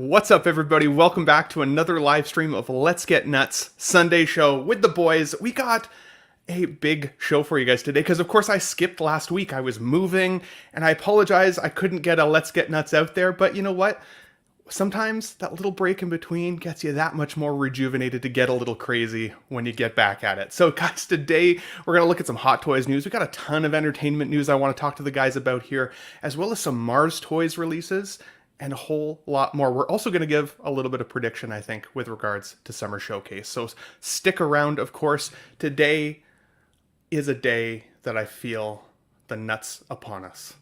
What's up, everybody? Welcome back to another live stream of Let's Get Nuts Sunday show with the boys. We got a big show for you guys today because, of course, I skipped last week. I was moving, and I apologize. I couldn't get a Let's Get Nuts out there, but you know what? Sometimes that little break in between gets you that much more rejuvenated to get a little crazy when you get back at it. So, guys, today we're going to look at some Hot Toys news. We got a ton of entertainment news I want to talk to the guys about here, as well as some Mars Toys releases and a whole lot more. We're also going to give a little bit of prediction, I think, with regards to Summer Showcase. So stick around, of course. Today is a day that I feel the nuts upon us.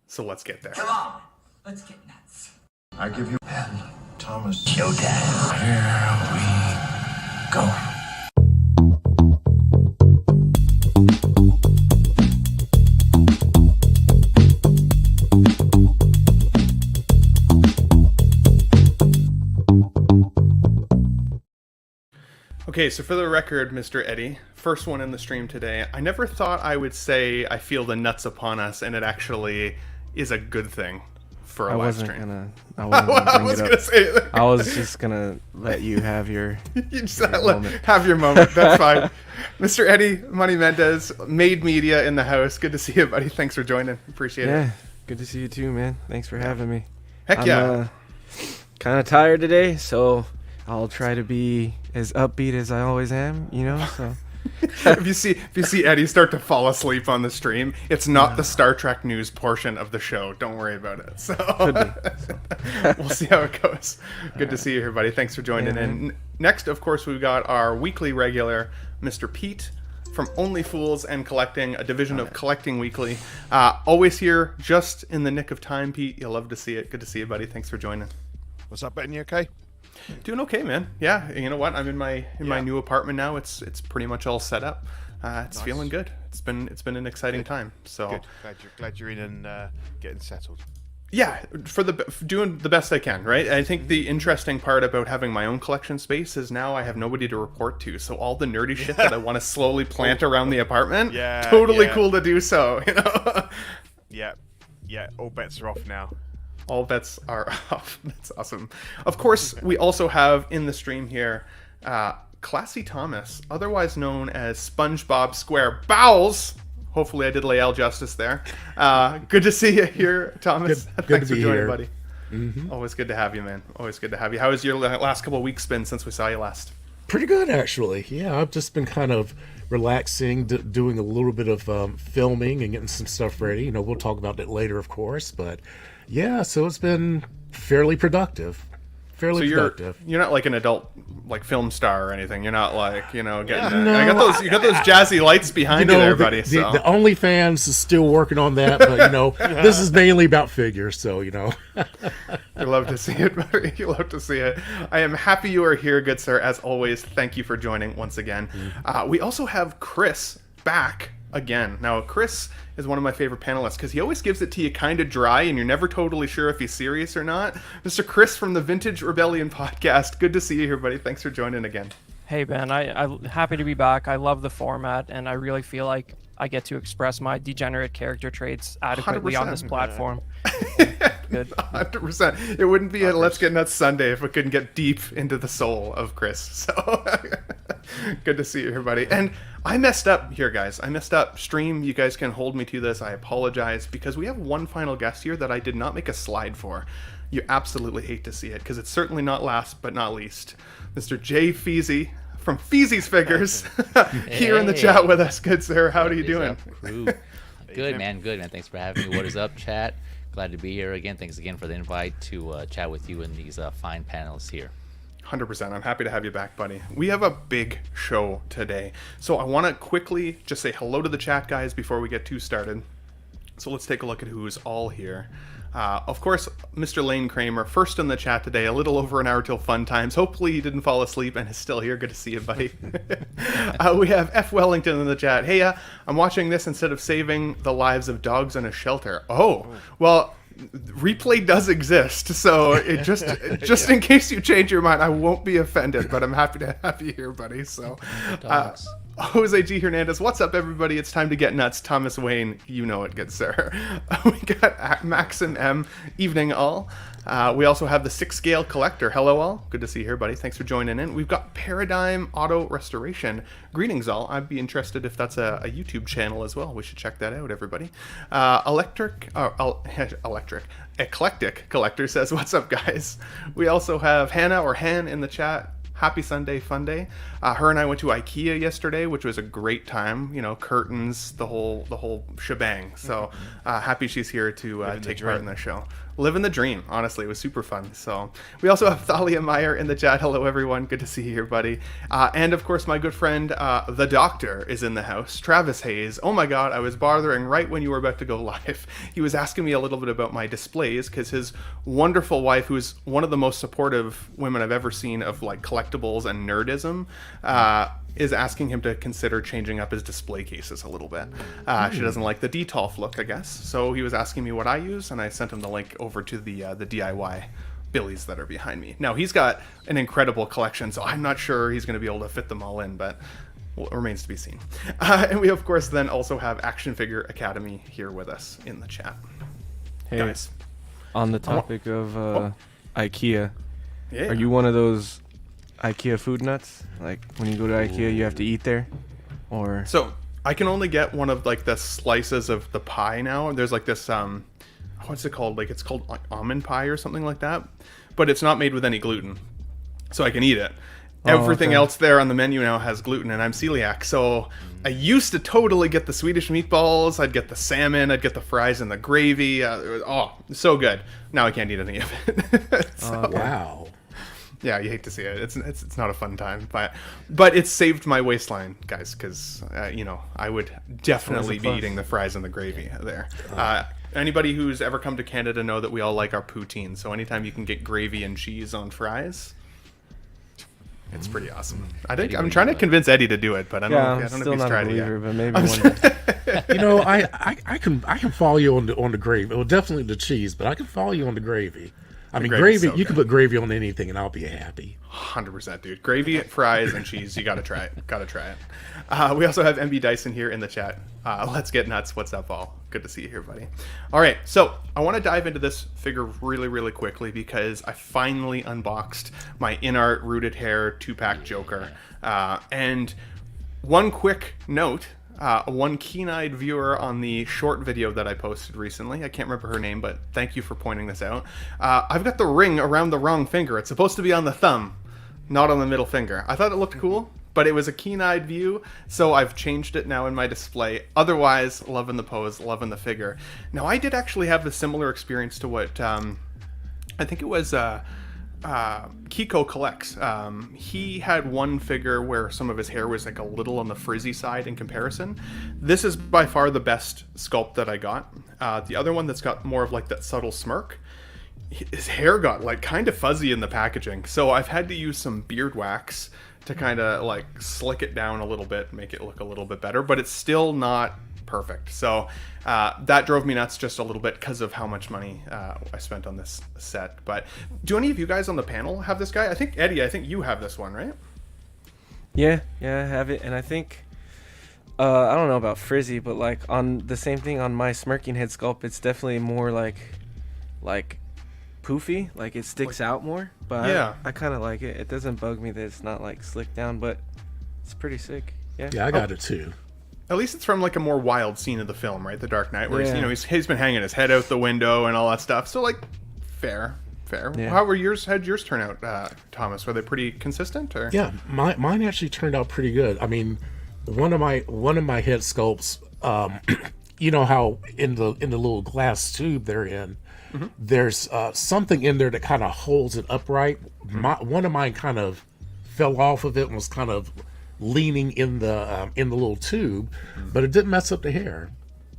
So let's get there. Come on, let's get nuts. I give you Ben, Thomas. Showtime. Here we go. Okay, so for the record, Mr. Eddie, first one in the stream today, I never thought I would say I feel the nuts upon us, and it actually is a good thing for a live stream. I wasn't gonna bring it up. Say it. I was just gonna let you have your, You just moment. have your moment. That's fine. Mr. Eddie, Money Mendez, Made Media in the house. Good to see you, buddy. Thanks for joining. Appreciate it. Yeah, good to see you too, man. Thanks for having me. Heck yeah. Kind of tired today, so I'll try to be as upbeat as I always am, you know, so. If you see Eddie start to fall asleep on the stream, it's not the Star Trek news portion of the show. Don't worry about it. So we'll see how it goes. Good to see you here, buddy. Thanks for joining in. Next, of course, we've got our weekly regular, Mr. Pete from Only Fools and Collecting, a division of Collecting Weekly. Always here, just in the nick of time, Pete. You'll love to see it. Good to see you, buddy. Thanks for joining. What's up, Ben? You okay? Doing okay, man. Yeah, you know what? I'm in my new apartment now. It's pretty much all set up. It's Nice. feeling good. It's been an exciting time. So Good. Glad you're in and getting settled. yeah, for doing the best I can, right? I think the interesting part about having my own collection space is now I have nobody to report to. So all the nerdy shit that I want to slowly plant around the apartment, totally cool to do so. You know? Yeah. All bets are off now. All bets are off. That's awesome. Of course, we also have in the stream here, Classy Thomas, otherwise known as SpongeBob Square Bowels. Hopefully I did lay Al justice there. Good to see you here, Thomas. Good Thanks to for be joining, here. buddy. Always good to have you, man. Always good to have you. How has your last couple of weeks been since we saw you last? Pretty good, actually. Yeah, I've just been kind of relaxing, doing a little bit of filming and getting some stuff ready. You know, we'll talk about it later, of course. But yeah, so it's been fairly productive. So you're not like an adult like film star or anything. You're not like, you know, getting No, you got those jazzy lights behind you, there, buddy. The OnlyFans is still working on that, but you know, this is mainly about figures, so you know. You love to see it, buddy. You love to see it. I am happy you are here, good sir. As always, thank you for joining once again. We also have Chris back again. Now, Chris is one of my favorite panelists because he always gives it to you kind of dry and you're never totally sure if he's serious or not. Mr. Chris from the Vintage Rebellion podcast. Good to see you here, buddy. Thanks for joining again. Hey, Ben. I'm happy to be back. I love the format, and I really feel like I get to express my degenerate character traits adequately on this 100%. platform. Good. 100%. It wouldn't be a Let's Get Nuts Sunday if we couldn't get deep into the soul of Chris. So good to see you here, buddy. And I messed up here, guys. I messed up. Stream, you guys can hold me to this. I apologize because we have one final guest here that I did not make a slide for. You absolutely hate to see it because it's certainly not last but not least. Mr. Jay FEEZY from FEEZY's Figures here in the chat with us. Good sir. How are you doing? Good, man. Good, man. Thanks for having me. What is up, chat? Glad to be here again. Thanks again for the invite to chat with you and these fine panelists here. 100%. I'm happy to have you back, buddy. We have a big show today. So I want to quickly just say hello to the chat, guys, before we get too started. So let's take a look at who's all here. Of course, Mr. Lane Kramer, first in the chat today, a little over an hour till fun times. Hopefully he didn't fall asleep and is still here. Good to see you, buddy. We have F. Wellington in the chat. Hey, I'm watching this instead of saving the lives of dogs in a shelter. Oh, well, replay does exist, so it just in case you change your mind, I won't be offended, but I'm happy to have you here, buddy. So Jose G. Hernandez, what's up, everybody? It's time to get nuts. Thomas Wayne, you know it, good sir. We got Maxim M. Evening all. We also have the 6 Scale Collector. Hello all. Good to see you here, buddy. Thanks for joining in. We've got Paradigm Auto Restoration. Greetings all. I'd be interested if that's a YouTube channel as well. We should check that out, everybody. Eclectic Collector says, what's up, guys? We also have Hannah or Han in the chat. Happy Sunday, fun day. Her and I went to IKEA yesterday, which was a great time. You know, curtains, the whole shebang. So happy she's here to take part in the show. Living the dream, honestly. It was super fun. So we also have Thalia Meyer in the chat. Hello, everyone. Good to see you here, buddy. And, of course, my good friend, the doctor, is in the house. Travis Hayes. Oh, my God. I was bothering right when you were about to go live. He was asking me a little bit about my displays because his wonderful wife, who's one of the most supportive women I've ever seen of, like, collectibles and nerdism, is asking him to consider changing up his display cases a little bit. She doesn't like the Detolf look, I guess. So he was asking me what I use, and I sent him the link over to the DIY Billies that are behind me. Now, he's got an incredible collection, so I'm not sure he's going to be able to fit them all in, but well, it remains to be seen. And we, of course, then also have Action Figure Academy here with us in the chat. Hey, Guys. on the topic of IKEA, Yeah. are you one of those IKEA food nuts? Like when you go to IKEA, you have to eat there, or So I can only get one of like the slices of the pie now. There's like this what's it called? Like it's called like almond pie or something like that, but it's not made with any gluten, so I can eat it. Everything okay. else there on the menu now has gluten, and I'm celiac. So I used to totally get the Swedish meatballs. I'd get the salmon. I'd get the fries and the gravy. So good. Now I can't eat any of it. So, Wow. yeah, you hate to see it. It's not a fun time, but it's saved my waistline, guys, because you know, I would definitely be plus. eating the fries and the gravy there. Anybody who's ever come to Canada know that we all like our poutine. So anytime you can get gravy and cheese on fries, it's pretty awesome. I think I'm trying to convince Eddie to do it, but I don't know I'm if still he's not a tried it yet. believer, but maybe one day. You know, I can follow you on the gravy. Well, definitely the cheese, but I can follow you on the gravy. I mean, gravy's gravy. so You can good. put gravy on anything, and I'll be happy. 100%, dude. Gravy, fries, and cheese. You gotta try it. Gotta try it. We also have MB Dyson here in the chat. Let's get nuts. What's up, all? Good to see you here, buddy. All right, so I want to dive into this figure really, really quickly because I finally unboxed my InArt Rooted Hair 2-pack Joker. And one quick note. One keen-eyed viewer on the short video that I posted recently, I can't remember her name, but thank you for pointing this out. I've got the ring around the wrong finger. It's supposed to be on the thumb, not on the middle finger. I thought it looked cool, but it was a keen-eyed view, so I've changed it now in my display. Otherwise, loving the pose, loving the figure. Now, I did actually have a similar experience to what I think it was Kiko Collects. He had one figure where some of his hair was like a little on the frizzy side in comparison. This is by far the best sculpt that I got. The other one that's got more of like that subtle smirk, his hair got like kind of fuzzy in the packaging. So I've had to use some beard wax to kind of like slick it down a little bit, make it look a little bit better, but it's still not perfect. So that drove me nuts just a little bit because of how much money I spent on this set. But do any of you guys on the panel have this guy? I think Eddie, I think you have this one, right? Yeah, I have it, and I think I don't know about frizzy, but like on the same thing on my smirking head sculpt, it's definitely more like poofy, like it sticks out more. But Yeah. I kind of like it. It doesn't bug me that it's not like slicked down, but it's pretty sick. Yeah. Yeah, I got it too. At least it's from like a more wild scene of the film, right? The Dark Knight, where he's, Yeah. you know, he's been hanging his head out the window and all that stuff. So like, fair. Yeah. How'd yours turn out, Thomas? Were they pretty consistent, or? Yeah, mine actually turned out pretty good. I mean, one of my head sculpts, you know how in the little glass tube they're in, there's something in there that kind of holds it upright. One of mine kind of fell off of it and was kind of leaning in the little tube, but it didn't mess up the hair.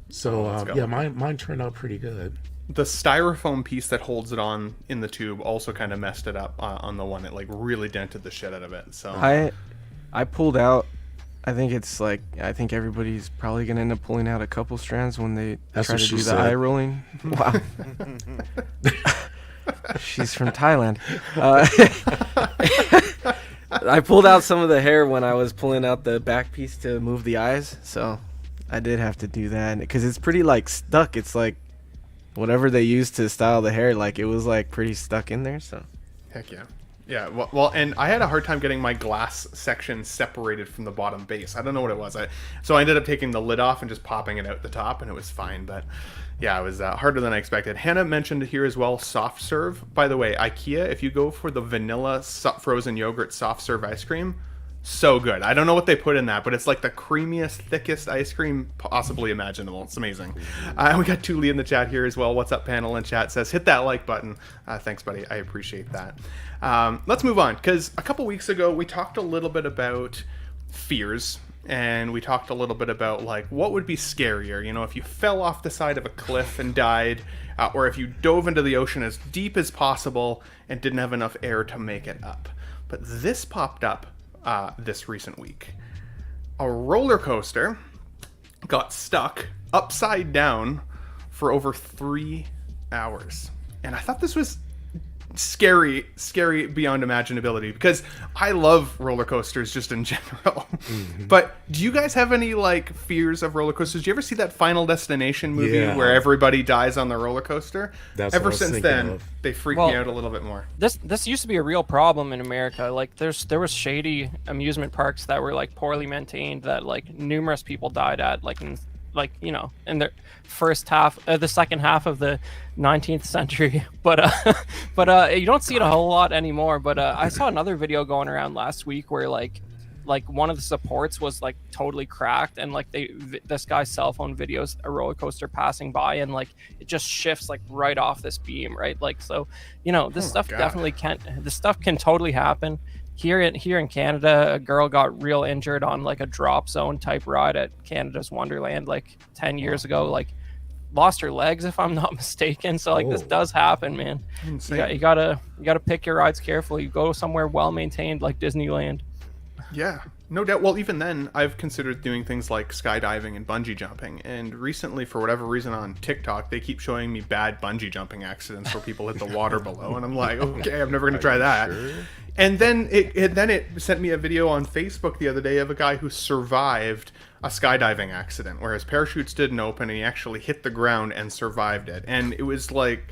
So go. yeah, mine turned out pretty good. The styrofoam piece that holds it on in the tube also kind of messed it up on the one. It like really dented the shit out of it. So I pulled out. I think everybody's probably gonna end up pulling out a couple strands when they That's try what to she do said. the eye rolling. Wow. She's from Thailand. I pulled out some of the hair when I was pulling out the back piece to move the eyes, so I did have to do that because it's pretty like stuck. It's like whatever they used to style the hair, like it was like pretty stuck in there. So Heck yeah. Yeah, well, and I had a hard time getting my glass section separated from the bottom base. I don't know what it was. So I ended up taking the lid off and just popping it out the top, and it was fine. But yeah, it was harder than I expected. Hannah mentioned here as well, soft serve. By the way, IKEA, if you go for the vanilla frozen yogurt soft serve ice cream, so good. I don't know what they put in that, but it's like the creamiest, thickest ice cream possibly imaginable. It's amazing. And we got Tuli in the chat here as well. What's up, panel in chat? Says, hit that like button. Thanks, buddy. I appreciate that. Let's move on, because a couple weeks ago, we talked a little bit about fears, and we talked a little bit about, like, what would be scarier, you know, if you fell off the side of a cliff and died, or if you dove into the ocean as deep as possible and didn't have enough air to make it up. But this popped up this recent week. A roller coaster got stuck upside down for over 3 hours. And I thought this was scary beyond imaginability, because I love roller coasters just in general. But do you guys have any like fears of roller coasters? Do you ever see that Final Destination movie where everybody dies on the roller coaster? That's Ever what I was since thinking then, of. they freak me out a little bit more. This used to be a real problem in America. Like there was shady amusement parks that were like poorly maintained that like numerous people died at, like in the the second half of the 19th century. But you don't see it a whole lot anymore. But I saw another video going around last week where like one of the supports was like totally cracked, and like this guy's cell phone videos a roller coaster passing by, and like it just shifts like right off this beam, right? Like, so this stuff definitely can totally happen. Here in Canada, a girl got real injured on like a drop zone type ride at Canada's Wonderland like 10 years ago. Like lost her legs, if I'm not mistaken. So like this does happen, man. You gotta pick your rides carefully. You go somewhere well maintained like Disneyland. Yeah, no doubt. Well, even then, I've considered doing things like skydiving and bungee jumping. And recently, for whatever reason on TikTok, they keep showing me bad bungee jumping accidents where people hit the water below. And I'm like, okay, I'm never going to try that. Sure? And then it sent me a video on Facebook the other day of a guy who survived a skydiving accident where his parachutes didn't open and he actually hit the ground and survived it. And it was like,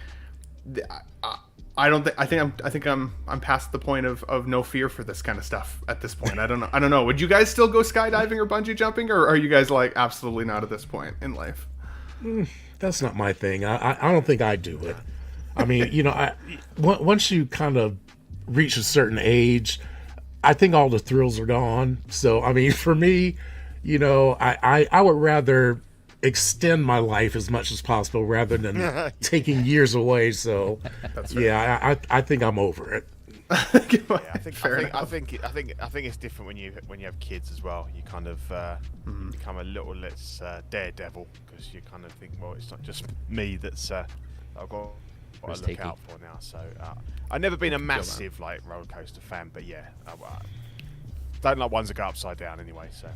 I think I'm past the point of no fear for this kind of stuff at this point. I don't know. Would you guys still go skydiving or bungee jumping, or are you guys like absolutely not at this point in life? That's not my thing. I don't think I'd do it. I mean, once you kind of reach a certain age, I think all the thrills are gone. So, I mean, for me, I would rather extend my life as much as possible rather than taking years away. So, I think I'm over it. I think it's different when you have kids as well. You kind of become a little less daredevil, because you kind of think, well, it's not just me that's I've got what I look out for now. So I've never been a massive like roller coaster fan, but yeah, I don't like ones that go upside down anyway. So.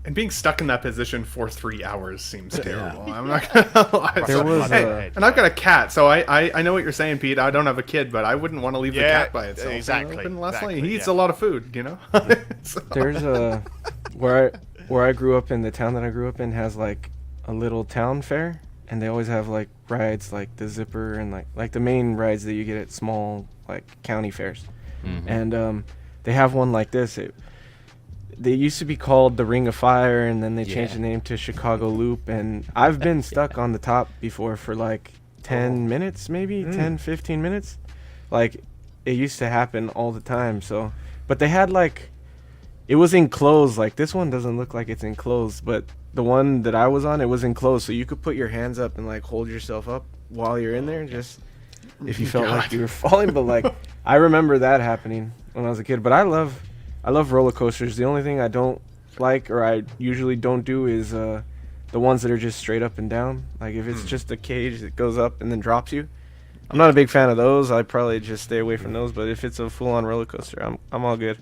And being stuck in that position for 3 hours seems terrible. I'm not gonna lie. And I've got a cat, so I know what you're saying, Pete. I don't have a kid, but I wouldn't want to leave the cat by itself. Exactly. He eats a lot of food, So. There's a where I grew up in, the town that I grew up in has like a little town fair, and they always have like rides like the zipper and like the main rides that you get at small like county fairs. And they have one like this. They used to be called the Ring of Fire, and then they changed the name to Chicago Loop. And I've been stuck on the top before for like 10 minutes, maybe 10, 15 minutes. Like it used to happen all the time. So, but they had like, it was enclosed. Like this one doesn't look like it's enclosed, but the one that I was on, it was enclosed. So you could put your hands up and like hold yourself up while you're in there, just if you felt like you were falling. But like, I remember that happening when I was a kid. But I love roller coasters. The only thing I don't like, or I usually don't do, is the ones that are just straight up and down. Like if it's just a cage that goes up and then drops you, I'm not a big fan of those. I'd probably just stay away from those. But if it's a full-on roller coaster, I'm all good.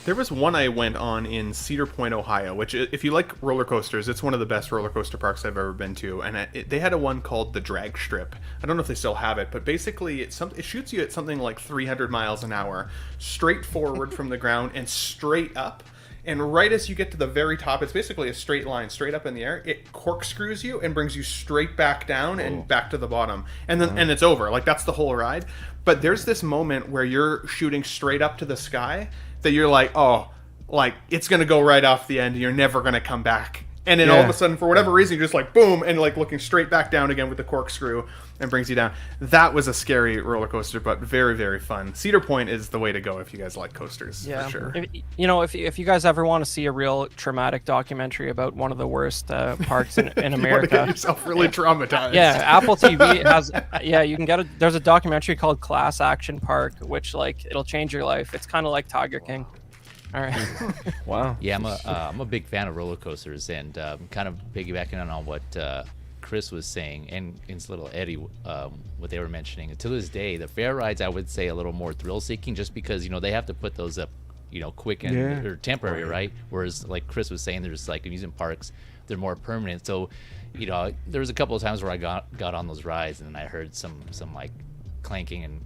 There was one I went on in Cedar Point, Ohio, which, if you like roller coasters, it's one of the best roller coaster parks I've ever been to. And they had a one called the Drag Strip. I don't know if they still have it, but basically it shoots you at something like 300 miles an hour, straight forward from the ground and straight up. And right as you get to the very top, it's basically a straight line, straight up in the air. It corkscrews you and brings you straight back down and back to the bottom. And then and it's over. Like, that's the whole ride. But there's this moment where you're shooting straight up to the sky that you're like, oh, like, it's going to go right off the end and you're never going to come back. And then all of a sudden, for whatever reason, you're just like, boom, and like looking straight back down again with the corkscrew and brings you down. That was a scary roller coaster, but very, very fun. Cedar Point is the way to go if you guys like coasters, for sure. If you guys ever want to see a real traumatic documentary about one of the worst parks in You want to America, get yourself really traumatized. yeah, Apple TV has, you can get there's a documentary called Class Action Park, which, like, it'll change your life. It's kind of like Tiger King. All right. Wow. Yeah, I'm a big fan of roller coasters, and kind of piggybacking on what Chris was saying and his little Eddie, what they were mentioning. To this day, the fair rides, I would say, a little more thrill-seeking, just because they have to put those up, quick and or temporary, right? Whereas, like Chris was saying, there's like amusement parks, they're more permanent. So, there was a couple of times where I got on those rides and I heard some like clanking and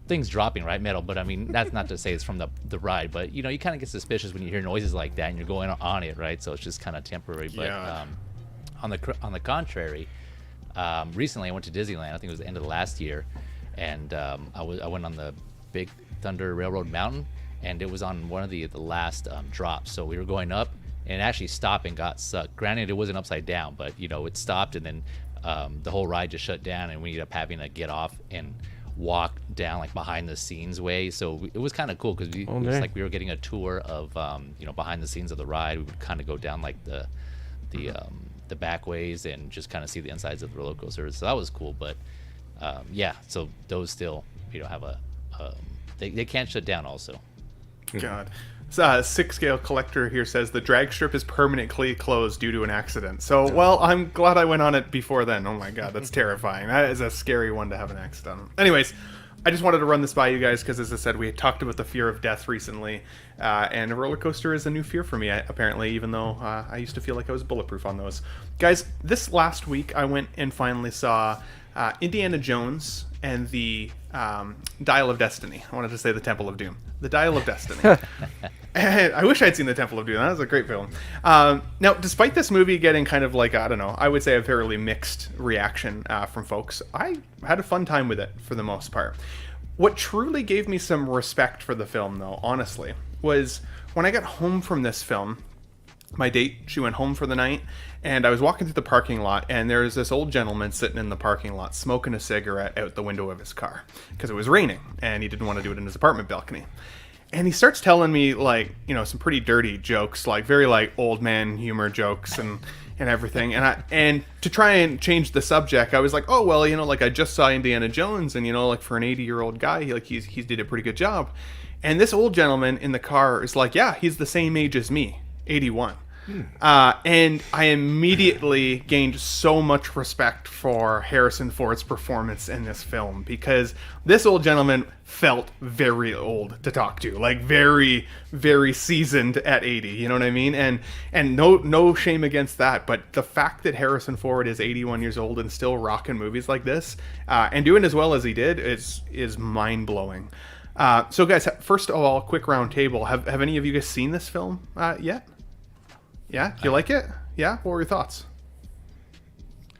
things dropping, right? Metal. But I mean, that's not to say it's from the ride, but you kind of get suspicious when you hear noises like that and you're going on it, right? So it's just kind of temporary. But on the contrary, recently I went to Disneyland. I think it was the end of the last year, and I went on the Big Thunder Railroad Mountain, and it was on one of the last drops. So we were going up, and it actually stopped and got sucked. Granted, it wasn't upside down, but it stopped, and then the whole ride just shut down, and we ended up having to get off and walk down like behind the scenes way. So it was kind of cool because it was like we were getting a tour of behind the scenes of the ride. We would kind of go down like the back ways and just kind of see the insides of the roller coasters. So that was cool. But so those still have they can't shut down also. God. Six Scale Collector here says the drag strip is permanently closed due to an accident. So, well, I'm glad I went on it before then. Oh my god, that's terrifying. That is a scary one to have an accident on. Anyways, I just wanted to run this by you guys because, as I said, we had talked about the fear of death recently, and a roller coaster is a new fear for me, apparently, even though I used to feel like I was bulletproof on those. Guys, this last week I went and finally saw Indiana Jones and the Dial of Destiny. I wanted to say the Temple of Doom. The Dial of Destiny. And I wish I'd seen the Temple of Doom. That was a great film. Now, despite this movie getting kind of like, I don't know, I would say a fairly mixed reaction from folks, I had a fun time with it for the most part. What truly gave me some respect for the film, though, honestly, was when I got home from this film. My date, she went home for the night, and I was walking through the parking lot, and there was this old gentleman sitting in the parking lot smoking a cigarette out the window of his car because it was raining, and he didn't want to do it in his apartment balcony. And he starts telling me, like, some pretty dirty jokes, like very like old man humor jokes and everything. And to try and change the subject, I was like, oh, well, like I just saw Indiana Jones, and like for an 80-year-old guy, he did a pretty good job. And this old gentleman in the car is like, yeah, he's the same age as me, 81. And I immediately gained so much respect for Harrison Ford's performance in this film, because this old gentleman felt very old to talk to, like very, very seasoned at 80. You know what I mean? And no shame against that, but the fact that Harrison Ford is 81 years old and still rocking movies like this, and doing as well as he did, is mind blowing. So guys, first of all, quick round table. Have any of you guys seen this film yet? Yeah? Do you like it? Yeah? What were your thoughts?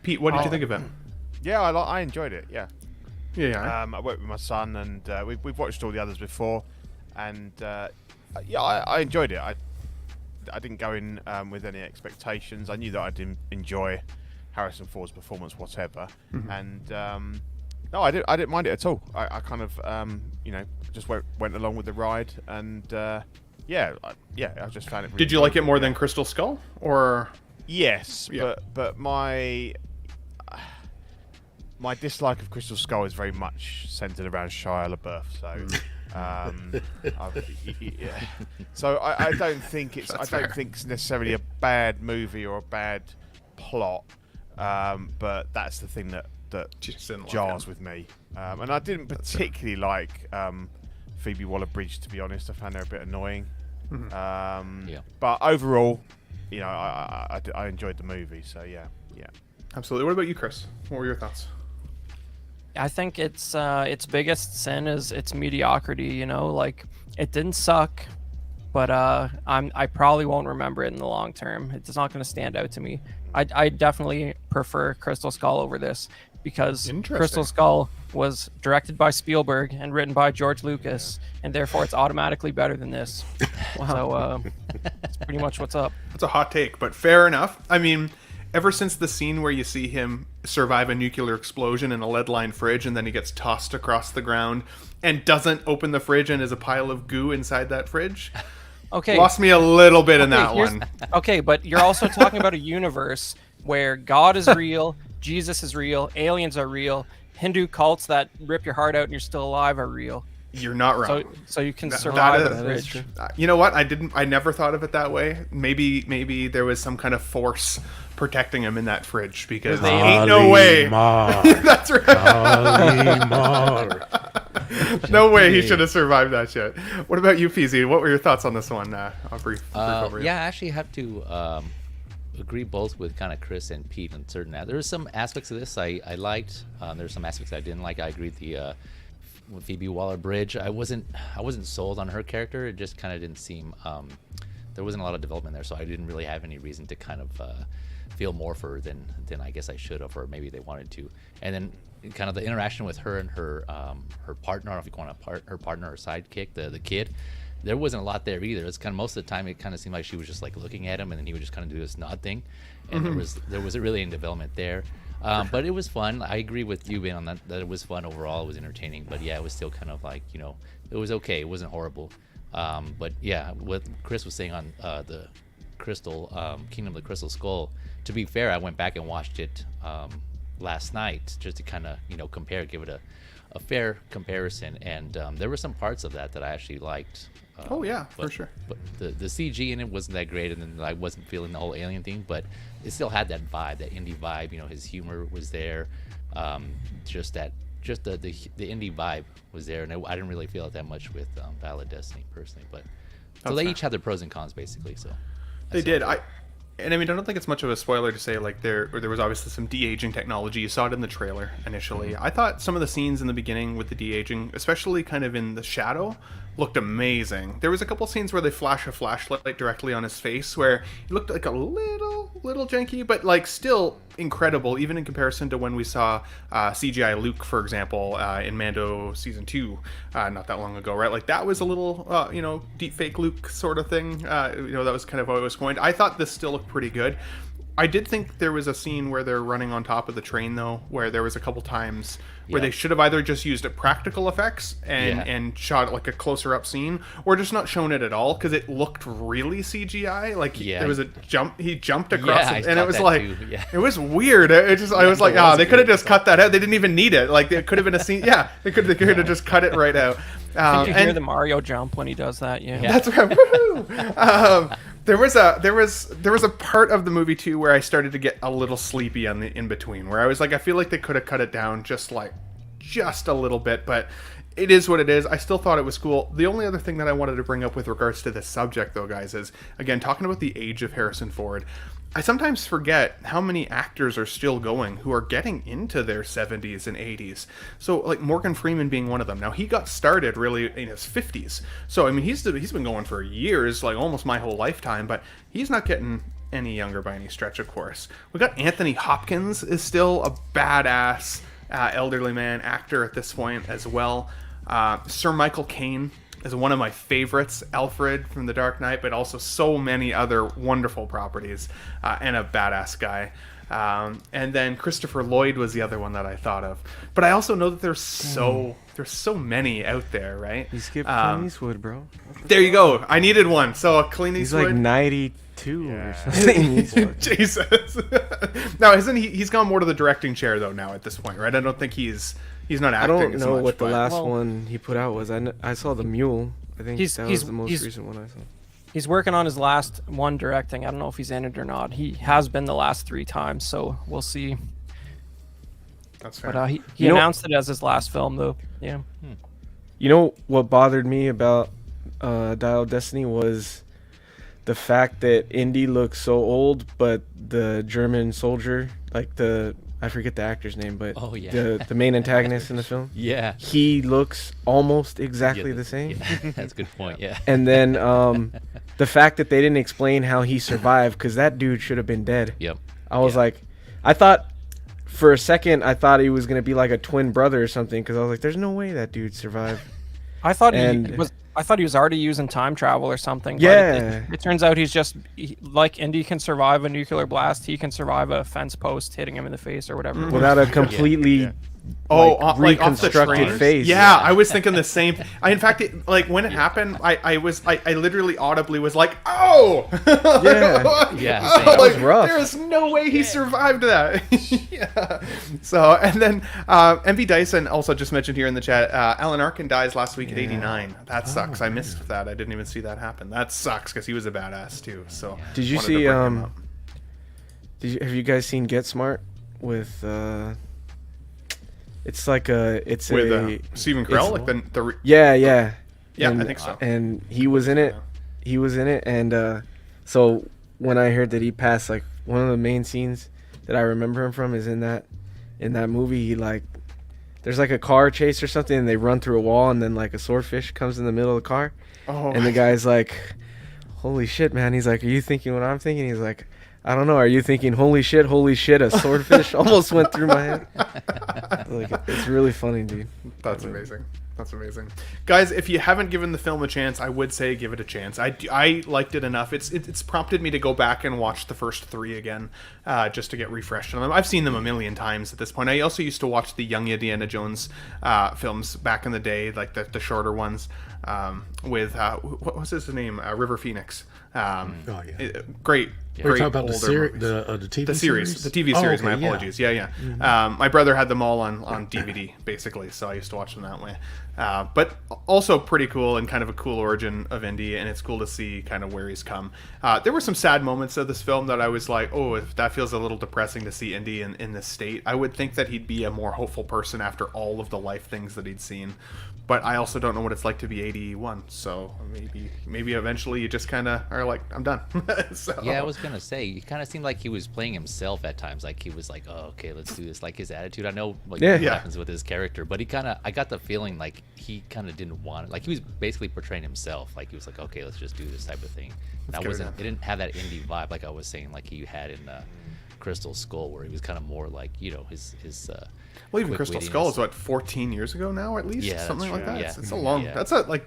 Pete, what did you think of it? Yeah, I enjoyed it, yeah. Yeah. I worked with my son, and we've watched all the others before, and I enjoyed it. I didn't go in with any expectations. I knew that I didn't enjoy Harrison Ford's performance, whatever, and no, I didn't mind it at all. I kind of just went along with the ride, and I just found it really Did you like it more than Crystal Skull, or? Yes, Yeah. but my dislike of Crystal Skull is very much centered around Shia LaBeouf. So I don't think it's necessarily a bad movie or a bad plot, but that's the thing that jars with me. And I didn't particularly like Phoebe Waller-Bridge, to be honest. I found her a bit annoying. Yeah. But overall, you know, I enjoyed the movie. So yeah. Absolutely. What about you, Chris? What were your thoughts? I think its biggest sin is its mediocrity. You know, like it didn't suck, but I probably won't remember it in the long term. It's not going to stand out to me. I definitely prefer Crystal Skull over this because Interesting. Crystal Skull was directed by Spielberg and written by George Lucas, and therefore it's automatically better than this. So that's pretty much what's up. That's a hot take, but fair enough. I mean, ever since the scene where you see him survive a nuclear explosion in a lead-lined fridge and then he gets tossed across the ground and doesn't open the fridge and is a pile of goo inside that fridge, Okay. lost me a little bit in that here's- one. Okay, but you're also talking about a universe where God is real, Jesus is real, aliens are real, Hindu cults that rip your heart out and you're still alive are real. You're not wrong. So you can That- survive that a is- fridge. You know what? I never thought of it that way. Maybe there was some kind of force protecting him in that fridge because They- ain't no way. Kalimar, That's right. Kalimar. No way he should have survived that shit. What about you, FEEZY? What were your thoughts on this one? I'll brief overview. Yeah, I actually have to agree both with kind of Chris and Pete on certain. There were some aspects of this I liked. There were some aspects I didn't like. I agree with Phoebe Waller-Bridge. I wasn't sold on her character. It just kind of didn't seem. There wasn't a lot of development there, so I didn't really have any reason to kind of feel more for her than I guess I should have, or maybe they wanted to. And then kind of the interaction with her and her partner. I don't know if you want to her partner or sidekick, the kid. There wasn't a lot there either. It's kind of most of the time it kind of seemed like she was just like looking at him, and then he would just kind of do this nod thing, and there wasn't really any development there. But it was fun. I agree with you, Ben, on that it was fun overall. It was entertaining, but yeah, it was still kind of like, you know, it was okay. It wasn't horrible. But yeah, what Chris was saying on the Kingdom of the Crystal Skull. To be fair, I went back and watched it last night just to kind of, you know, give it a fair comparison, and there were some parts of that I actually liked. Oh yeah, for sure. But the CG in it wasn't that great, and then I wasn't feeling the whole alien thing, but it still had that vibe, that indie vibe. You know, his humor was there. Just the indie vibe was there, and I didn't really feel it that much with Ballad Destiny personally. But so they each had their pros and cons basically. So They did. I mean, I don't think it's much of a spoiler to say like there was obviously some de-aging technology. You saw it in the trailer initially. I thought some of the scenes in the beginning with the de-aging, especially kind of in the shadow, looked amazing. There was a couple scenes where they flash a flashlight directly on his face where he looked like a little janky, but like still incredible, even in comparison to when we saw CGI Luke, for example, in Mando season 2 not that long ago, right? Like that was a little deep fake Luke sort of thing. That was kind of how it was going. I thought this still looked pretty good. I did think there was a scene where they're running on top of the train, though, where there was a couple times where they should have either just used practical effects and shot like a closer up scene, or just not shown it at all, because it looked really CGI. Like there was a jump, he jumped across, I it, thought and it was that like too, yeah. it was weird. I was like, they could have just cut that out. They didn't even need it. Like it could have been a scene. Yeah, they could have just cut it right out. I think you hear the Mario jump when he does that. Yeah. That's right. Woohoo! There was a part of the movie too where I started to get a little sleepy on the in between, where I was like, I feel like they could have cut it down just a little bit, but it is what it is. I still thought it was cool. The only other thing that I wanted to bring up with regards to this subject, though, guys, is again talking about the age of Harrison Ford. I sometimes forget how many actors are still going who are getting into their 70s and 80s. So, like Morgan Freeman being one of them. Now, he got started really in his 50s. So, I mean, he's been going for years, like almost my whole lifetime, but he's not getting any younger by any stretch, of course. We got Anthony Hopkins is still a badass elderly man actor at this point as well. Sir Michael Caine is one of my favorites, Alfred from The Dark Knight, but also so many other wonderful properties, and a badass guy. And then Christopher Lloyd was the other one that I thought of. But I also know that there's so many out there, right? You skipped Clint Eastwood, bro. There you go. I needed one. So Clint He's Eastwood. like 92 or something. Jesus. Now, isn't he's gone more to the directing chair though now at this point, right? I don't think he's not I acting don't as know much, what the but- last Well- one he put out was. I saw The Mule. I think He's- that he's- was the most he's- recent one I saw. He's working on his last one directing. I don't know if he's in it or not. He has been the last 3 times, so we'll see. That's fair. But he You know- announced it as his last film, though. Yeah. You know what bothered me about Dial of Destiny was the fact that Indy looks so old, but the German soldier, like I forget the actor's name, but Oh, yeah. the main antagonist in the film, Yeah. he looks almost exactly the same. Yeah, that's a good point. Yeah. And then the fact that they didn't explain how he survived, because that dude should have been dead. Yep. I was like, I thought for a second, I thought he was going to be like a twin brother or something, because I was like, there's no way that dude survived. I thought And- I thought he was already using time travel or something. but Yeah. it turns out he's just like Indy can survive a nuclear blast. He can survive a fence post hitting him in the face or whatever. Without a completely Oh, like, off the reconstructed train? face. Yeah, I was thinking the same. In fact, like when it happened, I literally audibly was like, "Oh, Yeah. Yeah, Oh, same. That was rough. There's no way he survived that." Yeah. So, and then MV Dyson also just mentioned here in the chat, Alan Arkin dies last week at 89. That sucks. I missed that. I didn't even see that happen. That sucks because he was a badass too. So, Did you wanted to see bring him up. have you guys seen Get Smart with it's like it's With a Stephen Carell, it's- like the yeah yeah, and, I think so. and he was in it. He was in it, and so when I heard that he passed, like one of the main scenes that I remember him from is in that movie. He like there's like a car chase or something, and they run through a wall, and then like a swordfish comes in the middle of the car, Oh, and the guy's like, "Holy shit, man!" He's like, "Are you thinking what I'm thinking?" He's like, "I don't know. Are you thinking holy shit, a swordfish almost went through my head." Like, it's really funny, dude. That's amazing. That's amazing, guys. If you haven't given the film a chance, I would say give it a chance. I liked it enough. It's prompted me to go back and watch the first three again, just to get refreshed on them. I've seen them a million times at this point. I also used to watch the young Indiana Jones films back in the day, like the shorter ones, with what was his name, River Phoenix. yeah. Great. We're Great talking about the older movies. the TV The series, the TV Oh, series. okay, My yeah. apologies. Yeah. My brother had them all on DVD, basically, so I used to watch them that way. But also pretty cool and kind of a cool origin of Indy, and it's cool to see kind of where he's come. There were some sad moments of this film that I was like, oh, if that feels a little depressing to see Indy in this state. I would think that he'd be a more hopeful person after all of the life things that he'd seen. But I also don't know what it's like to be 81, so maybe eventually you just kind of are like, I'm done. So, Yeah, I was gonna say, it kind of seemed like he was playing himself at times. Like he was like, "Oh, okay, let's do this." Like his attitude. I know, like Yeah. what Yeah. happens with his character, but I got the feeling like he kind of didn't want it. Like he was basically portraying himself. Like he was like, "Okay, let's just do this type of thing." And I get it wasn't. done. It didn't have that indie vibe like I was saying, like he had in Crystal Skull, where he was kind of more like, you know, his. Well, even quick Crystal Skull wittiness. is what 14 years ago now, at least, Yeah, that's something like true. that. Yeah. It's a long. Yeah.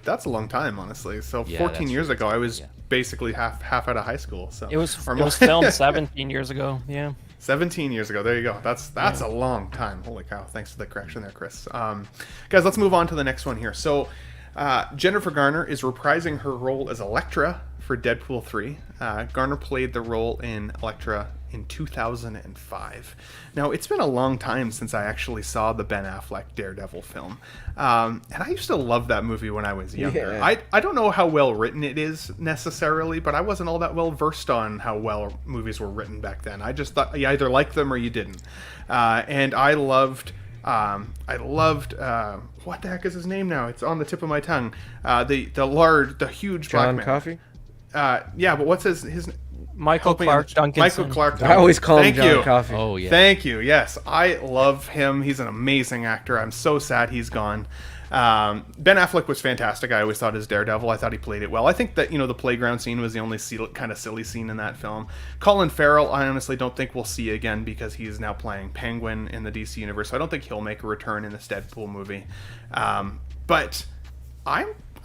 That's a long time, honestly. So Yeah, 14 that's years true. ago, I was Yeah. basically half out of high school. So It was Or it more. was filmed 17 years ago. Yeah. 17 years ago. There you go. That's a long time. Holy cow! Thanks for the correction there, Chris. Guys, let's move on to the next one here. So, Jennifer Garner is reprising her role as Elektra for Deadpool 3. Garner played the role in Elektra in 2005. Now, it's been a long time since I actually saw the Ben Affleck Daredevil film. And I used to love that movie when I was younger. Yeah. I don't know how well written it is necessarily, but I wasn't all that well versed on how well movies were written back then. I just thought you either liked them or you didn't. And I loved what the heck is his name now? It's on the tip of my tongue. The huge John black man. Coffey. Yeah, but what's his Michael help me Clark understand- Duncanson. Michael Clark. I always call him Thank John you. Coffey. Oh yeah. Thank you. Yes, I love him. He's an amazing actor. I'm so sad he's gone. Ben Affleck was fantastic. I always thought his Daredevil. I thought he played it well. I think that the playground scene was the only kind of silly scene in that film. Colin Farrell, I honestly don't think we'll see again because he's now playing Penguin in the DC universe. So I don't think he'll make a return in this Deadpool movie. But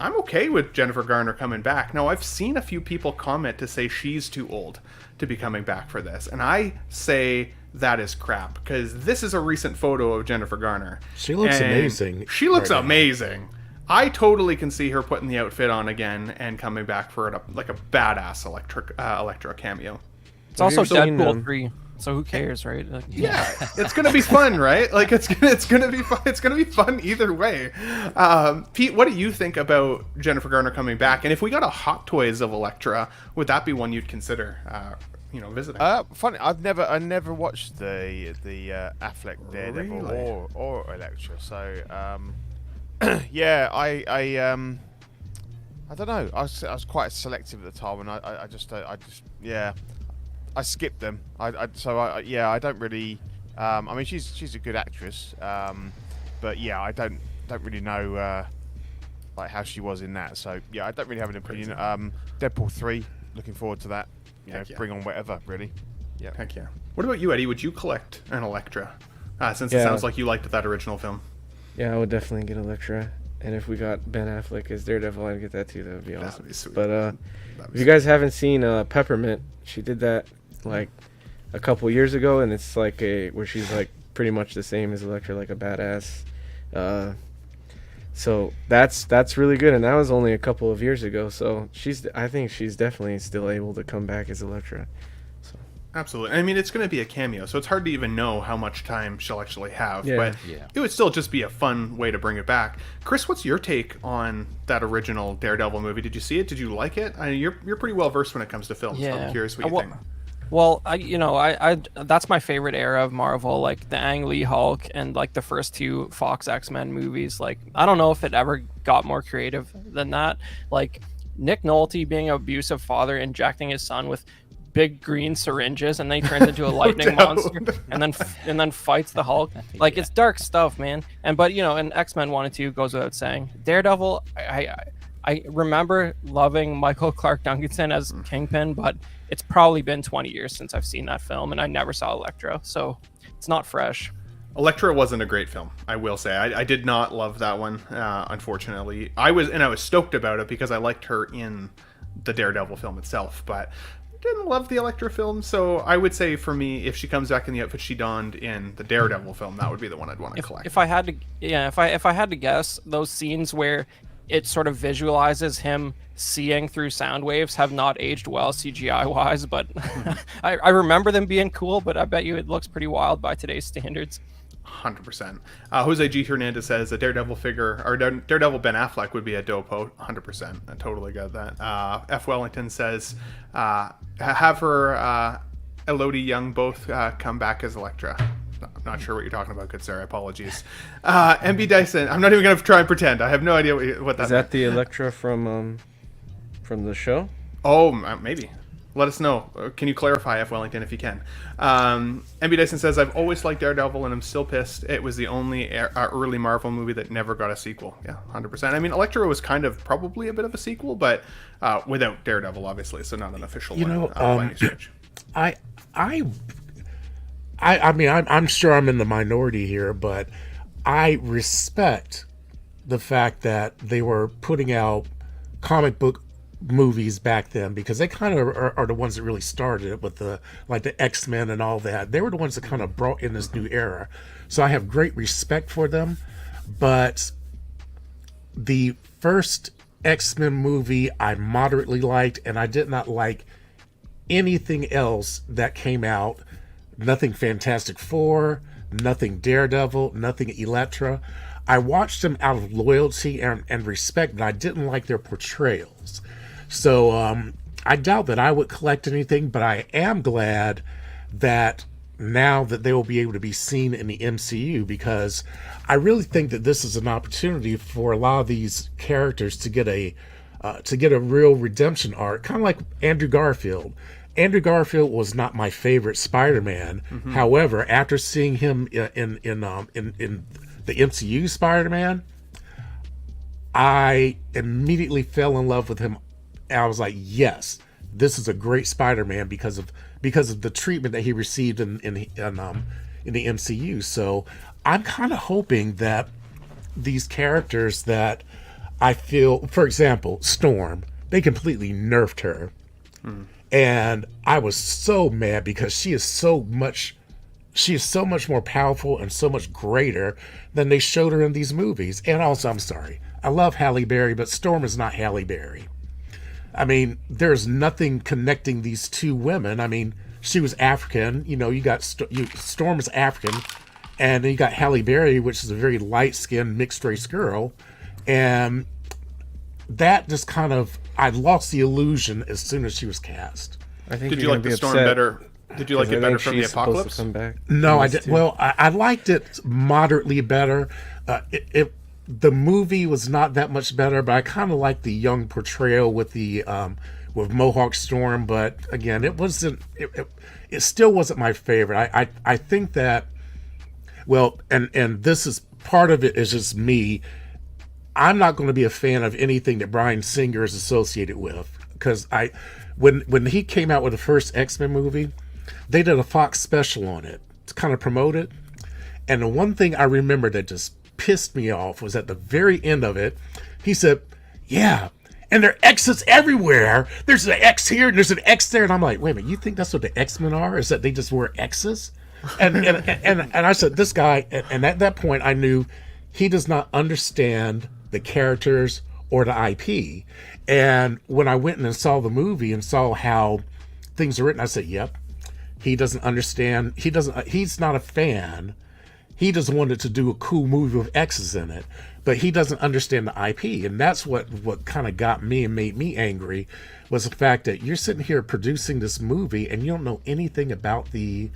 I'm okay with Jennifer Garner coming back. Now, I've seen a few people comment to say she's too old to be coming back for this. And I say that is crap, because this is a recent photo of Jennifer Garner. She looks And amazing She looks right now. amazing. I totally can see her putting the outfit on again and coming back for like a badass Electra cameo. It's also Have you ever seen, Deadpool 3, so who cares, right? Like, Yeah, it's gonna be fun, right? Like it's gonna be fun. It's gonna be fun either way. Pete, what do you think about Jennifer Garner coming back? And if we got a Hot Toys of Elektra, would that be one you'd consider, visiting? Funny, I never watched the Affleck Daredevil Really? or Elektra, so Yeah, I don't know. I was quite selective at the time, and I just yeah, I skipped them. Yeah, I don't really. I mean, she's a good actress, but yeah, I don't really know like how she was in that. So yeah, I don't really have an opinion. Deadpool 3, looking forward to that. You know, Heck yeah. bring on whatever, really. Yeah. Heck yeah. What about you, Eddie? Would you collect an Elektra? Since it Yeah. sounds like you liked that original film. Yeah, I would definitely get Elektra. And if we got Ben Affleck as Daredevil, I'd get that too. That would be awesome. be sweet. But That'd if be you guys haven't seen Peppermint, she did that like a couple years ago, and it's like where she's like pretty much the same as Elektra, like a badass. So that's really good, and that was only a couple of years ago. So I think she's definitely still able to come back as Elektra. Absolutely. I mean, it's going to be a cameo, so it's hard to even know how much time she'll actually have. Yeah. But Yeah. it would still just be a fun way to bring it back. Chris, what's your take on that original Daredevil movie? Did you see it? Did you like it? I mean, you're pretty well versed when it comes to films. So I'm curious what you think. Well, I that's my favorite era of Marvel, like the Ang Lee Hulk and like the first two Fox X-Men movies. Like, I don't know if it ever got more creative than that. Like Nick Nolte being an abusive father, injecting his son with big green syringes, and then he turns into a lightning monster, and then fights the Hulk. Like, it's dark stuff, man. But and X-Men 1 and 2 goes without saying. Daredevil, I remember loving Michael Clark Duncanson as Kingpin, but it's probably been 20 years since I've seen that film, and I never saw Elektra, so it's not fresh. Elektra wasn't a great film, I will say. I did not love that one, unfortunately. I was stoked about it because I liked her in the Daredevil film itself, but didn't love the Elektra film. So I would say, for me, if she comes back in the outfit she donned in the Daredevil film, that would be the one I'd want to collect. If I had to guess, those scenes where it sort of visualizes him seeing through sound waves have not aged well CGI wise, but I remember them being cool, but I bet you it looks pretty wild by today's standards. 100%. Jose G. Hernandez says a Daredevil figure, or Daredevil Ben Affleck would be a dope. 100%. I totally got that. F. Wellington says have her Elodie Young both come back as Elektra. I'm not sure what you're talking about, good sir. Apologies. MB Dyson, I'm not even going to try and pretend. I have no idea what that Is that the Elektra from the show? Oh, maybe. Let us know. Can you clarify, F. Wellington, if you can? MB Dyson says, I've always liked Daredevil, and I'm still pissed. It was the only early Marvel movie that never got a sequel. Yeah, 100%. I mean, Elektra was kind of probably a bit of a sequel, but without Daredevil, obviously, so not an official one by any stretch. I mean, I'm sure I'm in the minority here, but I respect the fact that they were putting out comic book movies back then, because they kind of are the ones that really started it with the X-Men and all that. They were the ones that kind of brought in this new era. So I have great respect for them. But the first X-Men movie I moderately liked, and I did not like anything else that came out. Nothing Fantastic Four, nothing Daredevil, nothing Elektra. I watched them out of loyalty and respect, but I didn't like their portrayals. So I doubt that I would collect anything, but I am glad that now that they will be able to be seen in the MCU, because I really think that this is an opportunity for a lot of these characters to get a real redemption arc, kind of like Andrew Garfield. Andrew Garfield was not my favorite Spider-Man. Mm-hmm. However, after seeing him in the MCU Spider-Man, I immediately fell in love with him. And I was like, yes, this is a great Spider-Man because of the treatment that he received in the MCU. So I'm kind of hoping that these characters that I feel, for example, Storm, they completely nerfed her. And I was so mad because she is so much more powerful and so much greater than they showed her in these movies. And also, I'm sorry, I love Halle Berry, but Storm is not Halle Berry. I mean, there's nothing connecting these two women. I mean, she was African. You know, you got Storm is African, and then you got Halle Berry, which is a very light-skinned mixed-race girl. And that just kind of, I lost the illusion as soon as she was cast. I think Did you like the Storm better? Did you like it better from the Apocalypse? Come back No, I did. Well, I liked it moderately better. the movie was not that much better, but I kind of like the young portrayal with the with Mohawk Storm. But again, it wasn't. It still wasn't my favorite. I think that, well, and this is part of it is just me. I'm not going to be a fan of anything that Bryan Singer is associated with, because when he came out with the first X-Men movie, they did a Fox special on it to kind of promote it. And the one thing I remember that just pissed me off was at the very end of it, he said, "Yeah, and there are X's everywhere. There's an X here and there's an X there." And I'm like, wait a minute, you think that's what the X-Men are? Is that they just wear X's? And I said, this guy, and at that point I knew he does not understand the characters or the IP. And when I went in and saw the movie and saw how things are written, I said, yep, he doesn't understand. He's not a fan. He just wanted to do a cool movie with X's in it, but he doesn't understand the IP. And that's what kind of got me and made me angry, was the fact that you're sitting here producing this movie and you don't know anything about the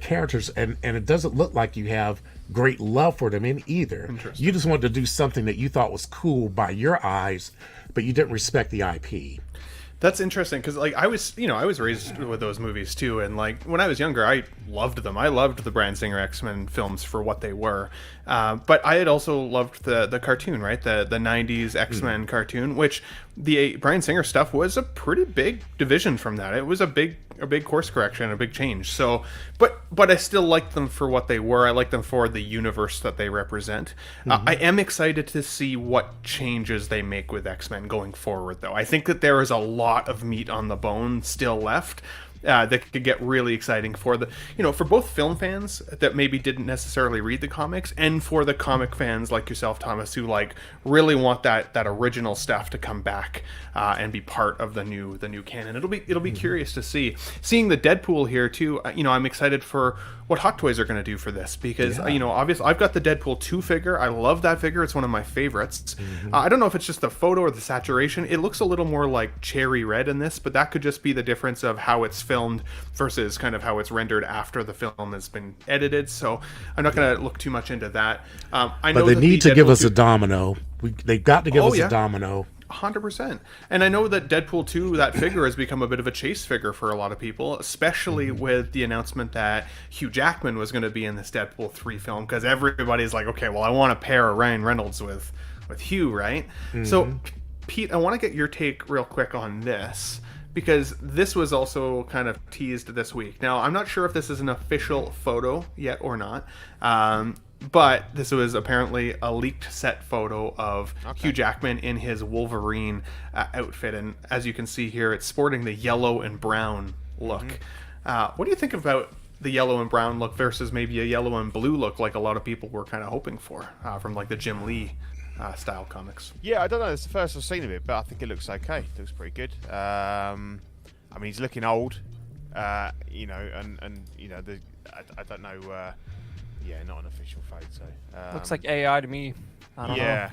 characters, and it doesn't look like you have great love for them in either. You just wanted to do something that you thought was cool by your eyes, but you didn't respect the IP. That's interesting, because like I was raised with those movies too, and like when I was younger, I loved them. I loved the Bryan Singer X-Men films for what they were, but I had also loved the cartoon, right? The '90s X-Men cartoon, which the Bryan Singer stuff was a pretty big division from that. It was a big course correction, a big change. So, but I still liked them for what they were. I liked them for the universe that they represent. I am excited to see what changes they make with X-Men going forward, though. I think that there is a lot of meat on the bone still left. That could get really exciting for for both film fans that maybe didn't necessarily read the comics, and for the comic fans like yourself, Thomas, who like really want that original stuff to come back and be part of the new canon. It'll be curious to see. Seeing the Deadpool here too. I'm excited for what Hot Toys are going to do for this, because obviously I've got the Deadpool 2 figure. I love that figure. It's one of my favorites. I don't know if it's just the photo or the saturation. It looks a little more like cherry red in this, but that could just be the difference of how it's filmed versus kind of how it's rendered after the film has been edited. So I'm not going to look too much into that. I know but they that need the to give Deadpool us 2 a domino. They've got to give us a domino. 100%. And I know that Deadpool 2, that figure has become a bit of a chase figure for a lot of people, especially with the announcement that Hugh Jackman was going to be in this Deadpool 3 film, because everybody's like, okay, well, I want to pair Ryan Reynolds with Hugh, right? So, Pete, I want to get your take real quick on this, because this was also kind of teased this week. Now, I'm not sure if this is an official photo yet or not, but this was apparently a leaked set photo of Hugh Jackman in his Wolverine outfit. And as you can see here, it's sporting the yellow and brown look. What do you think about the yellow and brown look versus maybe a yellow and blue look like a lot of people were kind of hoping for from like the Jim Lee style comics? Yeah, I don't know. It's the first I've seen of it, but I think it looks okay. It looks pretty good. I mean, he's looking old, and I don't know. Yeah, not an official photo. Looks like AI to me. I don't know.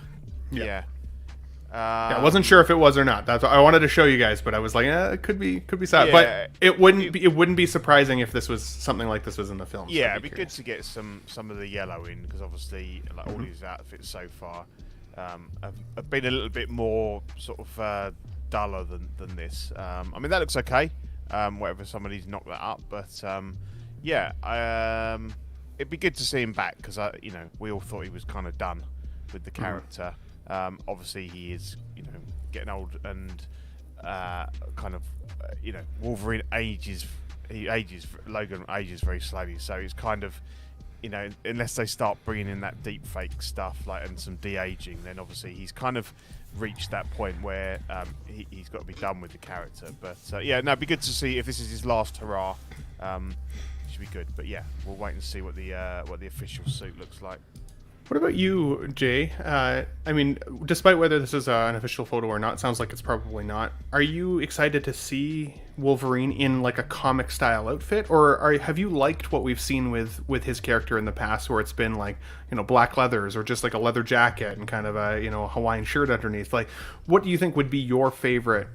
Yeah. I wasn't sure if it was or not. That's what I wanted to show you guys, but I was like, it could be sad. Yeah. But it wouldn't be surprising if this was something like this was in the film. Yeah, it'd be good to get some of the yellow in, because obviously like all his outfits so far have been a little bit more sort of duller than this. I mean, that looks okay. Whatever, somebody's knocked that up, but it'd be good to see him back, because we all thought he was kind of done with the character. Obviously, he is getting old, and Wolverine ages. Logan ages very slowly, so it's kind of unless they start bringing in that deep fake stuff and some de-aging, then obviously he's kind of reached that point where he's got to be done with the character. But it'd be good to see if this is his last hurrah. Should be good, but we'll wait and see what the official suit looks like. What about you, Jay? I mean, despite whether this is an official photo or not, sounds like it's probably not. Are you excited to see Wolverine in like a comic style outfit, or have you liked what we've seen with his character in the past, where it's been like black leathers or just like a leather jacket and kind of a Hawaiian shirt underneath? Like, what do you think would be your favorite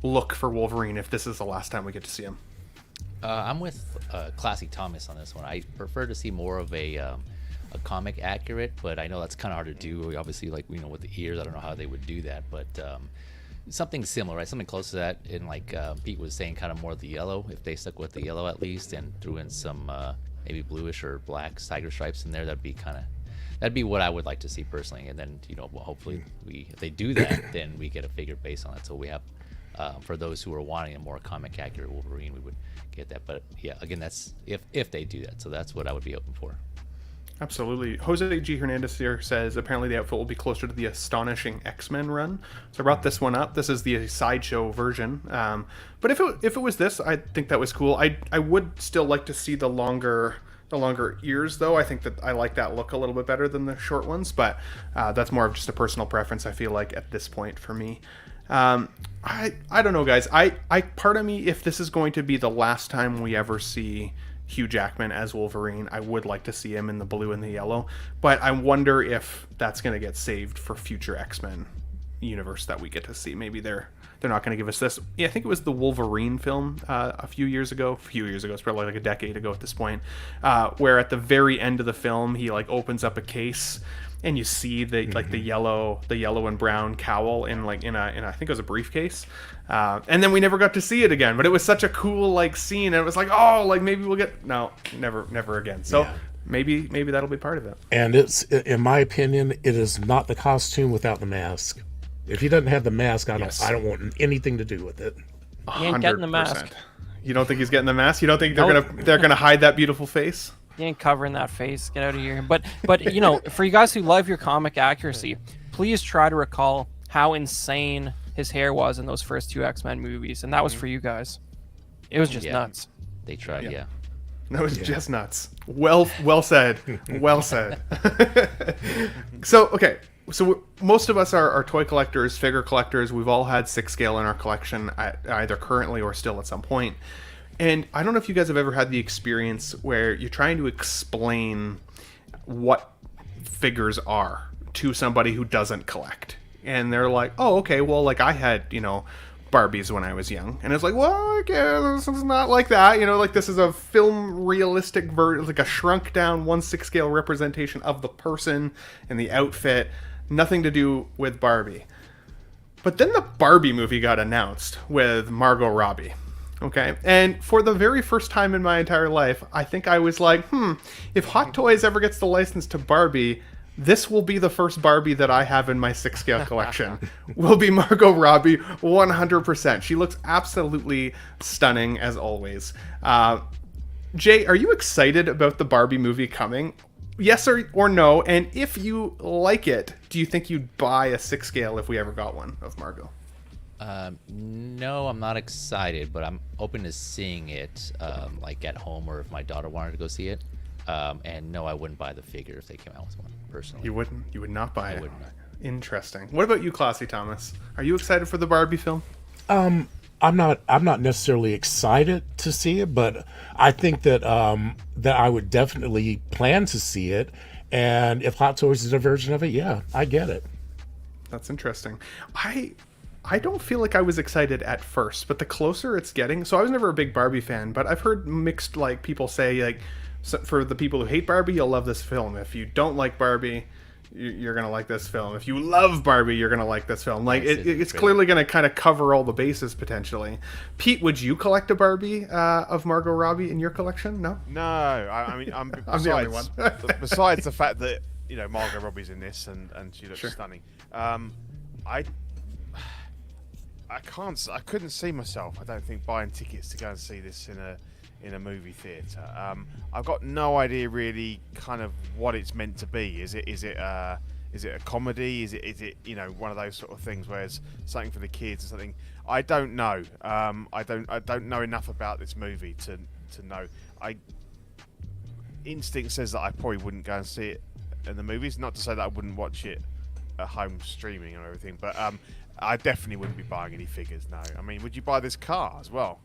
look for Wolverine if this is the last time we get to see him? I'm with Classic Thomas on this one. I prefer to see more of a a comic accurate, but I know that's kind of hard to do. Obviously, like, you know, with the ears, I don't know how they would do that, but something similar, right? Something close to that. And like Pete was saying, kind of more the yellow, if they stuck with the yellow at least, and threw in some maybe bluish or black tiger stripes in there, that'd be what I would like to see personally. And then, you know, well, hopefully if they do that, then we get a figure based on that. So we have, for those who are wanting a more comic accurate Wolverine, we would get that. But yeah, again, that's if they do that. So that's what I would be open for. Absolutely. Jose G. Hernandez here says apparently the outfit will be closer to the Astonishing X-Men run. So I brought this one up. This is the sideshow version. But if it was this, I think that was cool. I would still like to see the longer ears, though. I think that I like that look a little bit better than the short ones. But that's more of just a personal preference, I feel like, at this point for me. I don't know, guys. I part of me, if this is going to be the last time we ever see Hugh Jackman as Wolverine, I would like to see him in the blue and the yellow, but I wonder if that's going to get saved for future X-Men universe that we get to see. Maybe they're not going to give us this. Yeah, I think it was the Wolverine film a few years ago, it's probably like a decade ago at this point, where at the very end of the film he like opens up a case and you see the like the yellow and brown cowl in I think it was a briefcase, and then we never got to see it again. But it was such a cool like scene, and it was like, oh, like maybe we'll get never again. So maybe that'll be part of it. And it's, in my opinion, it is not the costume without the mask. If he doesn't have the mask, I don't want anything to do with it. He ain't getting the mask. You don't think he's getting the mask? You don't think they're gonna hide that beautiful face? You ain't covering that face. Get out of here. But you know, for you guys who love your comic accuracy, please try to recall how insane his hair was in those first two X-Men movies, and that was for you guys. It was just nuts. They tried, yeah. That was just nuts. Well said. Well said. So most of us are toy collectors, figure collectors. We've all had 6 scale in our collection, either currently or still at some point. And I don't know if you guys have ever had the experience where you're trying to explain what figures are to somebody who doesn't collect. And they're like, oh, okay, well, like I had, you know, Barbies when I was young. And it's like, well, okay, this is not like that. You know, like this is a film realistic version, like a shrunk down 1/6 scale representation of the person and the outfit. Nothing to do with Barbie. But then the Barbie movie got announced with Margot Robbie. Okay, and for the very first time in my entire life, I think I was like, if Hot Toys ever gets the license to Barbie, this will be the first Barbie that I have in my 6 scale collection. Will be Margot Robbie, 100%. She looks absolutely stunning, as always. Jay, are you excited about the Barbie movie coming? Yes or no? And if you like it, do you think you'd buy a 6 scale if we ever got one of Margot? No, I'm not excited, but I'm open to seeing it, like at home, or if my daughter wanted to go see it. And no, I wouldn't buy the figure if they came out with one, personally. You wouldn't? You would not buy it? Wouldn't. Interesting. What about you, Classy Thomas? Are you excited for the Barbie film? I'm not necessarily excited to see it, but I think that that I would definitely plan to see it. And if Hot Toys is a version of it, yeah, I get it. That's interesting. I don't feel like I was excited at first, but the closer it's getting, so I was never a big Barbie fan, but I've heard mixed, like, people say, like, so for the people who hate Barbie, you'll love this film. If you don't like Barbie, you're gonna like this film. If you love Barbie, you're gonna like this film. Like, it's clearly gonna kind of cover all the bases potentially. Pete, would you collect a Barbie of Margot Robbie in your collection? No. No, I mean, I'm the only one. Besides the fact that, you know, Margot Robbie's in this and she looks stunning. I couldn't see myself, I don't think, buying tickets to go and see this in a movie theatre. I've got no idea really kind of what it's meant to be. Is it a comedy? Is it you know, one of those sort of things where it's something for the kids or something? I don't know. I don't know enough about this movie to know. Instinct says that I probably wouldn't go and see it in the movies. Not to say that I wouldn't watch it at home streaming and everything, but I definitely wouldn't be buying any figures. No, I mean, would you buy this car as well?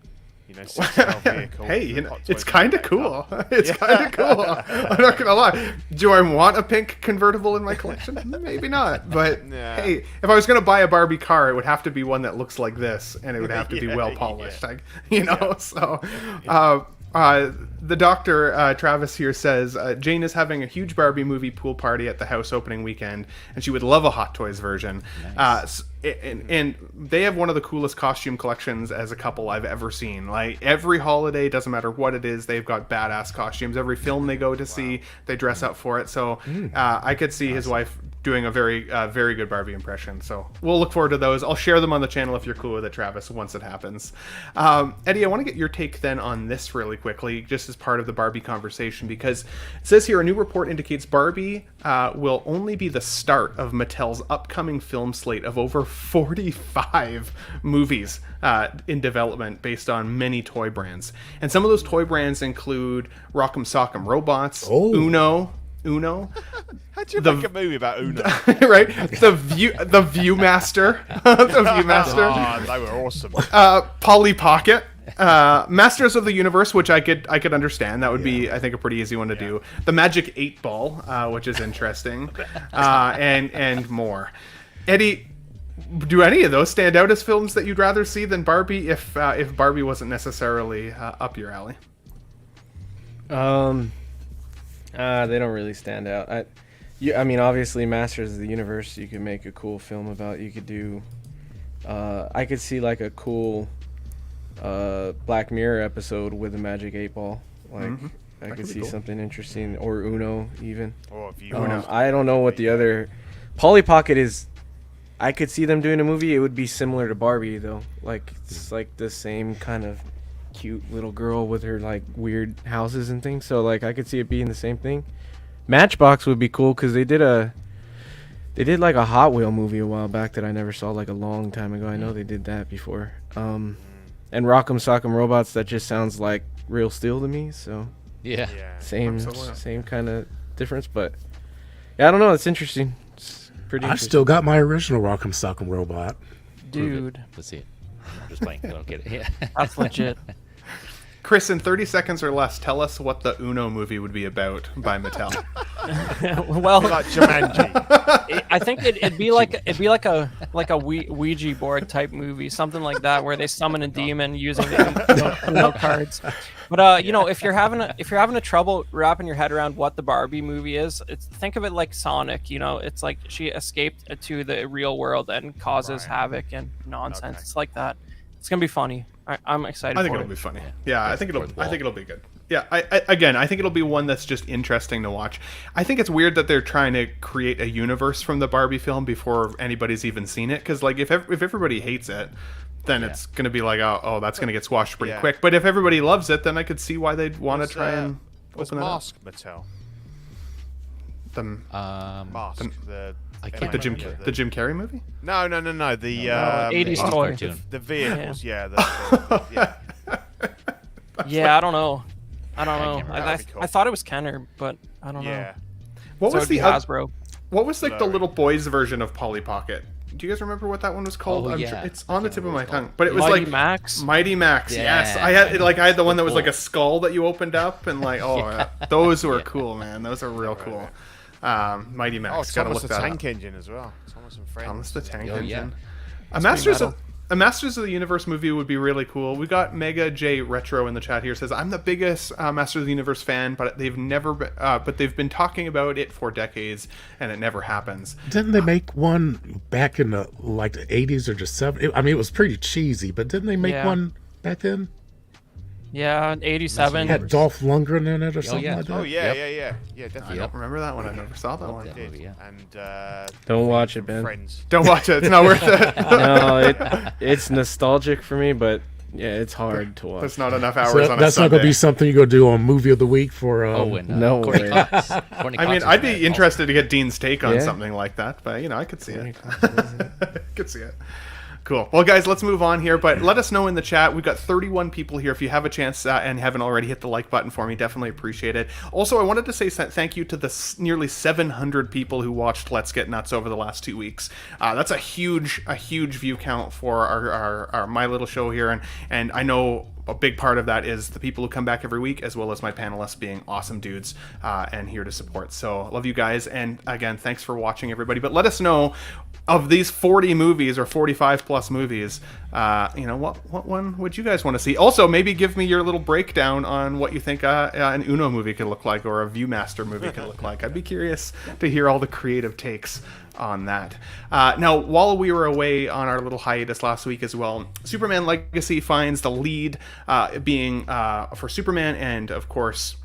You know, 6L vehicle. Hey, you know, it's kind of cool. It's kind of cool. I'm not gonna lie. Do I want a pink convertible in my collection? Maybe not. But hey, if I was gonna buy a Barbie car, it would have to be one that looks like this, and it would have to be well polished. You know. So, The doctor, Travis here says, Jane is having a huge Barbie movie pool party at the house opening weekend, and she would love a Hot Toys version. Nice. And they have one of the coolest costume collections as a couple I've ever seen. Like, every holiday, doesn't matter what it is, they've got badass costumes. Every film they go to see, they dress up for it. So I could see his wife doing a very good Barbie impression. So we'll look forward to those. I'll share them on the channel if you're cool with it, Travis, once it happens. Eddie, I want to get your take then on this really quickly, just as part of the Barbie conversation, because it says here a new report indicates Barbie will only be the start of Mattel's upcoming film slate of over 45 movies in development based on many toy brands. And some of those toy brands include Rock'em Sock'em Robots, Uno. How'd you make a movie about Uno? Right? The Viewmaster. The Viewmaster. Oh, they were awesome. Polly Pocket. Masters of the Universe, which I could understand. That would be, I think, a pretty easy one to do. The Magic 8 Ball, which is interesting. And more. Eddie, do any of those stand out as films that you'd rather see than Barbie if Barbie wasn't necessarily up your alley? They don't really stand out. I mean, obviously, Masters of the Universe, you could make a cool film about. You could do. I could see like a cool Black Mirror episode with a Magic 8 Ball. Like, I could see something interesting, or Uno even. Or if you I don't know what the other. Polly Pocket is. I could see them doing a movie. It would be similar to Barbie though. Like, it's like the same kind of cute little girl with her like weird houses and things. So like I could see it being the same thing. Matchbox would be cool because they did like a Hot Wheel movie a while back that I never saw, like a long time ago. I know they did that before. And Rock'em Sock'em Robots, that just sounds like Real Steel to me. So Yeah. same kind of difference, but yeah, I don't know. It's interesting. It's pretty. I still got my original Rock'em Sock'em Robot. Dude, Let's see it. I'm just playing. I don't get it. Yeah. that's legit. Chris, in 30 seconds or less, tell us what the Uno movie would be about by Mattel. Well, like Jumanji. I think it'd be like a Ouija board type movie, something like that, where they summon a demon using the Uno cards. But if you're having a trouble wrapping your head around what the Barbie movie is, think of it like Sonic. It's like she escaped to the real world and causes havoc and nonsense. Okay. It's like that. It's gonna be funny. I'm excited. I think for it'll it. be funny. Yeah, I think it'll be good. Yeah, I think it'll be one that's just interesting to watch. I think it's weird that they're trying to create a universe from the Barbie film before anybody's even seen it. Because like if everybody hates it, then it's gonna be like oh that's gonna get squashed pretty quick. But if everybody loves it, then I could see why they'd want to try and was open it up. Mask Mattel? Mask. I Like can't the remember. the Jim Carrey movie? No. The 80s toy. cartoon. The vehicles, yeah. Yeah, I don't know. can't remember. That'd be cool. I thought it was Kenner, but I don't know. Yeah. What So was it'd be the Hasbro? what was like the Blurry. little boys version of Polly Pocket? Do you guys remember what that one was called? Oh, I'm yeah. sure it's on the I tip can't of my remember what tongue, it's but it was Mighty like Max. Mighty Max. Yes, Yeah. I had the one that was like Cool. a skull that you opened up, and like those were cool, man. Those are real cool. Mighty Oh, Max. Gotta Thomas look the that Tank up. Engine as well. Thomas and Friends. Thomas the Tank Oh, yeah. Engine. metal. A Masters of the Universe movie would be really cool. We got Mega J Retro in the chat here. Says I'm the biggest Masters of the Universe fan, but they've been talking about it for decades, and it never happens. Didn't they make one back in the 80s or just 70s? I mean, it was pretty cheesy, but didn't they make Yeah. one back then? Yeah, 87. It had Dolph Lundgren in it or something yeah. like that. Oh, yeah, Yep. yeah, I definitely. don't remember that one. I never saw that Love one. that movie, yeah. And Don't watch it, Ben. Friends. Don't watch it. It's not worth it. No, it's nostalgic for me, but yeah, it's hard to watch. There's not enough hours So on a that's not Sunday. going to be something you go do on Movie of the Week for. And No Courtney way. Cox. Courtney I mean, Cox I'd is in be it interested to get Dean's take on Yeah. something like that, but I could see it. Could see it. Cool. Well, guys, let's move on here. But let us know in the chat. We've got 31 people here. If you have a chance and haven't already, hit the like button for me. Definitely appreciate it. Also, I wanted to say thank you to the nearly 700 people who watched Let's Get Nuts over the last 2 weeks. That's a huge view count for our My Little Show here, and I know a big part of that is the people who come back every week, as well as my panelists being awesome dudes and here to support. So love you guys, and again, thanks for watching, everybody. But let us know of these 40 movies or 45 plus movies, what one would you guys want to see? Also, maybe give me your little breakdown on what you think an Uno movie could look like or a Viewmaster movie could look like. I'd be curious to hear all the creative takes on that. Now, while we were away on our little hiatus last week as well, Superman Legacy finds the lead being for Superman and, of course,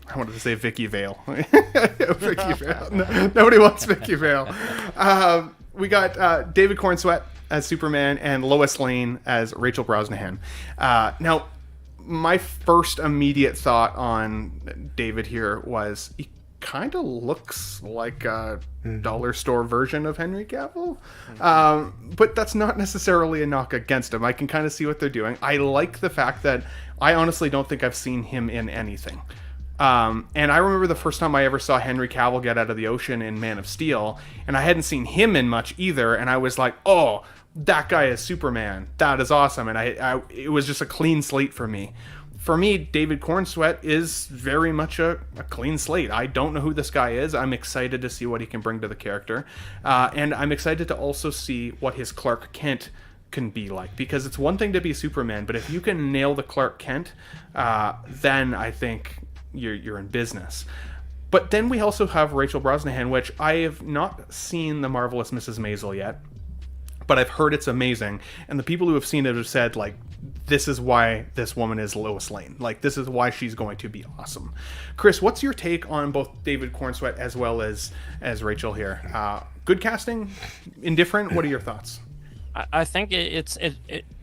I wanted to say Vicky Vale. Vicky Vale. No, nobody wants Vicky Vale. We got David Cornsweet as Superman and Lois Lane as Rachel Brosnahan. Now, my first immediate thought on David here was he kind of looks like a dollar store version of Henry Cavill. But that's not necessarily a knock against him. I can kind of see what they're doing. I like the fact that I honestly don't think I've seen him in anything. And I remember the first time I ever saw Henry Cavill get out of the ocean in Man of Steel, and I hadn't seen him in much either, and I was like, oh, that guy is Superman. That is awesome. And it was just a clean slate for me. For me, David Cornsweet is very much a clean slate. I don't know who this guy is. I'm excited to see what he can bring to the character. And I'm excited to also see what his Clark Kent can be like, because it's one thing to be Superman, but if you can nail the Clark Kent, then I think you're in business. But then we also have Rachel Brosnahan, which I have not seen The Marvelous Mrs. Maisel yet, but I've heard it's amazing, and the people who have seen it have said, like, this is why this woman is Lois Lane. Like, this is why she's going to be awesome. Chris, what's your take on both David Cornsweet as well as Rachel here? Good casting? Indifferent? What are your thoughts? I think it's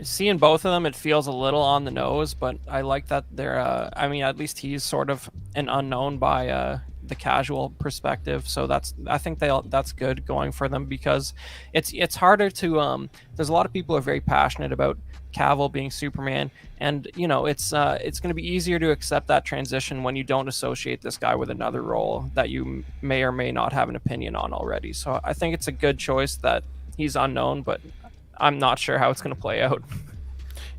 seeing both of them, it feels a little on the nose, but I like that they're I mean, at least he's sort of an unknown by the casual perspective, so I think that's good going for them, because it's harder to there's a lot of people who are very passionate about Cavill being Superman, and it's going to be easier to accept that transition when you don't associate this guy with another role that you may or may not have an opinion on already. So I think it's a good choice that he's unknown, but I'm not sure how it's going to play out.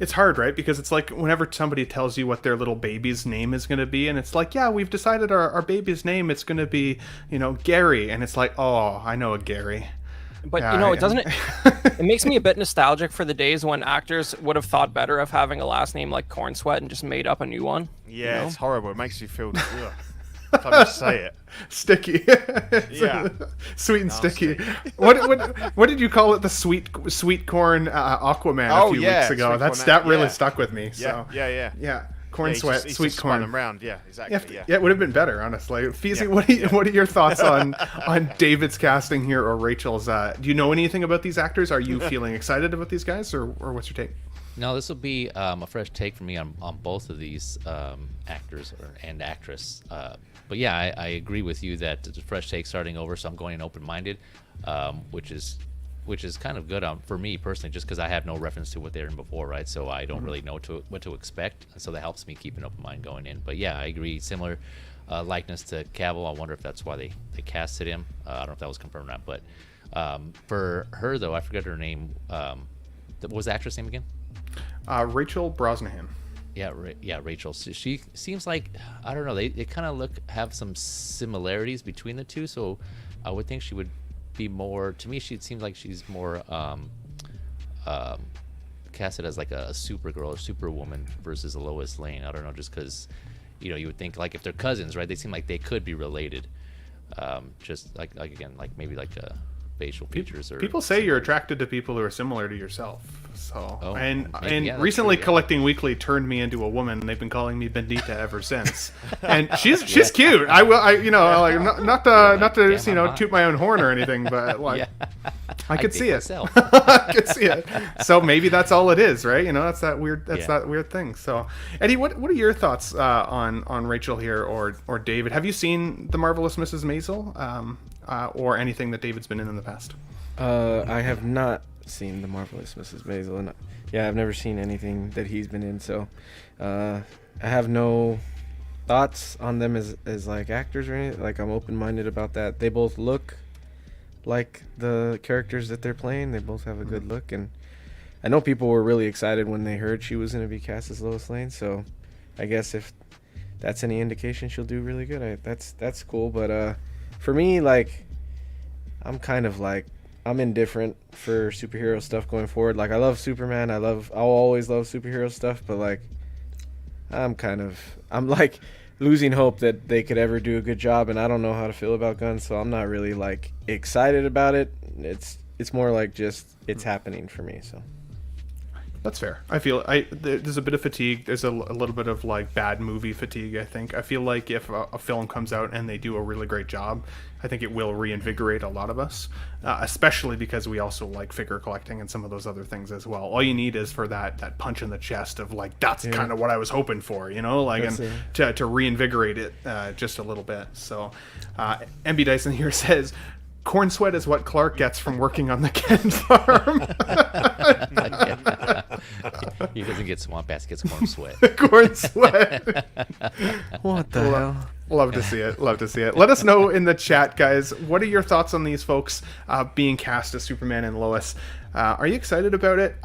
It's hard, right? Because it's like whenever somebody tells you what their little baby's name is going to be, and it's like, yeah, we've decided our baby's name, it's going to be, Gary. And it's like, oh, I know a Gary. But, it doesn't... It makes me a bit nostalgic for the days when actors would have thought better of having a last name like Cornsweet and just made up a new one. Yeah, It's horrible. It makes you feel... Time to say it. Sticky. Yeah. Sweet and sticky. What did you call it? The sweet corn Aquaman a few weeks ago. That really stuck with me. So. Yeah. Corn sweat, sweet corn. Them round. Yeah, exactly. Yeah, it would have been better, honestly. FEEZY, what are your thoughts on David's casting here or Rachel's? Do you know anything about these actors? Are you feeling excited about these guys, or what's your take? No, this will be a fresh take for me on both of these actors and actress. But yeah, I agree with you that it's a fresh take starting over, so I'm going in open-minded, which is kind of good for me personally, just because I have no reference to what they're in before, right? So I don't really know what to expect, so that helps me keep an open mind going in. But yeah, I agree. Similar likeness to Cavill. I wonder if that's why they casted him. I don't know if that was confirmed or not. But for her, though, I forget her name. What was the actress name again? Rachel Brosnahan. Yeah, Rachel. So she seems like, I don't know, they kind of have some similarities between the two, so I would think she would be more, to me, she seems like she's more casted as like a Supergirl or Superwoman versus a Lois Lane. I don't know, just because, you would think, like, if they're cousins, right, they seem like they could be related. Just like again, like maybe like facial features. Or people say you're attracted to people who are similar to yourself. So and yeah, recently true, yeah. Collecting Weekly turned me into a woman, and they've been calling me Bendita ever since. And she's cute. Not to toot my own horn or anything, but like I could see it. I could see it. So maybe that's all it is, right? That's that weird thing. So Eddie, what are your thoughts on Rachel here or David? Have you seen The Marvelous Mrs. Maisel or anything that David's been in the past? I have not seen The Marvelous Mrs. Maisel, and I've never seen anything that he's been in, so I have no thoughts on them as like actors or anything. Like, I'm open-minded about that. They both look like the characters that they're playing. They both have a good look, and I know people were really excited when they heard she was going to be cast as Lois Lane, so I guess if that's any indication, she'll do really good. That's cool, but for me, like, I'm kind of like I'm indifferent for superhero stuff going forward. Like I love Superman. I'll always love superhero stuff, but like I'm like losing hope that they could ever do a good job, and I don't know how to feel about guns, so I'm not really like excited about it. It's more like just it's happening for me, so. That's fair. I feel there's a bit of fatigue. There's a little bit of like bad movie fatigue, I think. I feel like if a film comes out and they do a really great job, I think it will reinvigorate a lot of us, especially because we also like figure collecting and some of those other things as well. All you need is for that punch in the chest of like, that's kind of what I was hoping for, you know, like, and to reinvigorate it just a little bit. So MB Dyson here says, corn sweat is what Clark gets from working on the Ken farm. He doesn't get swamp ass, gets corn sweat. Corn sweat. What the hell? Love to see it. Love to see it. Let us know in the chat, guys. What are your thoughts on these folks being cast as Superman and Lois? Are you excited about it?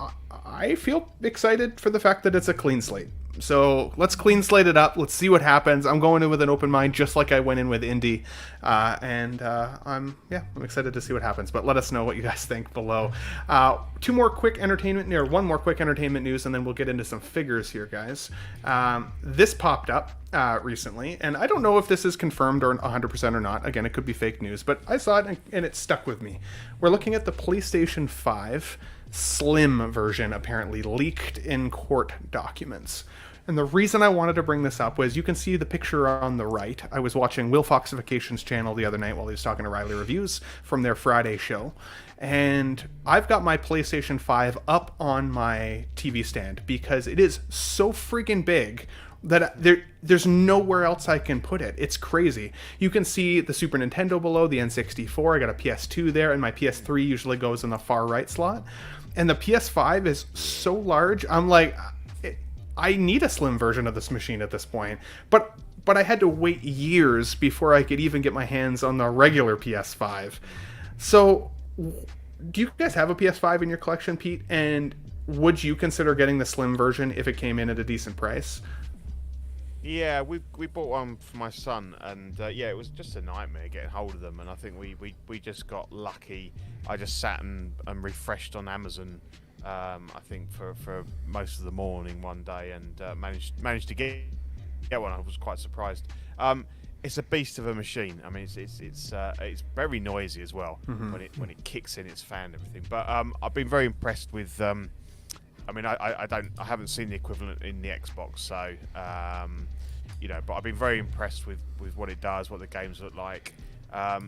I feel excited for the fact that it's a clean slate. So let's clean slate it up. Let's see what happens. I'm going in with an open mind, just like I went in with Indy, and I'm excited to see what happens. But let us know what you guys think below. One more quick entertainment news, and then we'll get into some figures here, guys. This popped up recently, and I don't know if this is confirmed or 100% or not. Again, it could be fake news, but I saw it and it stuck with me. We're looking at the PlayStation 5 Slim version, apparently leaked in court documents. And the reason I wanted to bring this up was you can see the picture on the right. I was watching Will Foxification's channel the other night while he was talking to Riley Reviews from their Friday show. And I've got my PlayStation 5 up on my TV stand because it is so freaking big that there's nowhere else I can put it. It's crazy. You can see the Super Nintendo below, the N64. I got a PS2 there, and my PS3 usually goes in the far right slot. And the PS5 is so large, I'm like, I need a slim version of this machine at this point. But I had to wait years before I could even get my hands on the regular PS5. So, do you guys have a PS5 in your collection, Pete? And would you consider getting the slim version if it came in at a decent price? Yeah, we bought one for my son, and it was just a nightmare getting hold of them. And I think we just got lucky. I just sat and refreshed on Amazon, I think for most of the morning one day, and managed to get one. I was quite surprised. It's a beast of a machine. I mean, it's very noisy as well when it kicks in its fan and everything. But I've been very impressed with. I mean, I haven't seen the equivalent in the Xbox, so but I've been very impressed with what it does, what the games look like.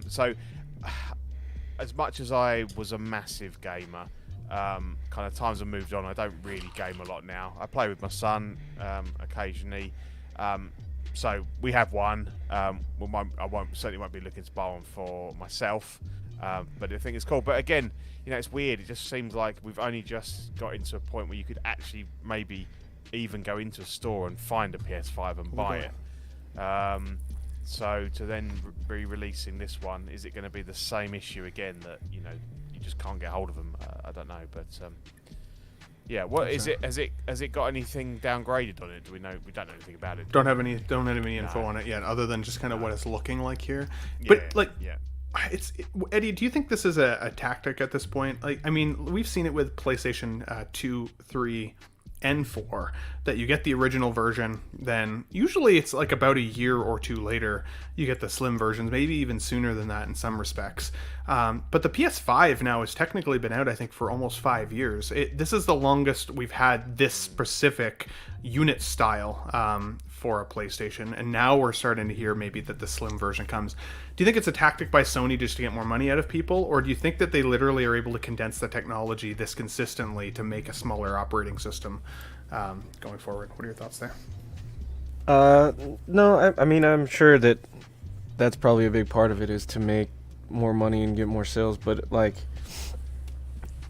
So, as much as I was a massive gamer, kind of times have moved on. I don't really game a lot now. I play with my son occasionally. So we have one. I certainly won't be looking to buy one for myself. But I think it's cool. But again, it's weird. It just seems like we've only just got into a point where you could actually maybe even go into a store and find a PS5 and buy it. So to then be releasing this one, is it going to be the same issue again that you just can't get hold of them? I don't know, but what is it? Has it got anything downgraded on it? Do we know? We don't know anything about it. Don't have any info on it yet, other than just kind of what it's looking like here. Eddie, do you think this is a tactic at this point? Like, I mean, we've seen it with PlayStation 2, 3, and 4, that you get the original version, then usually it's like about a year or two later you get the slim versions, maybe even sooner than that in some respects. But the PS5 now has technically been out, I think, for almost 5 years. This is the longest we've had this specific unit style for a PlayStation, and now we're starting to hear maybe that the slim version comes. Do you think it's a tactic by Sony just to get more money out of people, or do you think that they literally are able to condense the technology this consistently to make a smaller operating system going forward? What are your thoughts there? No, I mean, I'm sure that's probably a big part of it, is to make more money and get more sales, but like,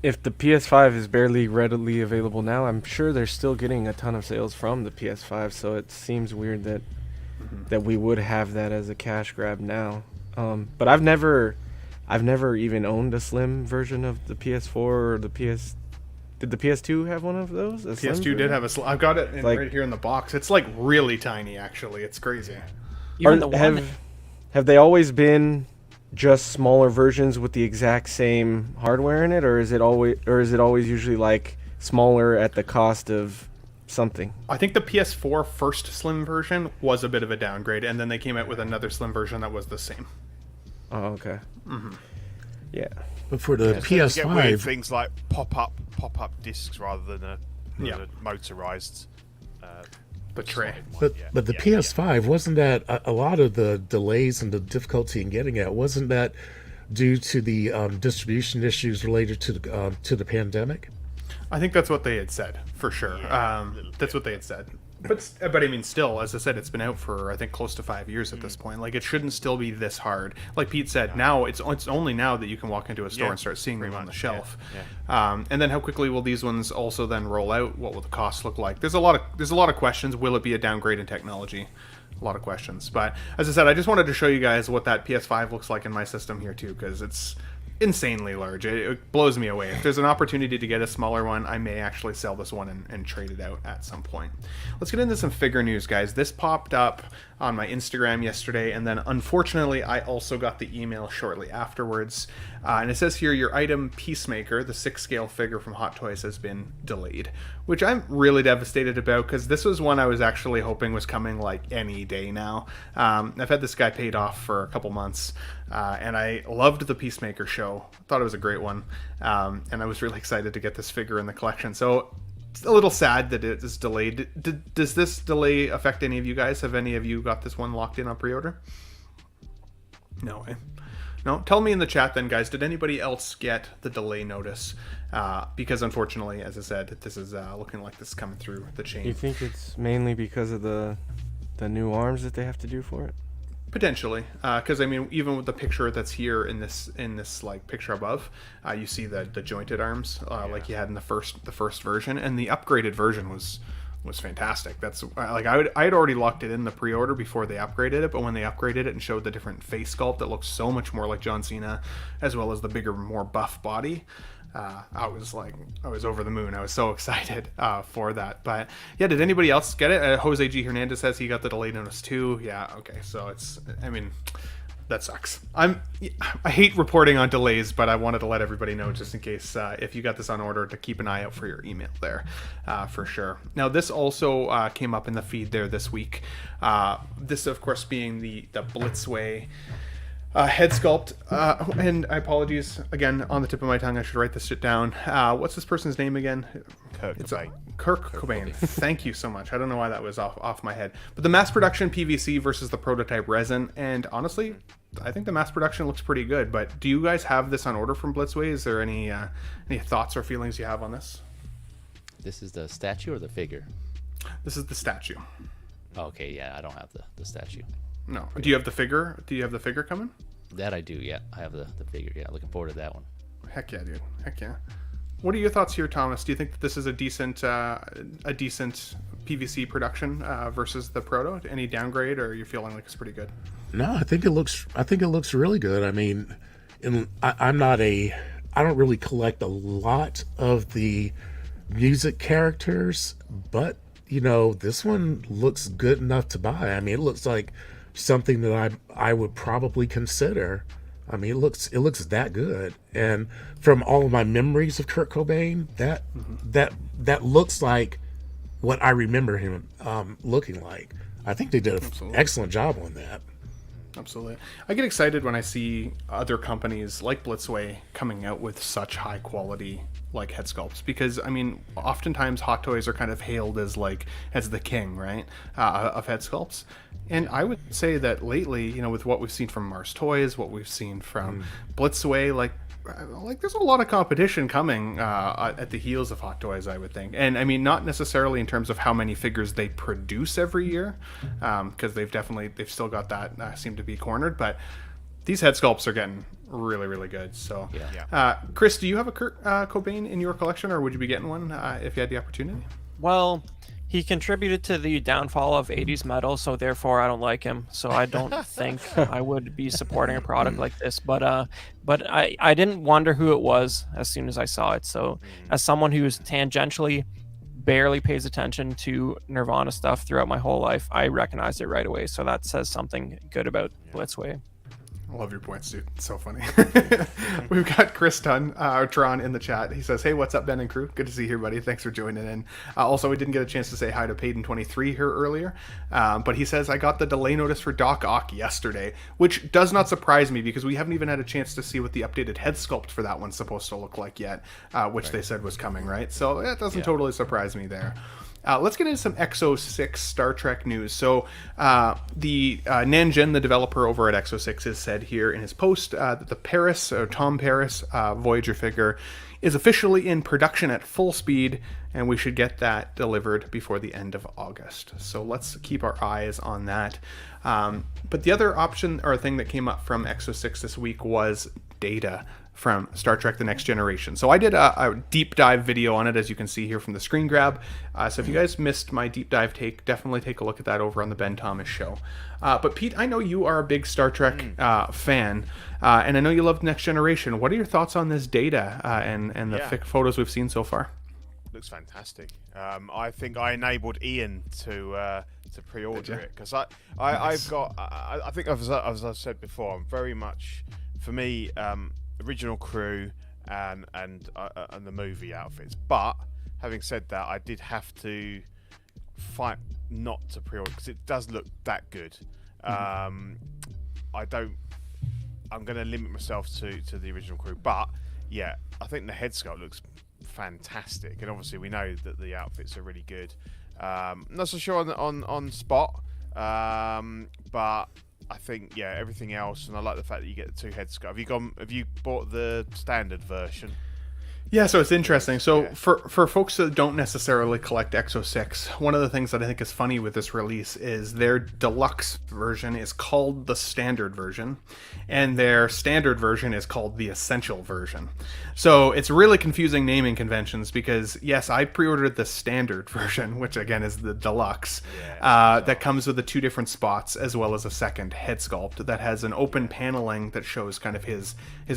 if the PS5 is barely readily available now, I'm sure they're still getting a ton of sales from the PS5, so it seems weird that we would have that as a cash grab now. But I've never even owned a slim version of the PS4 or the PS. Did the PS2 have one of those? PS2 did have a I've got it right here in the box. It's like really tiny, actually. It's crazy. Even the one. Have they always been just smaller versions with the exact same hardware in it, or is it always usually like smaller at the cost of something? I think the PS4 first slim version was a bit of a downgrade, and then they came out with another slim version that was the same. Oh, okay. Yeah. But for the You get weird PS5, things like pop-up discs rather than a motorized. The tray. but the PS5 wasn't that a lot of the delays and the difficulty in getting it? Wasn't that due to the distribution issues related to the pandemic? I think that's what they had said, for sure. That's what they had said. But I mean, still, as I said, it's been out for, I think, close to 5 years at this point. Like, it shouldn't still be this hard. Like Pete said, now it's only now that you can walk into a store and start seeing them on the shelf. And then how quickly will these ones also then roll out? What will the cost look like? There's a lot of questions. Will it be a downgrade in technology? A lot of questions. But as I said, I just wanted to show you guys what that PS5 looks like in my system here too, because it's insanely large. It blows me away. If there's an opportunity to get a smaller one, I may actually sell this one and trade it out at some point. Let's get into some figure news, guys. This popped up on my Instagram yesterday, and then unfortunately I also got the email shortly afterwards. And it says here, your item Peacemaker, the 6-scale figure from Hot Toys, has been delayed, which I'm really devastated about, because this was one I was actually hoping was coming like any day now. I've had this guy paid off for a couple months, and I loved the Peacemaker show. Thought it was a great one, and I was really excited to get this figure in the collection. So it's a little sad that it is delayed. Does this delay affect any of you guys? Have any of you got this one locked in on pre-order? No, eh? No? Tell me in the chat then, guys. Did anybody else get the delay notice? Because unfortunately, as I said, this is looking like this is coming through the chain. You think it's mainly because of the new arms that they have to do for it? Potentially, because I mean, even with the picture that's here in this like picture above, you see the jointed arms like you had in the first version, and the upgraded version was fantastic. That's like I had already locked it in the pre-order before they upgraded it, but when they upgraded it and showed the different face sculpt that looks so much more like John Cena, as well as the bigger, more buff body, I was over the moon. I was so excited for that. But yeah, did anybody else get it? Jose G. Hernandez says he got the delay notice too. Yeah, okay. So I mean, that sucks. I hate reporting on delays, but I wanted to let everybody know just in case if you got this on order to keep an eye out for your email there, for sure. Now this also came up in the feed there this week. This of course being the Blitzway head sculpt, and I apologies again on the tip of my tongue. I should write this shit down. What's this person's name again? Kirk Cobain. Thank you so much. I don't know why that was off my head. But the mass production PVC versus the prototype resin, and honestly, I think the mass production looks pretty good. But do you guys have this on order from Blitzway? Is there any thoughts or feelings you have on this? This is the statue or the figure? This is the statue. Okay, yeah, I don't have the statue. No. Do you have the figure? Do you have the figure coming? That I do, yeah. I have the figure, yeah. Looking forward to that one. Heck yeah, dude. Heck yeah. What are your thoughts here, Thomas? Do you think that this is a decent PVC production versus the proto? Any downgrade, or are you feeling like it's pretty good? No, I think it looks really good. I mean, I don't really collect a lot of the music characters, but this one looks good enough to buy. I mean, it looks like something that I would probably consider. I mean, it looks that good. And from all of my memories of Kurt Cobain, that looks like what I remember him looking like. I think they did an excellent job on that. Absolutely. I get excited when I see other companies like Blitzway coming out with such high quality like head sculpts, because I mean, oftentimes Hot Toys are kind of hailed as the king, right, of head sculpts. And I would say that lately, with what we've seen from Mars Toys, what we've seen from Blitzway, like there's a lot of competition coming at the heels of Hot Toys, I would think. And I mean, not necessarily in terms of how many figures they produce every year, because they've still got that seem to be cornered, but these head sculpts are getting really, really good. So, Chris, do you have a Kurt Cobain in your collection, or would you be getting one if you had the opportunity? Well, he contributed to the downfall of 80s metal, so therefore I don't like him. So I don't think I would be supporting a product like this. But I didn't wonder who it was as soon as I saw it. So as someone who's tangentially barely pays attention to Nirvana stuff throughout my whole life, I recognized it right away. So that says something good about Blitzway. I love your points, dude. It's so funny. We've got Chris Tron in the chat. He says, "Hey, what's up, Ben and crew? Good to see you here, buddy. Thanks for joining in." Also, we didn't get a chance to say hi to Payden23 here earlier, but he says, "I got the delay notice for Doc Ock yesterday," which does not surprise me because we haven't even had a chance to see what the updated head sculpt for that one's supposed to look like yet, which they said was coming, right? So it doesn't totally surprise me there. Let's get into some XO6 Star Trek news. So the Nanjin, the developer over at XO6, has said here in his post that the Paris, or Tom Paris Voyager figure is officially in production at full speed, and we should get that delivered before the end of August. So let's keep our eyes on that. But the other option or thing that came up from XO6 this week was data from Star Trek The Next Generation. So I did a deep dive video on it, as you can see here from the screen grab. So if you guys missed my deep dive take, definitely take a look at that over on the Ben Thomas Show. But Pete, I know you are a big Star Trek fan, and I know you love Next Generation. What are your thoughts on this data and the photos we've seen so far? Looks fantastic. I think I enabled Ian to pre-order it because I've got. I think as I've said before, I'm very much, for me, original crew and the movie outfits. But having said that, I did have to fight not to pre-order because it does look that good. I'm going to limit myself to the original crew, but yeah, I think the head sculpt looks fantastic, and obviously we know that the outfits are really good. Not so sure on Spot, but I think everything else, and I like the fact that you get the 2 head sculpt. Have you bought the standard version? Yeah, so it's interesting. So for folks that don't necessarily collect XO6, one of the things that I think is funny with this release is their deluxe version is called the standard version, and their standard version is called the essential version. So it's really confusing naming conventions because, yes, I pre-ordered the standard version, which again is the deluxe, that comes with the 2 different spots as well as a second head sculpt that has an open paneling that shows kind of his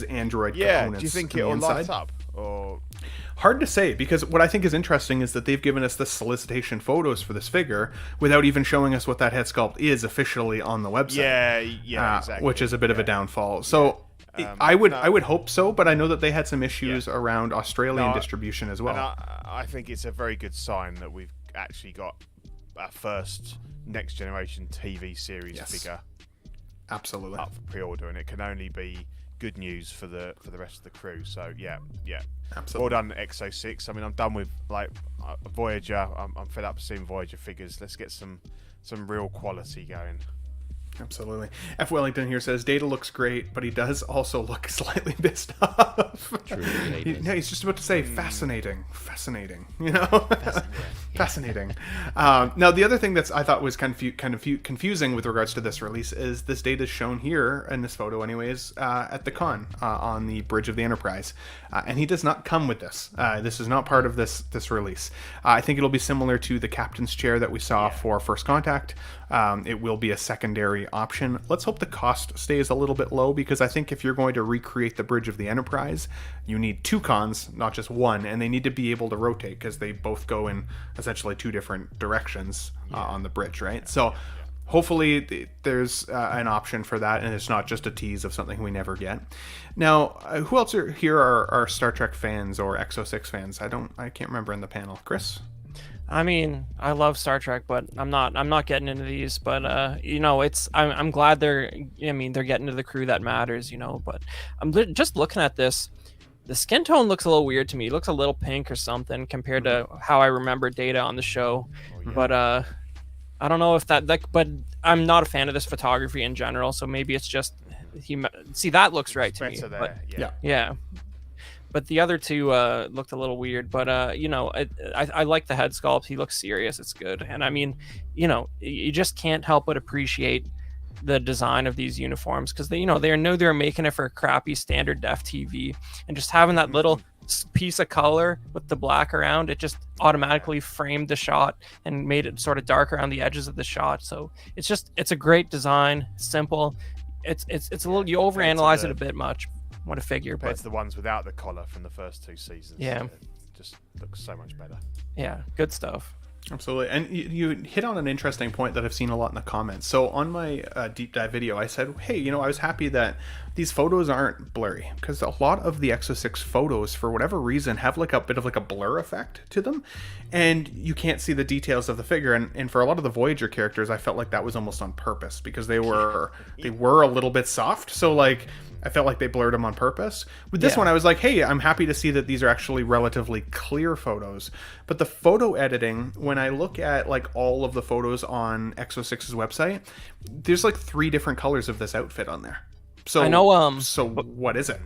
android components. Do you think it'll light up? Or hard to say, because what I think is interesting is that they've given us the solicitation photos for this figure without even showing us what that head sculpt is officially on the website. Exactly. Which is a bit of a downfall. So I would hope so, but I know that they had some issues around Australian distribution as well. And I think it's a very good sign that we've actually got our first Next Generation TV series figure. Absolutely. Up for pre-order, and it can only be good news for the rest of the crew. So yeah, absolutely. Well done, XO6. I mean, I'm done with Voyager. I'm fed up seeing Voyager figures. Let's get some real quality going. Absolutely. F. Wellington here says Data looks great, but he does also look slightly pissed off. True. He's just about to say fascinating. You know, fascinating. Now, the other thing that's I thought was kind of confusing with regards to this release is this Data shown here in this photo, anyways, at the con on the bridge of the Enterprise, and he does not come with this. This is not part of this release. I think it'll be similar to the captain's chair that we saw for First Contact. It will be a secondary option. Let's hope the cost stays a little bit low, because I think if you're going to recreate the bridge of the Enterprise, you need 2 cons, not just one, and they need to be able to rotate because they both go in essentially 2 different directions on the bridge, right? So hopefully there's an option for that, and it's not just a tease of something we never get. Now, who else here are Star Trek fans or XO6 fans? I can't remember in the panel. Chris? I mean, I love Star Trek, but I'm not getting into these. But I'm glad they're getting into the crew that matters, But I'm just looking at this. The skin tone looks a little weird to me. It looks a little pink or something compared to how I remember Data on the show. But I don't know if that. But I'm not a fan of this photography in general. So maybe it's just that looks right to me. There. But, yeah. But the other 2 looked a little weird. But I like the head sculpt. He looks serious. It's good. And I mean, you just can't help but appreciate the design of these uniforms, because they know they're making it for a crappy standard def TV, and just having that little piece of color with the black around it just automatically framed the shot and made it sort of dark around the edges of the shot. So it's a great design. Simple. It's a little, you overanalyze it a bit much. What a figure, compared but to the ones without the collar from the first 2 seasons. Yeah, it just looks so much better. Yeah, good stuff. Absolutely. And you hit on an interesting point that I've seen a lot in the comments. So on my deep dive video, I said, hey, I was happy that these photos aren't blurry, because a lot of the Exo 6 photos, for whatever reason, have like a bit of like a blur effect to them, and you can't see the details of the figure. And for a lot of the Voyager characters, I felt like that was almost on purpose, because they were a little bit soft. So like, I felt like they blurred them on purpose. With this one, I was like, hey, I'm happy to see that these are actually relatively clear photos. But the photo editing, when I look at like all of the photos on Exo 6's website, there's like 3 different colors of this outfit on there. So I know. So what is it?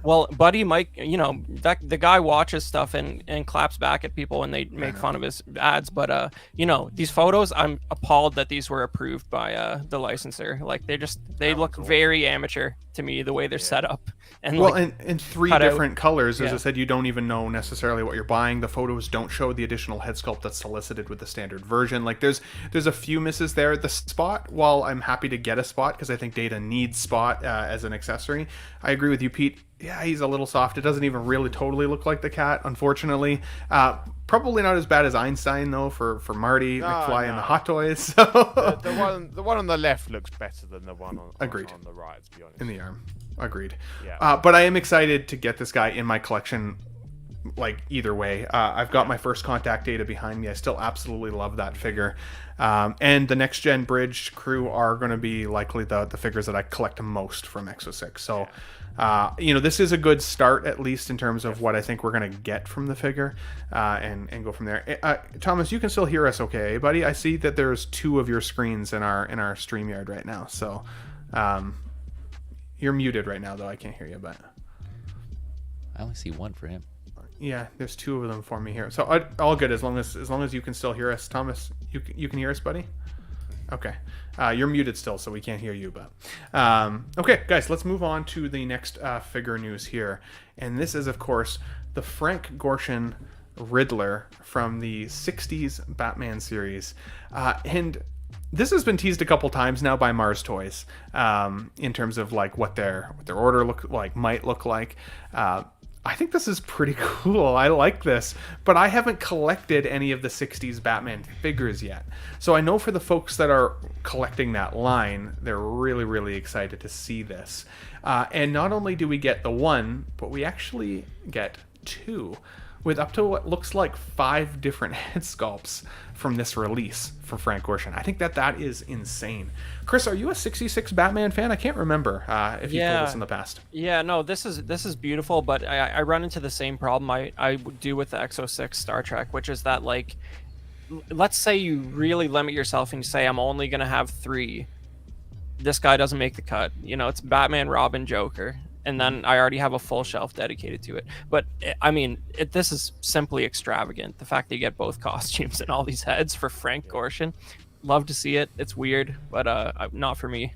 Well, Buddy Mike, that the guy watches stuff and claps back at people when they make fun of his ads. But these photos, I'm appalled that these were approved by the licensor. Like they look very amateur to me, the way they're set up. And well, in 3 different colors, as Yeah. I said, you don't even know necessarily what you're buying. The photos don't show the additional head sculpt that's solicited with the standard version. Like there's a few misses there. The spot, while I'm happy to get a spot because I think Data needs spot as an accessory, I agree with you, Pete. Yeah, he's a little soft. It doesn't even really totally look like the cat, unfortunately. Probably not as bad as Einstein though for Marty McFly and the Hot Toys. So. The one on the left looks better than the one on Agreed. on the right, to be honest. In the arm. Agreed. Yeah. But I am excited to get this guy in my collection, like either way. I've got my first contact Data behind me. I still absolutely love that figure. And the next gen bridge crew are going to be likely the figures that I collect most from Exo 6. So, this is a good start, at least in terms of what I think we're going to get from the figure, and go from there. Thomas, you can still hear us okay, buddy? I see that there's 2 of your screens in our StreamYard right now. So, you're muted right now, though. I can't hear you, but I only see one for him. yeah, there's 2 of them for me here. So all good as long as you can still hear us, Thomas. You can hear us, buddy. Okay, you're muted still, so we can't hear you. But okay, guys, let's move on to the next figure news here, and this is, of course, the Frank Gorshin Riddler from the '60s Batman series, and this has been teased a couple times now by Mars Toys, in terms of like what their order might look like. I think this is pretty cool. I like this, but I haven't collected any of the 60s Batman figures yet. So I know for the folks that are collecting that line, they're really, really excited to see this. And not only do we get the 1, but we actually get 2, with up to what looks like 5 different head sculpts from this release for Frank Gorshin. I think that is insane. Chris, are you a 66 Batman fan? I can't remember if you've told us in the past. Yeah, no, this is beautiful, but I run into the same problem I do with the Exo 6 Star Trek, which is that, like, let's say you really limit yourself and you say, I'm only going to have 3. This guy doesn't make the cut. It's Batman, Robin, Joker. And then I already have a full shelf dedicated to it. But, I mean, this is simply extravagant. The fact that you get both costumes and all these heads for Frank Gorshin. Love to see it. It's weird, but not for me.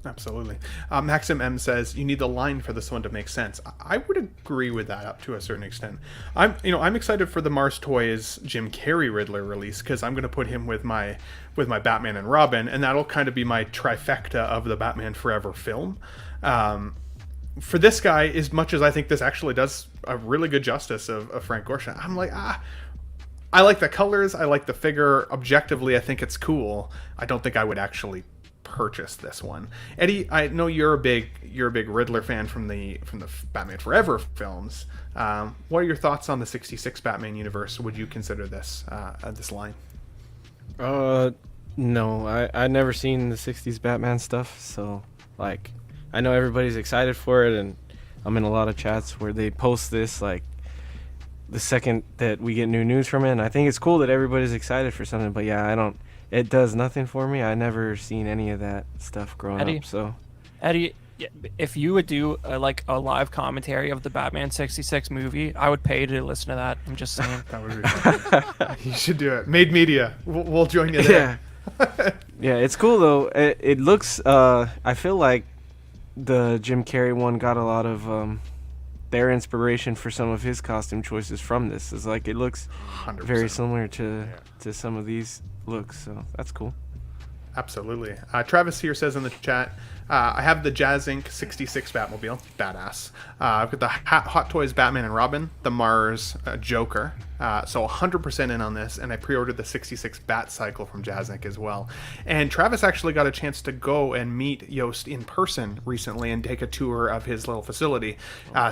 Absolutely. Maxim M says you need the line for this one to make sense. I would agree with that up to a certain extent. I'm excited for the Mars Toys Jim Carrey Riddler release, because I'm going to put him with my Batman and Robin, and that'll kind of be my trifecta of the Batman Forever film. For this guy, as much as I think this actually does a really good justice of Frank Gorshin, I'm like, I like the colors, I like the figure. Objectively, I think it's cool. I don't think I would actually purchase this one. Eddie, I know you're a big Riddler fan from the Batman Forever films. What are your thoughts on the '66 Batman universe? Would you consider this line? No, I never seen the '60s Batman stuff, so like, I know everybody's excited for it, and I'm in a lot of chats where they post this like the second that we get new news from it. And I think it's cool that everybody's excited for something, but yeah, it does nothing for me. I never seen any of that stuff growing up. So Eddie, if you would do a live commentary of the Batman '66 movie, I would pay to listen to that. I'm just saying. That would be fun. You should do it. Made Media. We'll join you there. Yeah, it's cool though. It looks. I feel like the Jim Carrey one got a lot of their inspiration for some of his costume choices from this. It's like it looks 100%. very similar to some of these looks, so that's cool. Absolutely. Travis here says in the chat, I have the Jazz Inc. '66 Batmobile. Badass. I've got the Hot Toys Batman and Robin, the Mars Joker, So 100% in on this, and I pre-ordered the 66 Bat Cycle from Jaznik as well. And Travis actually got a chance to go and meet Yost in person recently and take a tour of his little facility.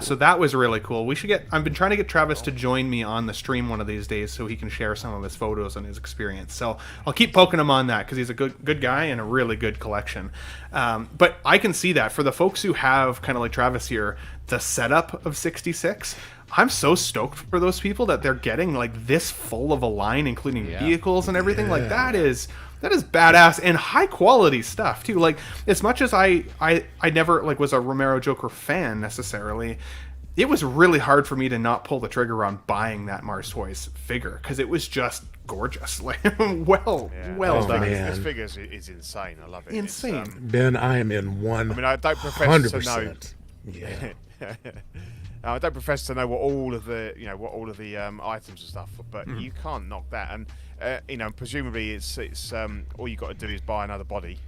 So that was really cool. I've been trying to get Travis to join me on the stream one of these days so he can share some of his photos and his experience. So I'll keep poking him on that because he's a good guy and a really good collection. But I can see that for the folks who have, kind of like Travis here, the setup of 66, I'm so stoked for those people that they're getting like this full of a line, including vehicles and everything. Like that is badass and high quality stuff too. Like, as much as I never like was a Romero Joker fan necessarily, it was really hard for me to not pull the trigger on buying that Mars Toys figure because it was just gorgeous. Like, well done. This figure is insane. I love it. Insane. Ben, I am in one. I mean, I don't profess to know. 100%. Yeah. I don't profess to know what all of the items and stuff, but you can't knock that. And presumably it's all you got to do is buy another body,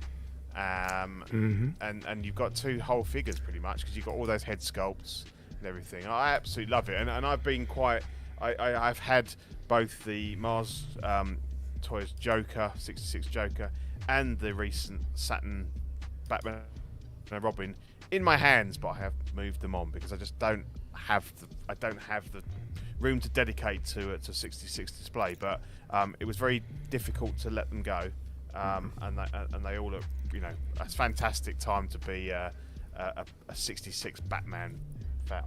and you've got 2 whole figures pretty much because you've got all those head sculpts and everything. I absolutely love it, and I've been quite. I've had both the Mars Toys Joker, 66 Joker, and the recent Saturn Batman and Robin in my hands, but I have moved them on because I just don't have the room to dedicate to 66 display. But it was very difficult to let them go, and they all look, it's a fantastic time to be a 66 Batman fan.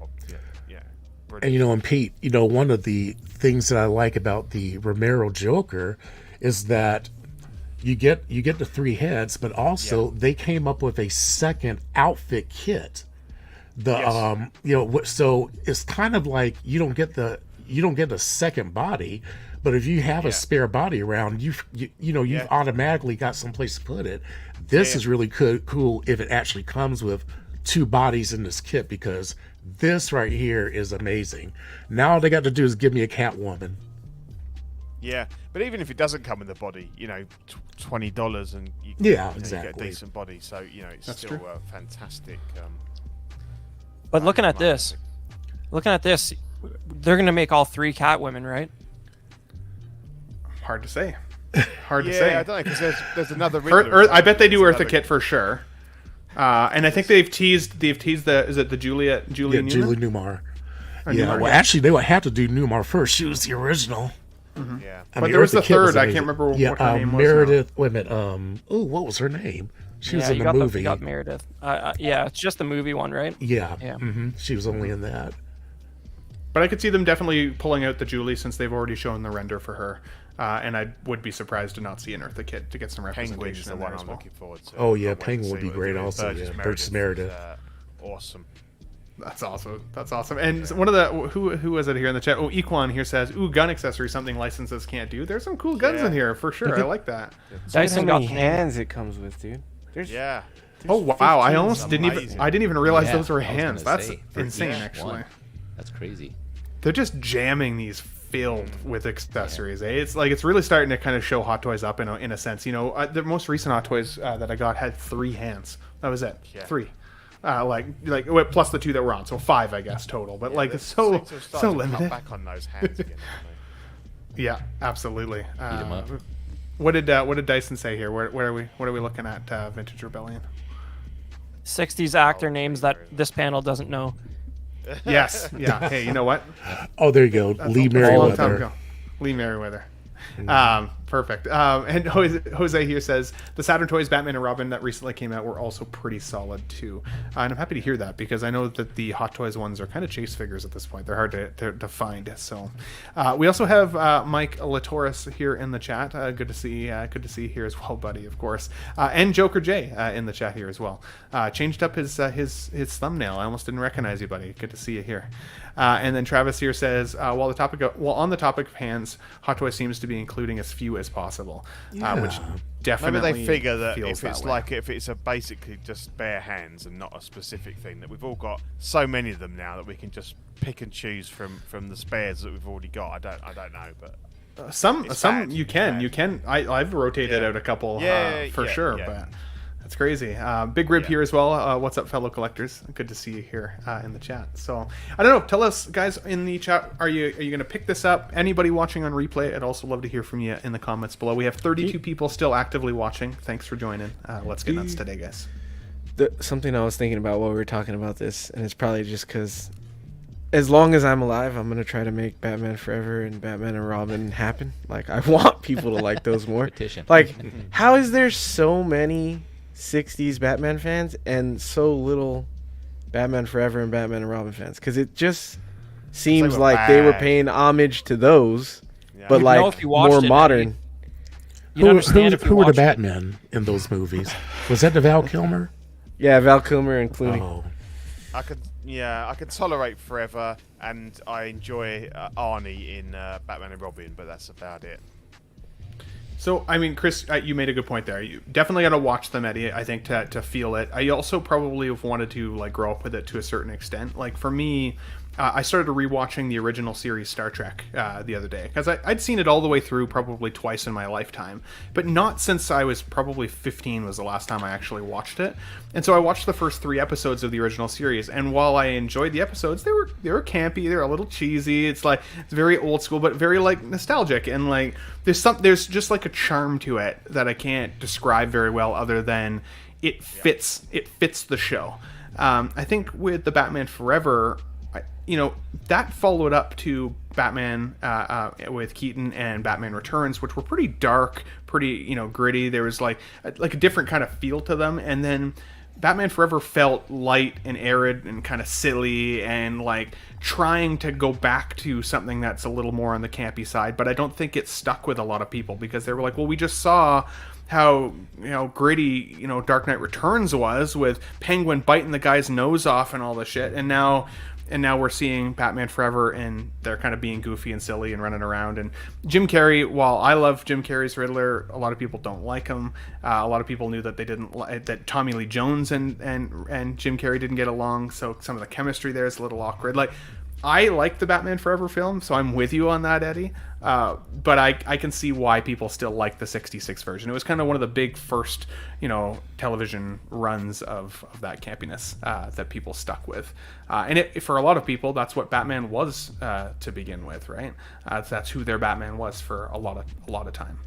Yeah. Brilliant. And Pete, one of the things that I like about the Romero Joker is that you get the 3 heads, but also they came up with a second outfit kit. So it's kind of like you don't get a second body, but if you have a spare body around, you've automatically got someplace to put it. This is really cool if it actually comes with 2 bodies in this kit, because this right here is amazing. Now all they got to do is give me a Catwoman. Yeah, but even if it doesn't come with a body, $20 and you exactly. get a decent body. So it's That's still true. Fantastic. But looking at this, they're gonna make all 3 Catwomen, right? Hard to say. Hard to say. I don't know, because there's another. I bet they do Eartha Kitt for sure. And I think they've teased the Julia Newmar? Julie Newmar. Newmar, Well, actually, they would have to do Newmar first. She was the original. Yeah. But there was the Eartha Kitt third. I amazing. can't remember what her name was. Meredith. Wait a minute. What was her name? She was in the movie. You got Meredith. It's just the movie one, right? Yeah. Yeah. She was only in that. But I could see them definitely pulling out the Julie since they've already shown the render for her. And I would be surprised to not see an Eartha Kitt to get some Penguin is representation the in one there as I'm well. looking forward to. Oh, yeah, Can't wait to Penguin see would be what great they do. also, Burgess yeah. Burgess Meredith. Awesome. That's awesome. And one of the who was it here in the chat? Oh, Equan here says, "Ooh, gun accessory, something licenses can't do." There's some cool guns in here for sure. I like that. Dyson How got many the hands it comes with, dude. Yeah. Oh wow! I almost amazing. I didn't even realize Yeah, those were I was gonna hands. That's say, for insane, each actually. one. That's crazy. They're just jamming these filled with accessories. It's like it's really starting to kind of show Hot Toys up in a sense. The most recent Hot Toys that I got had 3 hands. That was it. Yeah. 3. Plus the 2 that were on, so 5 I guess total. But it's so limited. Cut back on those hands again. Yeah, absolutely. 'em up. What did Dyson say here? What are we looking at? Vintage Rebellion. 60s actor names that this panel doesn't know. Yes. Yeah. Hey, you know what? Oh, there you go. Lee That's a long time Merriweather. ago. Lee Merriweather. Perfect. And Jose here says the Saturn Toys Batman and Robin that recently came out were also pretty solid too. And I'm happy to hear that because I know that the Hot Toys ones are kind of chase figures at this point. They're hard to find. So we also have Mike Latoris here in the chat. Good to see you here as well, buddy. Of course, and Joker J in the chat here as well. Changed up his thumbnail. I almost didn't recognize you, buddy. Good to see you here. And then Travis here says, on the topic of hands, Hot Toys seems to be including as few as possible, which definitely Maybe they figure that feels if it's a basically just bare hands and not a specific thing, that we've all got so many of them now that we can just pick and choose from the spares that we've already got. I don't know, but some bad. you can I've rotated out a couple for sure, yeah. That's crazy. Big Rib here as well. What's up, fellow collectors? Good to see you here in the chat. So I don't know. Tell us, guys, in the chat. Are you going to pick this up? Anybody watching on replay? I'd also love to hear from you in the comments below. We have 32 people still actively watching. Thanks for joining. Let's get nuts today, guys. Something I was thinking about while we were talking about this, and it's probably just because as long as I'm alive, I'm gonna try to make Batman Forever and Batman and Robin happen. Like, I want people to like those more. Petition. Like, how is there so many 60s Batman fans and so little Batman Forever and Batman and Robin fans? Because it just seems like they were paying homage to those, but You'd know like if you watched more it, modern. You'd understand if you who were the watched it. Batmen in those movies? Was that the Val Kilmer? Yeah, Val Kilmer and Clooney. Oh, I could tolerate Forever, and I enjoy Arnie in Batman and Robin, but that's about it. So, I mean, Chris, you made a good point there. You definitely got to watch them, Eddie, I think, to feel it. I also probably have wanted to, like, grow up with it to a certain extent. Like, for me, I started rewatching the original series Star Trek the other day, because I'd seen it all the way through probably twice in my lifetime, but not since I was probably 15 was the last time I actually watched it. And so I watched the first 3 episodes of the original series, and while I enjoyed the episodes, they were campy, they were a little cheesy. It's very old school, but very like nostalgic, and like there's just like a charm to it that I can't describe very well, other than it fits the show. I think with the Batman Forever, that followed up to Batman with Keaton and Batman Returns, which were pretty dark, pretty gritty. There was like a different kind of feel to them, and then Batman Forever felt light and arid and kind of silly and like trying to go back to something that's a little more on the campy side. But I don't think it stuck with a lot of people, because they were like, well, we just saw how gritty Dark Knight Returns was, with Penguin biting the guy's nose off and all this shit, and now we're seeing Batman Forever, and they're kind of being goofy and silly and running around. And Jim Carrey, while I love Jim Carrey's Riddler, a lot of people don't like him. A lot of people knew that that Tommy Lee Jones and Jim Carrey didn't get along, so some of the chemistry there is a little awkward. Like, I like the Batman Forever film, so I'm with you on that, Eddie. But I can see why people still like the 66 version. It was kind of one of the big first, television runs of that campiness that people stuck with. And for a lot of people, that's what Batman was to begin with, right? That's who their Batman was for a lot of time.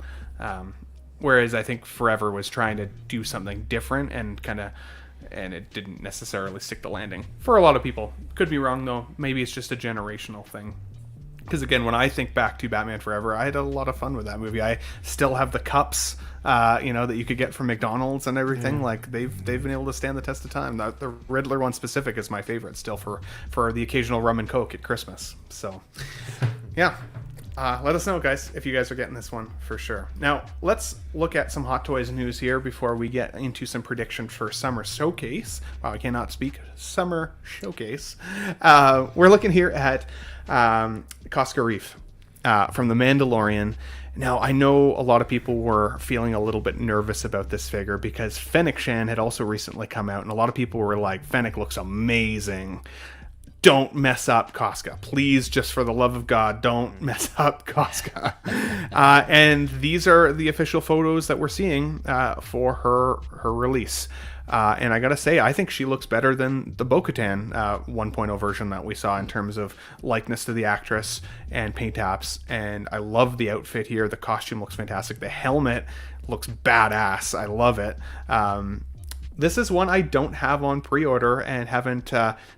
Whereas I think Forever was trying to do something different and it didn't necessarily stick the landing for a lot of people. Could be wrong, though. Maybe it's just a generational thing. Because again, when I think back to Batman Forever, I had a lot of fun with that movie. I still have the cups, that you could get from McDonald's and everything. Like they've been able to stand the test of time. The Riddler one specific is my favorite still for the occasional rum and Coke at Christmas. So, yeah. Let us know, guys, if you guys are getting this one for sure. Now, let's look at some Hot Toys news here before we get into some predictions for Summer Showcase. Wow, I cannot speak. Summer Showcase. We're looking here at Costco Reef from The Mandalorian. Now, I know a lot of people were feeling a little bit nervous about this figure because Fennec Shan had also recently come out, and a lot of people were like, Fennec looks amazing. Don't mess up Costco. Please, just for the love of God, don't mess up Costco. And these are the official photos that we're seeing for her release. And I gotta say, I think she looks better than the Bo-Katan 1.0 version that we saw in terms of likeness to the actress and paint apps. And I love the outfit here. The costume looks fantastic. The helmet looks badass. I love it. This is one I don't have on pre-order and haven't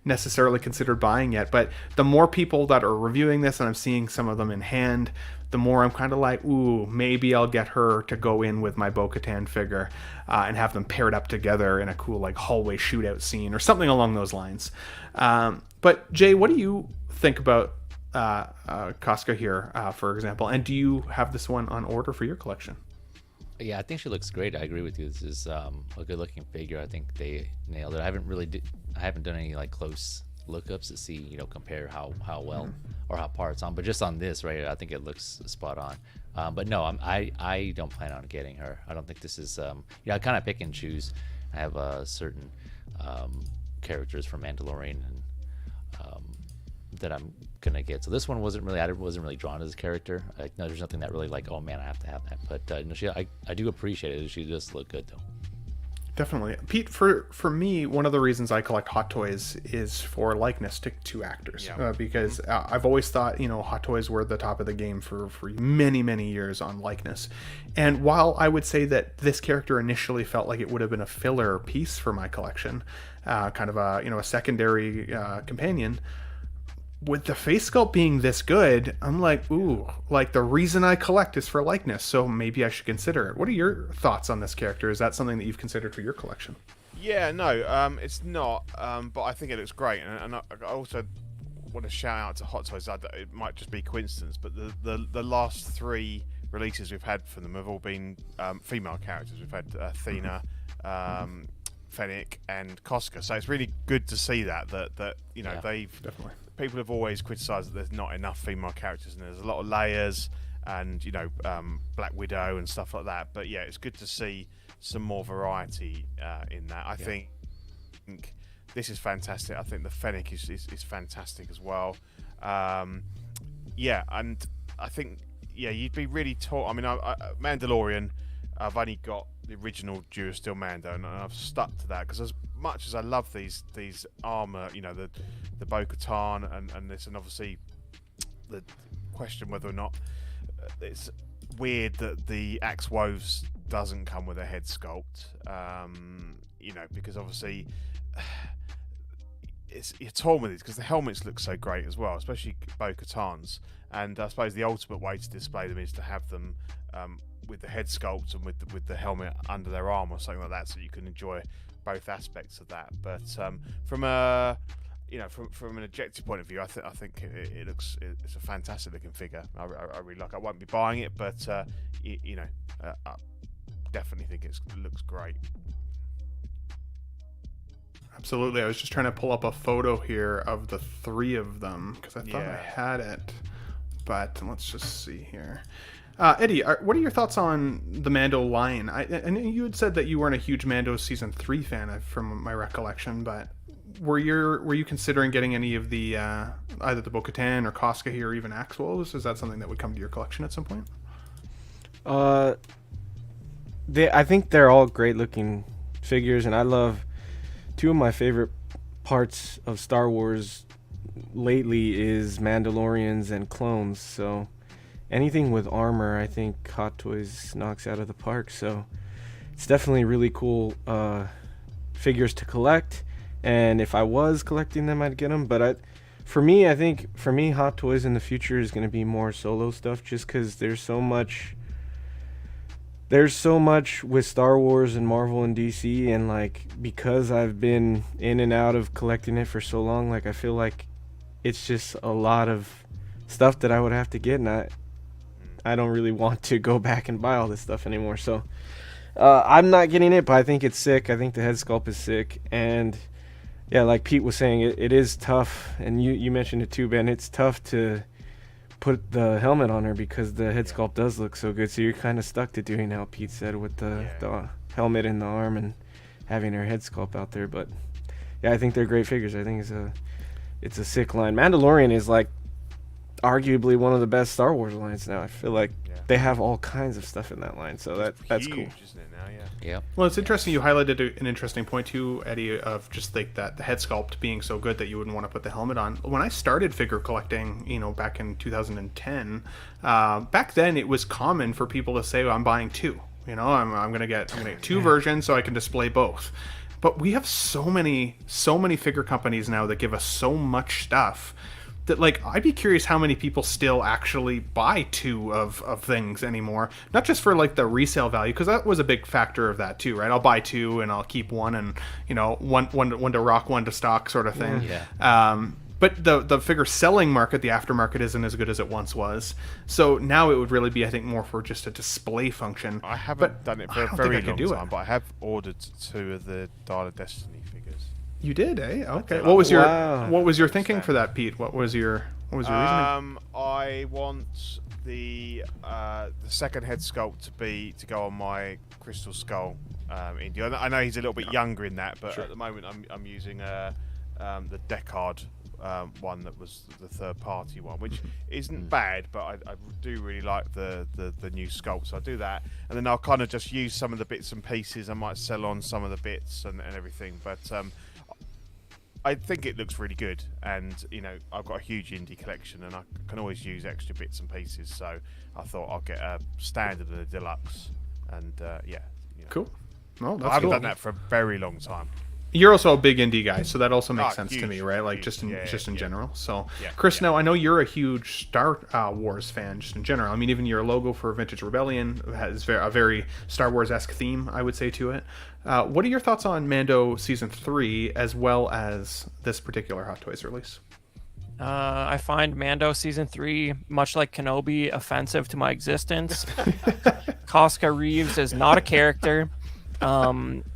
necessarily considered buying yet, but the more people that are reviewing this, and I'm seeing some of them in hand, the more I'm kind of like, ooh, maybe I'll get her to go in with my Bo-Katan figure and have them paired up together in a cool like hallway shootout scene or something along those lines. But Jay, what do you think about Costco here, for example? And do you have this one on order for your collection? Yeah, I think she looks great. I agree with you. This is a good-looking figure. I think they nailed it. I haven't done any like close lookups to see, compare how well or how far it's on. But just on this, right, I think it looks spot on. But no, I don't plan on getting her. I don't think this is. I kind of pick and choose. I have certain characters from Mandalorian and that I'm gonna get. So this one wasn't really drawn to this character. There's nothing that really like, oh man, I have to have that. But I do appreciate it. She does look good though. Definitely, Pete. For me, one of the reasons I collect Hot Toys is for likeness to actors, Yeah. because I've always thought Hot Toys were the top of the game for many years on likeness. And while I would say that this character initially felt like it would have been a filler piece for my collection, kind of a secondary companion. With the face sculpt being this good, I'm like, ooh, like the reason I collect is for likeness, so maybe I should consider it. What are your thoughts on this character? Is that something that you've considered for your collection? Yeah, no, it's not, but I think it looks great, and I also want to shout out to Hot Toys. It might just be coincidence, but the last 3 releases we've had from them have all been female characters. We've had Athena, Fennec, and Koska, so it's really good to see that they've Definitely. People have always criticised that there's not enough female characters, and there's a lot of layers, and Black Widow and stuff like that. But yeah, it's good to see some more variety in that. I think this is fantastic. I think the Fennec is fantastic as well. Yeah, and I think you'd be really taught. I mean, Mandalorian, I've only got the original Durasteel Mando, and I've stuck to that because as much as I love these armor, the Bo-Katan and this, and obviously the question whether or not it's weird that the Axe Woves doesn't come with a head sculpt, because obviously you're torn with it because the helmets look so great as well, especially Bo-Katan's, and I suppose the ultimate way to display them is to have them with the head sculpt and with the helmet under their arm or something like that, so you can enjoy both aspects of that. But from a from an objective point of view, I think it's a fantastic looking figure. I really like it. I won't be buying it, but I definitely think it looks great. Absolutely. I was just trying to pull up a photo here of the 3 of them because I thought I had it, but let's just see here. Eddie, what are your thoughts on the Mando line? I know you had said that you weren't a huge Mando season 3 fan, from my recollection, but were you considering getting any of the either the Bo-Katan or Koska here, or even Axe Woves? Is that something that would come to your collection at some point? I think they're all great looking figures, and I love 2 of my favorite parts of Star Wars lately is Mandalorians and clones, so anything with armor, I think Hot Toys knocks out of the park. So it's definitely really cool figures to collect. And if I was collecting them, I'd get them. But for me, Hot Toys in the future is going to be more solo stuff, just because there's so much with Star Wars and Marvel and DC, and like because I've been in and out of collecting it for so long, like I feel like it's just a lot of stuff that I would have to get, and I don't really want to go back and buy all this stuff anymore. So I'm not getting it, but I think it's sick. I think the head sculpt is sick. And yeah, like Pete was saying, it is tough. And you mentioned it too, Ben. It's tough to put the helmet on her because the head sculpt does look so good. So you're kind of stuck to doing how Pete said with the helmet in the arm and having her head sculpt out there. But yeah, I think they're great figures. I think it's a sick line. Mandalorian is like arguably one of the best Star Wars lines now. I feel like they have all kinds of stuff in that line, so that's huge, cool. Isn't it now? Yeah. Well, it's interesting. You highlighted an interesting point too, Eddie, of just like that the head sculpt being so good that you wouldn't want to put the helmet on. When I started figure collecting, back in 2010, back then it was common for people to say, I'm buying 2. I'm gonna get 2 versions so I can display both. But we have so many figure companies now that give us so much stuff that, like, I'd be curious how many people still actually buy 2 of things anymore. Not just for like the resale value, because that was a big factor of that too, right? I'll buy 2 and I'll keep 1, and one to rock, 1 to stock, sort of thing. Yeah. But the figure selling market, the aftermarket, isn't as good as it once was. So now it would really be, I think, more for just a display function. I haven't done it for a I don't very think I could long do time, it. but I have ordered 2 of the Dial of Destiny figures. You did, eh? Okay. did. What was Wow. your thinking for that, Pete? What was your reasoning? I want the second head sculpt to go on my Crystal Skull India. I know he's a little bit younger in that, but at the moment I'm using the Deckard one that was the third-party one, which isn't bad, but I do really like the new sculpt. So I do that, and then I'll kind of just use some of the bits and pieces. I might sell on some of the bits and everything, but I think it looks really good. And I've got a huge indie collection, and I can always use extra bits and pieces. So I thought I'll get a standard and a deluxe, and Cool. Well, I that's haven't cool. done that for a very long time. You're also a big indie guy, so that also makes sense to huge, me, right? Like huge. just in Yeah. general. So, Yeah, Chris, yeah. now I know you're a huge Star Wars fan, just in general. I mean, even your logo for Vintage Rebellion has a very Star Wars-esque theme, I would say, to it. What are your thoughts on Mando Season 3, as well as this particular Hot Toys release? I find Mando Season 3, much like Kenobi, offensive to my existence. Casca Reeves is not a character.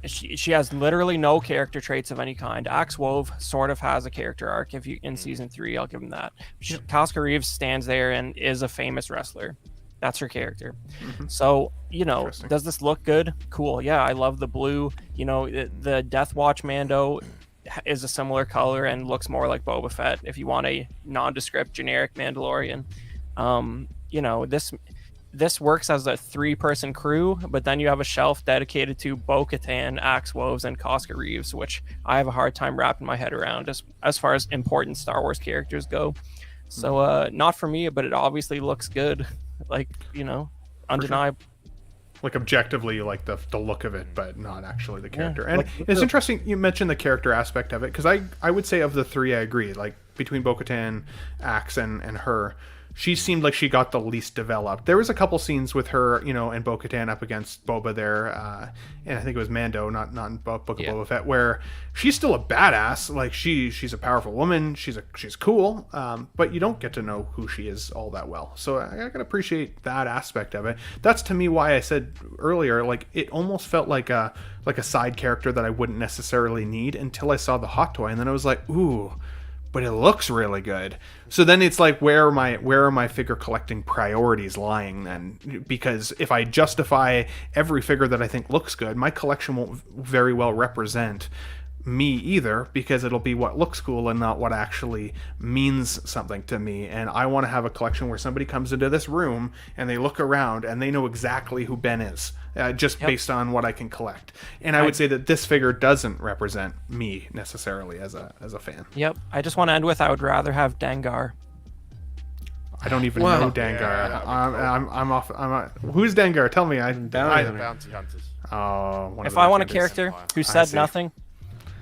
She has literally no character traits of any kind. Axe Wove sort of has a character arc in Season 3, I'll give him that. Casca Reeves stands there and is a famous wrestler. That's her character. So, does this look good? Cool. Yeah, I love the blue. The Death Watch Mando is a similar color and looks more like Boba Fett if you want a nondescript generic Mandalorian. This works as a 3-person crew, but then you have a shelf dedicated to Bo-Katan, Axe Woves, and Casca Reeves, which I have a hard time wrapping my head around as far as important Star Wars characters go. So not for me, but it obviously looks good. Undeniable. Like objectively, you like the look of it, but not actually the character. And it's interesting you mentioned the character aspect of it, because I would say of the three, I agree. Like between Bo-Katan, Axe, and her, she seemed like she got the least developed. There was a couple scenes with her, and Bo-Katan up against Boba there, and I think it was Mando, not in Book of Boba Fett, where she's still a badass. Like she's a powerful woman. She's cool, but you don't get to know who she is all that well. So I can appreciate that aspect of it. That's to me why I said earlier, like it almost felt like a side character that I wouldn't necessarily need until I saw the hot toy, and then I was like, ooh. But it looks really good. So then it's like, where are my figure collecting priorities lying then? Because if I justify every figure that I think looks good, my collection won't very well represent me either, because it'll be what looks cool and not what actually means something to me. And I want to have a collection where somebody comes into this room and they look around and they know exactly who Ben is, based on what I can collect. And I would say that this figure doesn't represent me necessarily as a fan. Yep. I just want to end with, I would rather have Dengar. I don't even know Dengar. Yeah, I'm off. Who's Dengar? Tell me. Bounty Hunters. Oh, If I want a character who said nothing,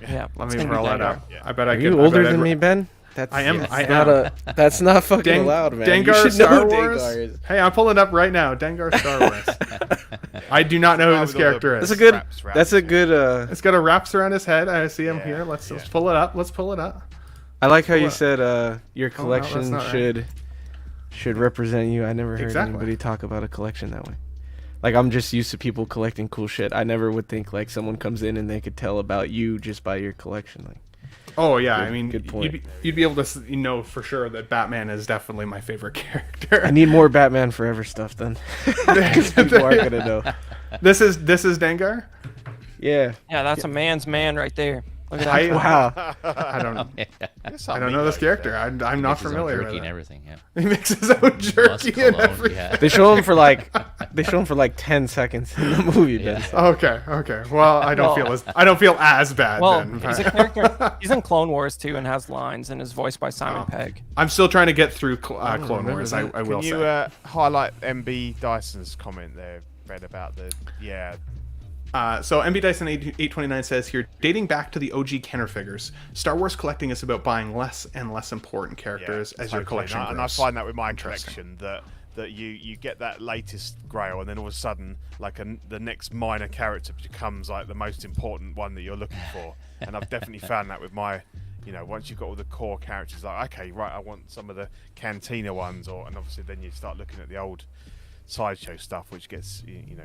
let it's me gonna be roll that Dengar. up. I bet I Are could. you older than me, Ben? That's, I am. That's I not am. that's not fucking allowed, man. You Dengar should know Star who Wars. Dengar is. Hey, I'm pulling it up right now. Dengar Star Wars. I do not know who this character is. That's a good. Wraps, That's a good. It's got a wraps around his head. I see him Yeah, here. Let's yeah. pull it up. Let's pull it up. I like how you What? said your that's collection not right. should represent you. I never heard Exactly. anybody talk about a collection that way. Like, I'm just used to people collecting cool shit. I never would think like someone comes in and they could tell about you just by your collection. Like, Oh yeah, Good- I mean, good point. you'd be able to know for sure that Batman is definitely my favorite character. I need more Batman Forever stuff then, because people are gonna know. This is Dengar. Yeah. Yeah, that's a man's man right there. Look at that. Wow. I don't. Yes, I don't know this character. I'm not Makes his own familiar jerky with and it. everything. Yeah. He makes his own jerky and Cologne, everything. yeah. They show him for like 10 seconds in the movie. Ben. Okay. Well, I don't feel as bad Well, then. he's a character. He's in Clone Wars too and has lines and is voiced by Simon Pegg. I'm still trying to get through Clone remember Wars. that. I will Can you say. highlight MB Dyson's comment there, Fred, about the So MB Dyson 829 says here, dating back to the OG Kenner figures, Star Wars collecting is about buying less and less important characters as your collection grows. and I find that with my collection that you get that latest Grail, and then all of a sudden, like the next minor character becomes like the most important one that you're looking for. And I've definitely found that with my, once you've got all the core characters, like okay, right, I want some of the Cantina ones, and obviously then you start looking at the old sideshow stuff, which gets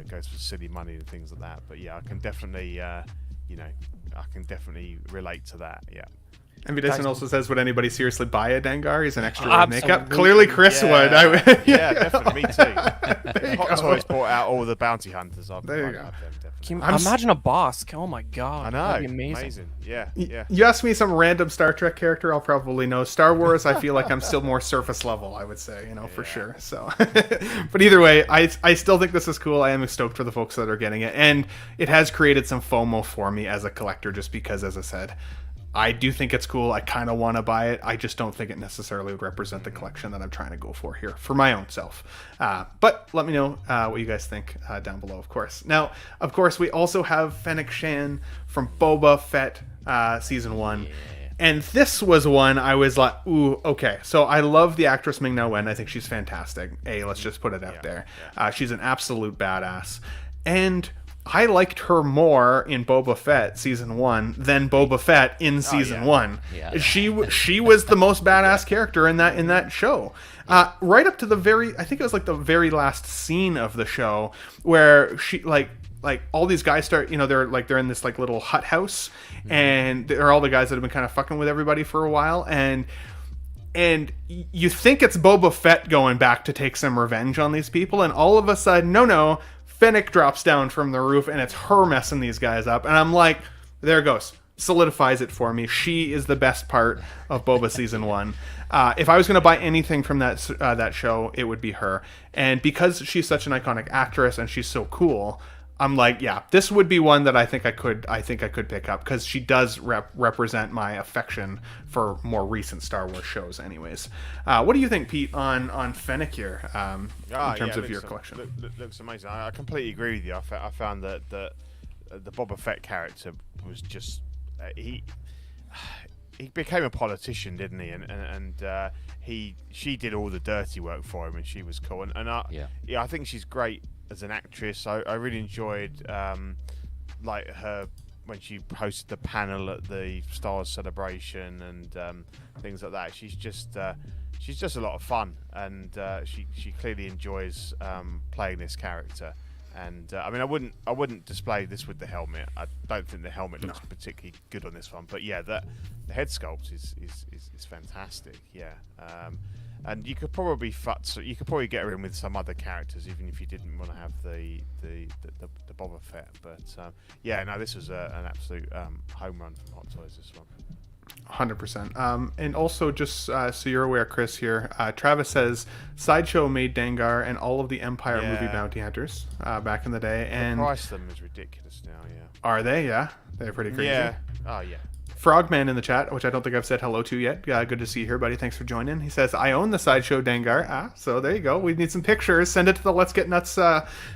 goes for silly money and things like that. But yeah, I can definitely relate to that. Yeah. And Dyson also says, would anybody seriously buy a Dengar? He's an extra with Absolutely. makeup. Clearly Chris would. Yeah, definitely. Me too. Hot Toys brought out all the bounty hunters. There you go. have them, definitely. Can you imagine a Bosk? Oh my god. I know. That'd be amazing. Yeah, yeah. You ask me some random Star Trek character, I'll probably know. Star Wars, I feel like I'm still more surface level, I would say, for sure. So, but either way, I still think this is cool. I am stoked for the folks that are getting it, and it has created some FOMO for me as a collector, just because, as I said, I do think it's cool. I kind of want to buy it. I just don't think it necessarily would represent the collection that I'm trying to go for here for my own self. But let me know what you guys think down below, of course. Now, of course, we also have Fennec Shan from Boba Fett Season 1. And this was one I was like, ooh, okay. So I love the actress Ming-Na Wen. I think she's fantastic. Let's just put it out there. She's an absolute badass. And I liked her more in Boba Fett Season 1 than Boba Fett in Season 1. Yeah. She was the most badass character in that show. Right up to I think it was like the very last scene of the show where she like all these guys start, they're in this like little hut house, and they're all the guys that have been kind of fucking with everybody for a while, and you think it's Boba Fett going back to take some revenge on these people, and all of a sudden, no, Fennec drops down from the roof, and it's her messing these guys up. And I'm like, there it goes. Solidifies it for me. She is the best part of Boba Season 1. If I was going to buy anything from that show, it would be her. And because she's such an iconic actress and she's so cool, I'm like, yeah, this would be one that I think I could pick up, because she does represent my affection for more recent Star Wars shows anyways. What do you think, Pete, on Fennec here, in terms of your collection? Looks amazing. I completely agree with you. I found that the Boba Fett character was just he became a politician, didn't he? And she did all the dirty work for him, and she was cool. And I think she's great as an actress. I really enjoyed like her when she hosted the panel at the Star Wars celebration and things like that. She's just a lot of fun, and she clearly enjoys playing this character. And I mean, I wouldn't display this with the helmet. I don't think the helmet looks particularly good on this one. But yeah, the head sculpt is fantastic. Yeah. And you could probably get her in with some other characters, even if you didn't want to have the Boba Fett. But this was an absolute home run from Hot Toys, this one. 100%. And also, just so you're aware, Chris, here, Travis says Sideshow made Dengar and all of the Empire movie bounty hunters back in the day. And the price of them is ridiculous now. Yeah. Are they? Yeah, they're pretty crazy. Yeah. Oh yeah. Frogman in the chat, which I don't think I've said hello to yet. Good to see you here, buddy. Thanks for joining. He says, I own the Sideshow Dengar. So there you go. We need some pictures. Send it to the Let's Get Nuts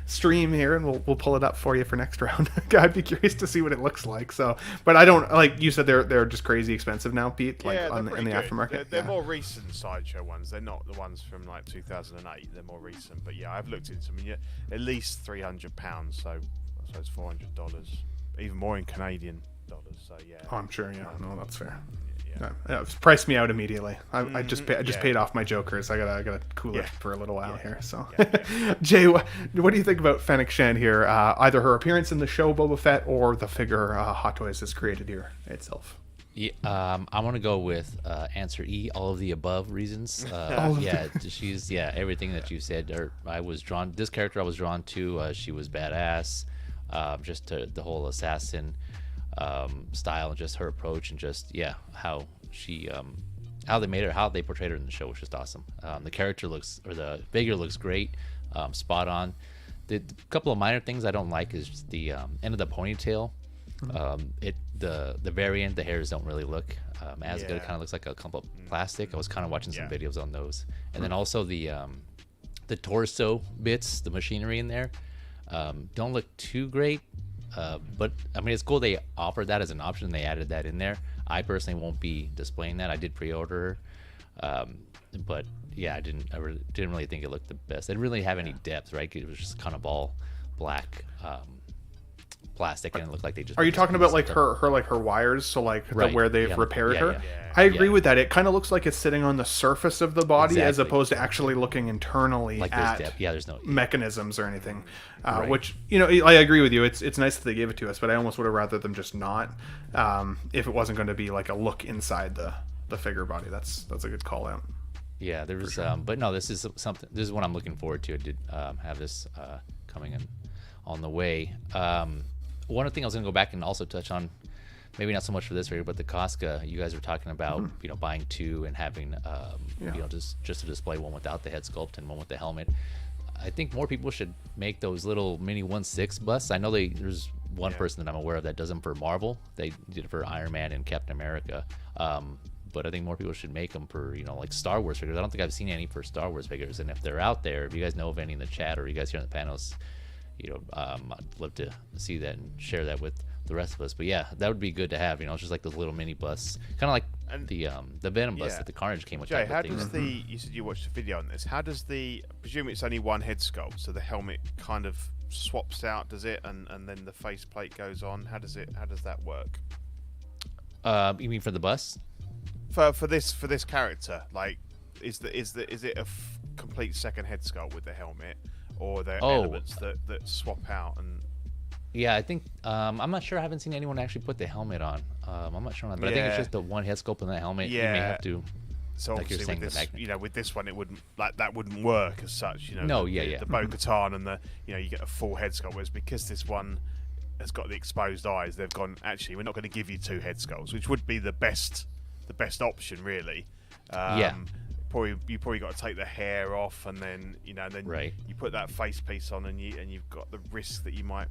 stream here, and we'll pull it up for you for next round. I'd be curious to see what it looks like. So, but I don't, like you said, they're just crazy expensive now, Pete, like in the aftermarket. They're more recent Sideshow ones. They're not the ones from like 2008. They're more recent. But yeah, I've looked into them. Yeah, at least £300. So I suppose $400. Even more in Canadian dollars. So yeah. Oh, I'm sure. Yeah, no, that's fair. It's priced me out immediately. I just paid off my jokers. I gotta cool it for a little while here. So, Jay, what do you think about Fennec Shan here? Either her appearance in the show Boba Fett or the figure Hot Toys has created here itself. Yeah, I'm gonna go with answer E, all of the above reasons. She's everything that you said. This character I was drawn to. She was badass. Just the whole assassin style, and just her approach, and just how she how they portrayed her in the show was just awesome. The figure looks great, spot on. The couple of minor things I don't like is just the end of the ponytail. The variant, the hairs don't really look as good. It kind of looks like a clump of plastic. I was kind of watching some videos on those, and then also the torso bits, the machinery in there, don't look too great. But I mean, it's cool they offered that as an option. They added that in there. I personally won't be displaying that. I did pre-order her, but yeah, I didn't really think it looked the best. It didn't really have any depth, right? It was just kind of all black plastic, and it looked like they just. Are you put this talking about piece like of- her wires? So like Right, where they've yeah, repaired yeah, her. yeah. I agree Yeah. with that. It kind of looks like it's sitting on the surface of the body as Exactly. opposed to actually looking internally Like there's at depth. Yeah, there's no. mechanisms or anything. Right. Which, you know, I agree with you. It's nice that they gave it to us, but I almost would have rather them just not. If it wasn't going to be like a look inside the figure body. That's a good call out. Yeah, there was, but no, this is something. This is what I'm looking forward to. I did have this coming in on the way. One thing I was gonna go back and also touch on, maybe not so much for this figure, but the Casca. You guys were talking about, you know, buying two and having, you know, just to display one without the head sculpt and one with the helmet. I think more people should make those little mini 1/6 busts. I know there's one person that I'm aware of that does them for Marvel. They did it for Iron Man and Captain America. But I think more people should make them for, you know, like Star Wars figures. I don't think I've seen any for Star Wars figures. And if they're out there, if you guys know of any in the chat or you guys here on the panels, you know, I'd love to see that and share that with the rest of us. But yeah, that would be good to have. You know, it's just like those little mini busts, kind of like the Venom bust that the Carnage came with. Jay, type how of thing. does you said you watched the video on this. How does I presume it's only one head sculpt, so the helmet kind of swaps out, does it? And then the faceplate goes on. How does that work? You mean for the bust? For this character, like, is it a complete second head sculpt with the helmet, or are there elements that swap out? And yeah, I think I'm not sure. I haven't seen anyone actually put the helmet on. I'm not sure on that, but I think it's just the one head sculpt on the helmet. Yeah. You may have to. so like you're obviously saying, with the this, magnet. you know, with this one, it wouldn't that wouldn't work as such. You know, No, the Bo-Katan and the, you know, you get a full head sculpt, whereas because this one has got the exposed eyes, they've gone, actually, we're not going to give you two head sculpts, which would be the best option, really. Yeah. You probably got to take the hair off, and then, you know, Right. you put that face piece on, and you've got the risk that you might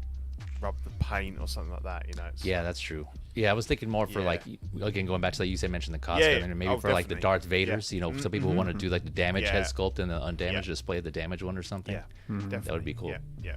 rub the paint or something like that. You know. Yeah, that's true. Yeah, I was thinking more for like, again, going back to like you said, mentioned the costume, Yeah, and maybe for like the definitely. Darth Vaders. You know, some people want to do like the damaged head sculpt and the undamaged display of the damaged one or something. Yeah, definitely. That would be cool. Yeah.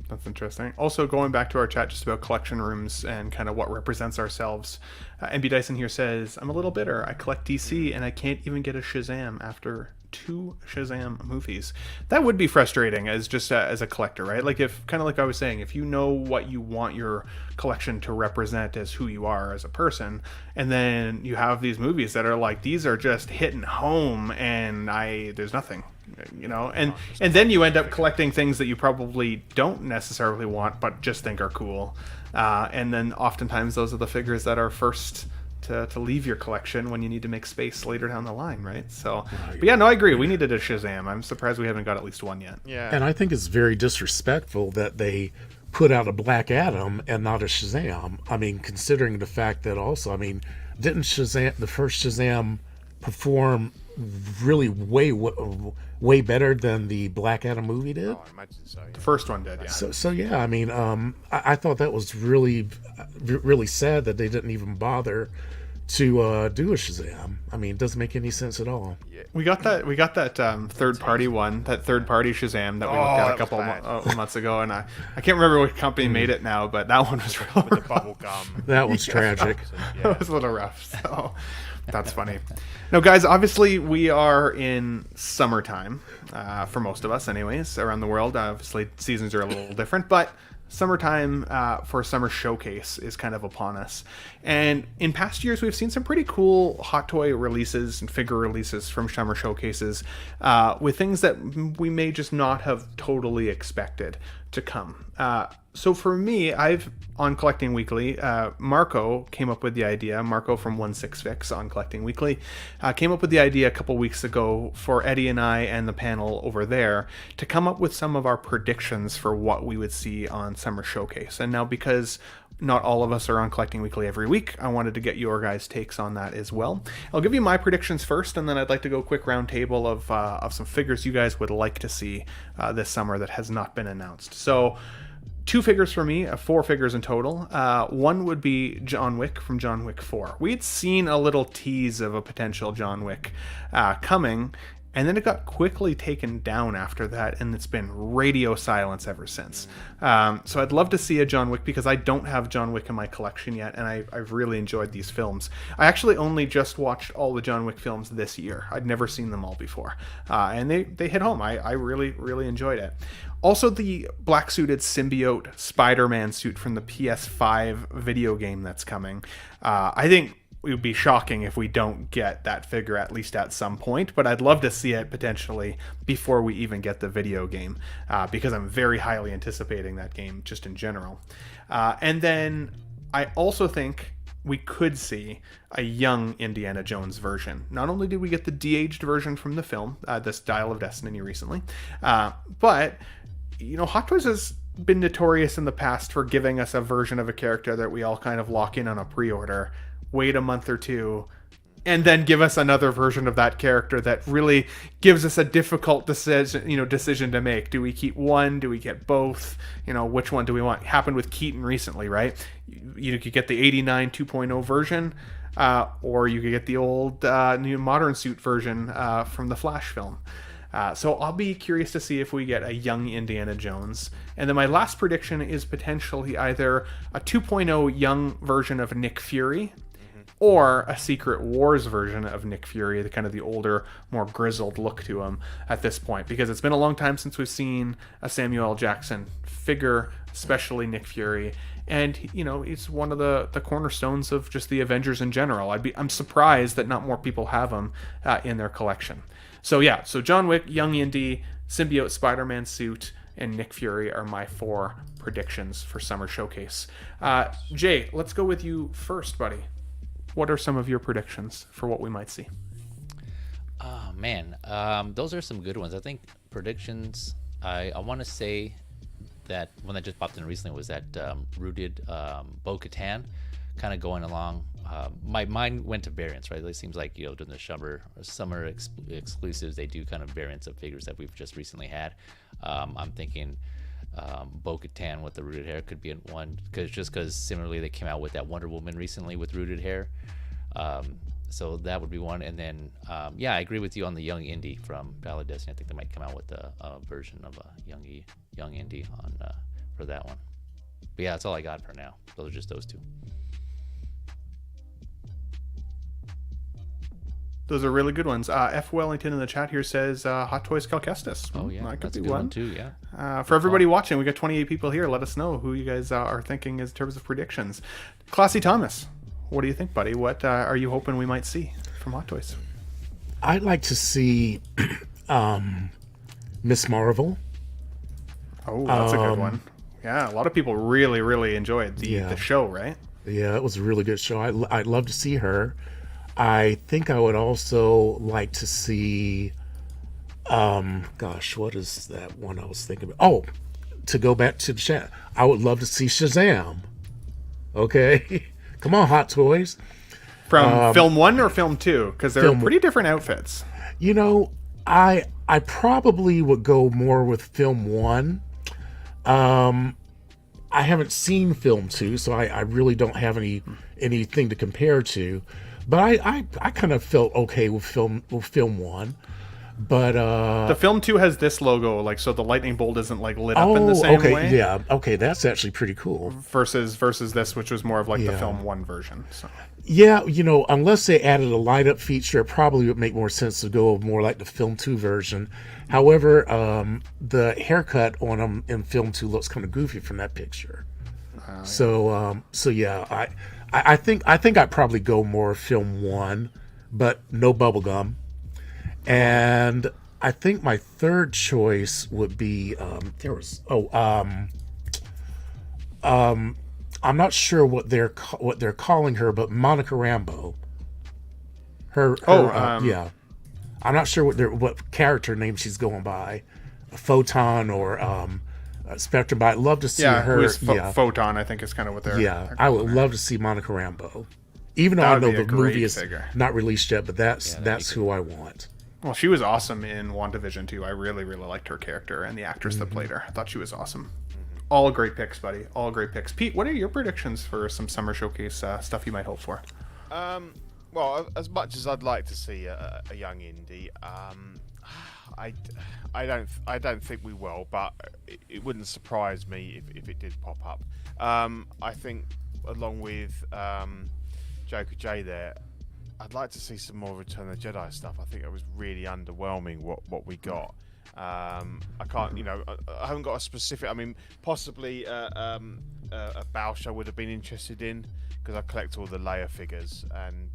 That's interesting. Also, going back to our chat just about collection rooms and kind of what represents ourselves, MB Dyson here says, I'm a little bitter. I collect DC and I can't even get a Shazam after 2 Shazam movies. That would be frustrating as just as a collector, right? Like, if, kind of like I was saying, if you know what you want your collection to represent as who you are as a person, and then you have these movies that are like, these are just hitting home and there's nothing, you know, and then you end up collecting things that you probably don't necessarily want but just think are cool, and then oftentimes those are the figures that are first to leave your collection when you need to make space later down the line, right? So, but yeah, no, I agree. We needed a Shazam. I'm surprised we haven't got at least one yet. Yeah. And I think it's very disrespectful that they put out a Black Adam and not a Shazam. I mean, considering the fact that also, I mean, didn't the first Shazam perform really way better than the Black Adam movie did? Oh, I imagine so. Yeah. The first one did, yeah. So yeah, I mean, I thought that was really sad that they didn't even bother to do a Shazam. I mean, it doesn't make any sense at all. We got that third party one, that third party Shazam that we looked at a couple months ago, and I can't remember what company made it now, but that one was real With the bubble gum. That was tragic. It was a little rough, so that's funny. Now, guys, obviously we are in summertime, for most of us anyways, around the world. Obviously seasons are a little different, but summertime for a summer showcase is kind of upon us. And in past years, we've seen some pretty cool hot toy releases and figure releases from summer showcases with things that we may just not have totally expected to come. So for me, on Collecting Weekly, Marco came up with the idea, Marco from 16fix on Collecting Weekly, came up with the idea a couple weeks ago for Eddie and I and the panel over there to come up with some of our predictions for what we would see on Summer Showcase. And now, because not all of us are on Collecting Weekly every week, I wanted to get your guys' takes on that as well. I'll give you my predictions first, and then I'd like to go a quick round table of some figures you guys would like to see this summer that has not been announced. So, 2 figures for me, 4 figures in total. One would be John Wick from John Wick 4. We'd seen a little tease of a potential John Wick coming, and then it got quickly taken down after that, and it's been radio silence ever since. So I'd love to see a John Wick, because I don't have John Wick in my collection yet, and I've really enjoyed these films. I actually only just watched all the John Wick films this year. I'd never seen them all before, and they hit home. I really enjoyed it. Also, the black-suited symbiote Spider-Man suit from the PS5 video game that's coming. I think it would be shocking if we don't get that figure at least at some point, but I'd love to see it potentially before we even get the video game, because I'm very highly anticipating that game just in general. And then I also think we could see a young Indiana Jones version. Not only did we get the de-aged version from the film, this Dial of Destiny recently, but Hot Toys has been notorious in the past for giving us a version of a character that we all kind of lock in on a pre-order, wait a month or two, and then give us another version of that character that really gives us a difficult decision to make. Do we keep one? Do we get both? Which one do we want? It happened with Keaton recently, right? You could get the 89 2.0 version, or you could get the old new modern suit version from the Flash film. So I'll be curious to see if we get a young Indiana Jones. And then my last prediction is potentially either a 2.0 young version of Nick Fury, or a Secret Wars version of Nick Fury, the kind of the older, more grizzled look to him at this point, because it's been a long time since we've seen a Samuel L. Jackson figure, especially Nick Fury, and he's one of the cornerstones of just the Avengers in general. I'm surprised that not more people have him in their collection. So John Wick, young Indy, symbiote Spider-Man suit, and Nick Fury are my 4 predictions for Summer Showcase. Jay, let's go with you first, buddy. What are some of your predictions for what we might see? Oh, man. Those are some good ones. I think predictions, I want to say that one that just popped in recently was that Rooted Bo-Katan kind of going along. My mind went to variants, right? It seems like, during the summer exclusives, they do kind of variants of figures that we've just recently had. I'm thinking Bo-Katan with the rooted hair could be one, because similarly they came out with that Wonder Woman recently with rooted hair, so that would be one. And then I agree with you on the young Indy from Dial of Destiny. I think they might come out with a version of a young Indy on for that one. But that's all I got for now. Those are just those 2. Those are really good ones. F. Wellington in the chat here says Hot Toys Cal Kestis. Oh yeah, that could that's be a good one one too. Yeah. For everybody watching, we got 28 people here. Let us know who you guys are thinking in terms of predictions. Classy Thomas, what do you think, buddy? What are you hoping we might see from Hot Toys? I'd like to see Miss Marvel. Oh, that's a good one. Yeah, a lot of people really enjoyed the show, right? Yeah, it was a really good show. I'd love to see her. I think I would also like to see, what is that one I was thinking about? Oh, to go back to the chat, I would love to see Shazam. Okay, come on, Hot Toys. From film 1 or film 2? Because they're pretty different outfits. I probably would go more with film 1. I haven't seen film 2, so I really don't have anything to compare to. But I kind of felt okay with film 1. But the film 2 has this logo, so the lightning bolt isn't lit up in the same way. Yeah, okay, that's actually pretty cool. Versus this, which was more of the film 1 version. So. Yeah, unless they added a light up feature, it probably would make more sense to go more like the film 2 version. However, the haircut on them in film 2 looks kind of goofy from that picture. I think I'd probably go more film 1, but no bubblegum. And I think my third choice would be I'm not sure what they're calling her, but Monica Rambeau. I'm not sure what character name she's going by, Photon or Spectrum. But I'd love to see her. Photon, I think is kind of what they're. Yeah, I would love to see Monica Rambeau, even though I know the movie is not released yet. But that's who I want. Well, she was awesome in WandaVision too. I really liked her character and the actress that played her. I thought she was awesome. All great picks, buddy. All great picks. Pete, what are your predictions for some summer showcase stuff you might hope for? Well, as much as I'd like to see a young Indy, I don't think we will, but it wouldn't surprise me if it did pop up. I think along with Joker J there, I'd like to see some more Return of the Jedi stuff. I think it was really underwhelming what we got. I can't, I haven't got a specific. I mean, possibly a Bausch I would have been interested in because I collect all the Leia figures, and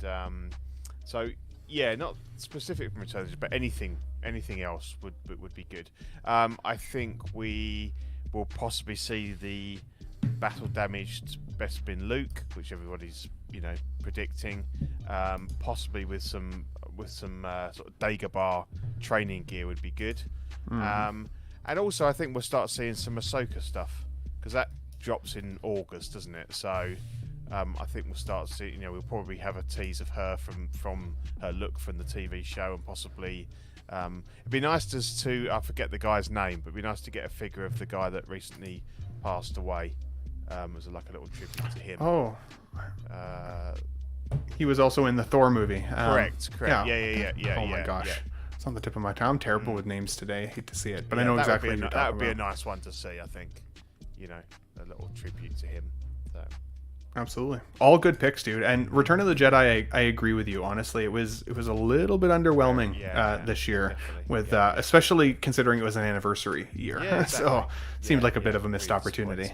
so yeah, not specific from Return of the Jedi, but anything else would be good. I think we will possibly see the battle damaged Bespin Luke, which everybody's predicting, possibly with some sort of Dagobah training gear would be good. And also I think we'll start seeing some Ahsoka stuff because that drops in August, doesn't it? So I think we'll start seeing, we'll probably have a tease of her from her look from the TV show, and possibly it'd be nice to I forget the guy's name, but it'd be nice to get a figure of the guy that recently passed away, as like a little tribute to him. Oh, he was also in the Thor movie. Correct. Yeah. Yeah. Oh my gosh. Yeah. It's on the tip of my tongue. I'm terrible with names today. I hate to see it, but I Yeah, know that exactly would what be you're that talking would be a about. nice one to see, I think. A little tribute to him. So. Absolutely. All good picks, dude. And Return of the Jedi, I agree with you. Honestly, it was a little bit underwhelming this year, with especially considering it was an anniversary year. Yeah, exactly. So seemed like a bit of a missed opportunity.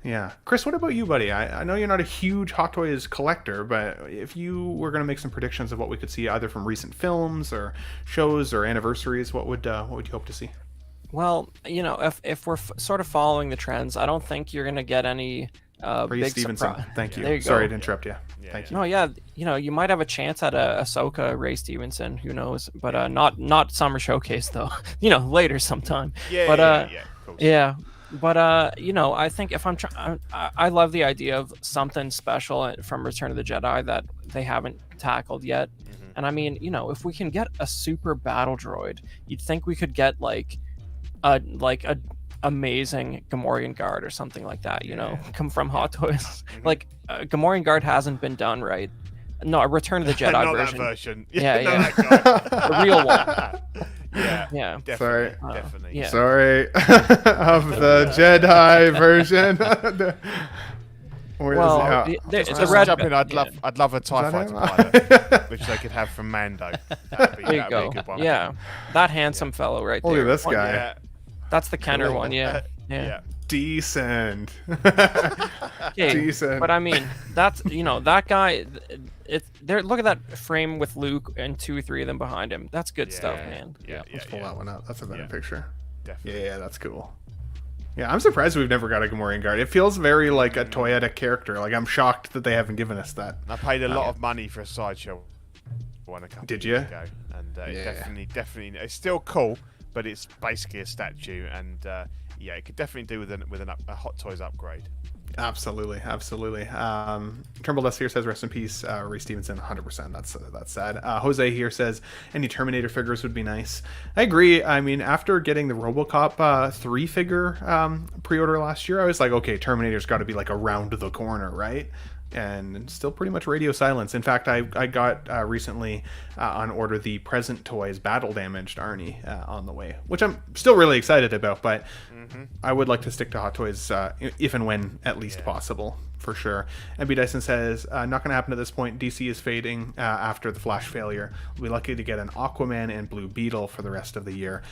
Yeah. Chris, what about you, buddy? I know you're not a huge Hot Toys collector, but if you were going to make some predictions of what we could see either from recent films or shows or anniversaries, what would you hope to see? Well, if we're sort of following the trends, I don't think you're gonna get any Ray big Stevenson. surprise. Thank you. There you Sorry go. to interrupt you. Thank you. No, yeah, you might have a chance at a Ahsoka Ray Stevenson. Who knows? But not Summer Showcase though. Later sometime. Yeah. But I think if I'm trying, I love the idea of something special from Return of the Jedi that they haven't tackled yet. And I mean, if we can get a super battle droid, you'd think we could get like a amazing Gamorrean guard or something like that. Come from Hot Toys. Like Gamorrean guard hasn't been done right. No, a Return of the Jedi not version. That version. Yeah. The real one. Yeah. Sorry. Definitely. Yeah. Sorry. Of the Jedi version. It's a red. I'd love a TIE that fighter him? pilot, which they could have from Mando. That'd be There you go. a good one. Yeah, that handsome fellow right Look there. at this guy. Yeah. That's the Kenner one. Yeah. Decent. Okay, Decent. but I mean, that's that guy. It's there. Look at that frame with Luke and 2 or 3 of them behind him. That's good stuff, man. Let's pull that one up. That's a better picture. Definitely. Yeah, that's cool. Yeah, I'm surprised we've never got a Gamorrean guard. It feels very like a toyetic character. Like, I'm shocked that they haven't given us that. I paid a lot of money for a sideshow one a couple Did of you? years ago, and it definitely, it's still cool, but it's basically a statue, and it could definitely do with a Hot Toys upgrade. Absolutely. Trimble Dust here says, rest in peace, Ray Stevenson. 100%. That's sad. Jose here says, any Terminator figures would be nice. I agree. I mean, after getting the RoboCop 3 figure pre-order last year, I was like, okay, Terminator's got to be like around the corner, right? And still pretty much radio silence. In fact, I got recently on order the Present Toys Battle Damaged Arnie on the way, which I'm still really excited about, but I would like to stick to Hot Toys if and when at least possible, for sure. MB Dyson says, not going to happen at this point. DC is fading after the Flash failure. We'll be lucky to get an Aquaman and Blue Beetle for the rest of the year.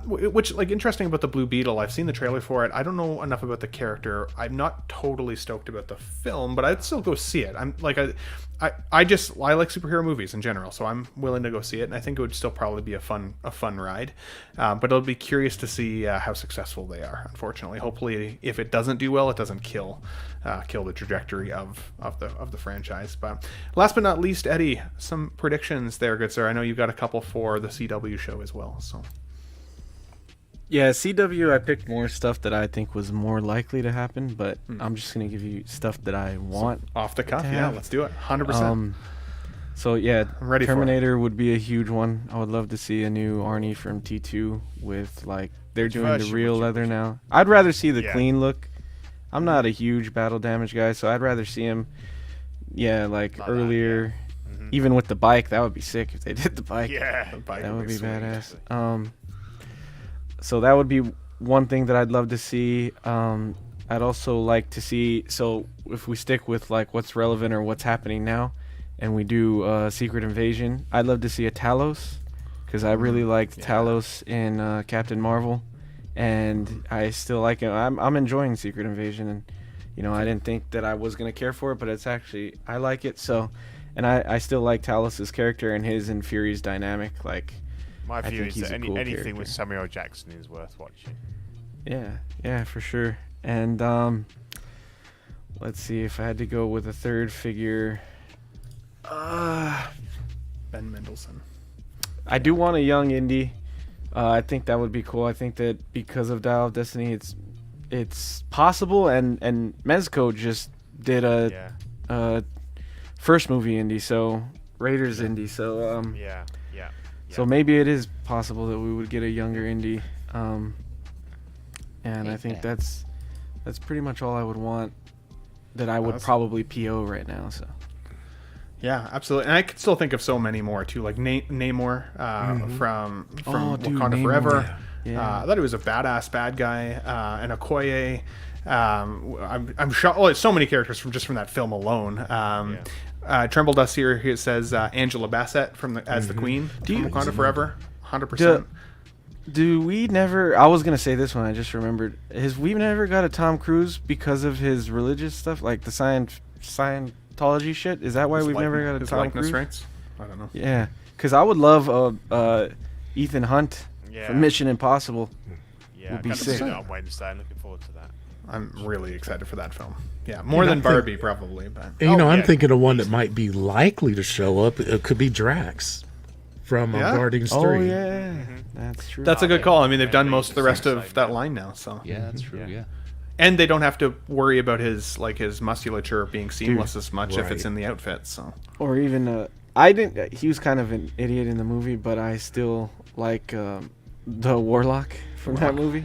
Which, like, interesting about the Blue Beetle, I've seen the trailer for it. I don't know enough about the character. I'm not totally stoked about the film, but I'd still go see it. I'm like, I like superhero movies in general, so I'm willing to go see it, and I think it would still probably be a fun ride. But it'll be curious to see how successful they are. Unfortunately, hopefully, if it doesn't do well, it doesn't kill the trajectory of the franchise. But last but not least, Eddie, some predictions there, good sir. I know you got a couple for the CW show as well. So yeah, CW, I picked more stuff that I think was more likely to happen, but I'm just gonna give you stuff that I want. So, off the cuff, yeah, let's do it. 100%. So yeah, I'm ready Terminator would be a huge one. I would love to see a new Arnie from T2 with, like, they're doing the real leather now. I'd rather see the clean look. I'm not a huge battle damage guy, so I'd rather see him, like earlier. Even with the bike, that would be sick if they did the bike. Yeah, That would be sweet. badass. So that would be one thing that I'd love to see. I'd also like to see, so if we stick with like what's relevant or what's happening now, and we do Secret Invasion, I'd love to see a Talos, because I really liked Talos in Captain Marvel, and I still like it. I'm enjoying Secret Invasion, and you know, I didn't think that I was gonna care for it, but it's actually, I like it. So, and I still like Talos's character and his and Fury's dynamic. Like, My I view think is he's that a cool anything character. with Samuel Jackson is worth watching. Yeah, for sure. And let's see, if I had to go with a third figure, Ben Mendelsohn. I do want a young indie. I think that would be cool. I think that because of Dial of Destiny, it's possible. And Mezco just did a first movie indie, so Raiders indie. So Yeah. so maybe it is possible that we would get a younger indie. And I think that's pretty much all I would want. That I would Awesome. probably PO right now. So. Yeah, absolutely. And I could still think of so many more too, like Namor from Oh, dude, Wakanda Namor. Forever. Yeah. I thought he was a badass bad guy, and Okoye. I'm shocked. Oh, so many characters from that film alone. Tremble Dust here says Angela Bassett as the Queen from Wakanda Forever. 100%. Do we never? I was gonna say this one. I just remembered. We never got a Tom Cruise because of his religious stuff, like the Scientology shit? Is that why we've never got a his Tom likeness Cruise? rights? I don't know. Yeah, because I would love Ethan Hunt from Mission Impossible. Yeah, Would be I got to sick. see that on Wednesday. I'm looking forward to that. I'm really excited for that film. Yeah, more than Barbie probably, but And, you know, I'm yeah. thinking of one that might be likely to show up. It could be Drax from Yeah? Guardians 3. Oh yeah, that's true. that's a good call. I mean, they've done maybe most of the rest same of side, that yeah. line now, so Yeah, that's true. Yeah. and they don't have to worry about his musculature being seamless as much if it's right. in the outfit. So Or even I didn't. He was kind of an idiot in the movie, but I still like the Warlock from that movie.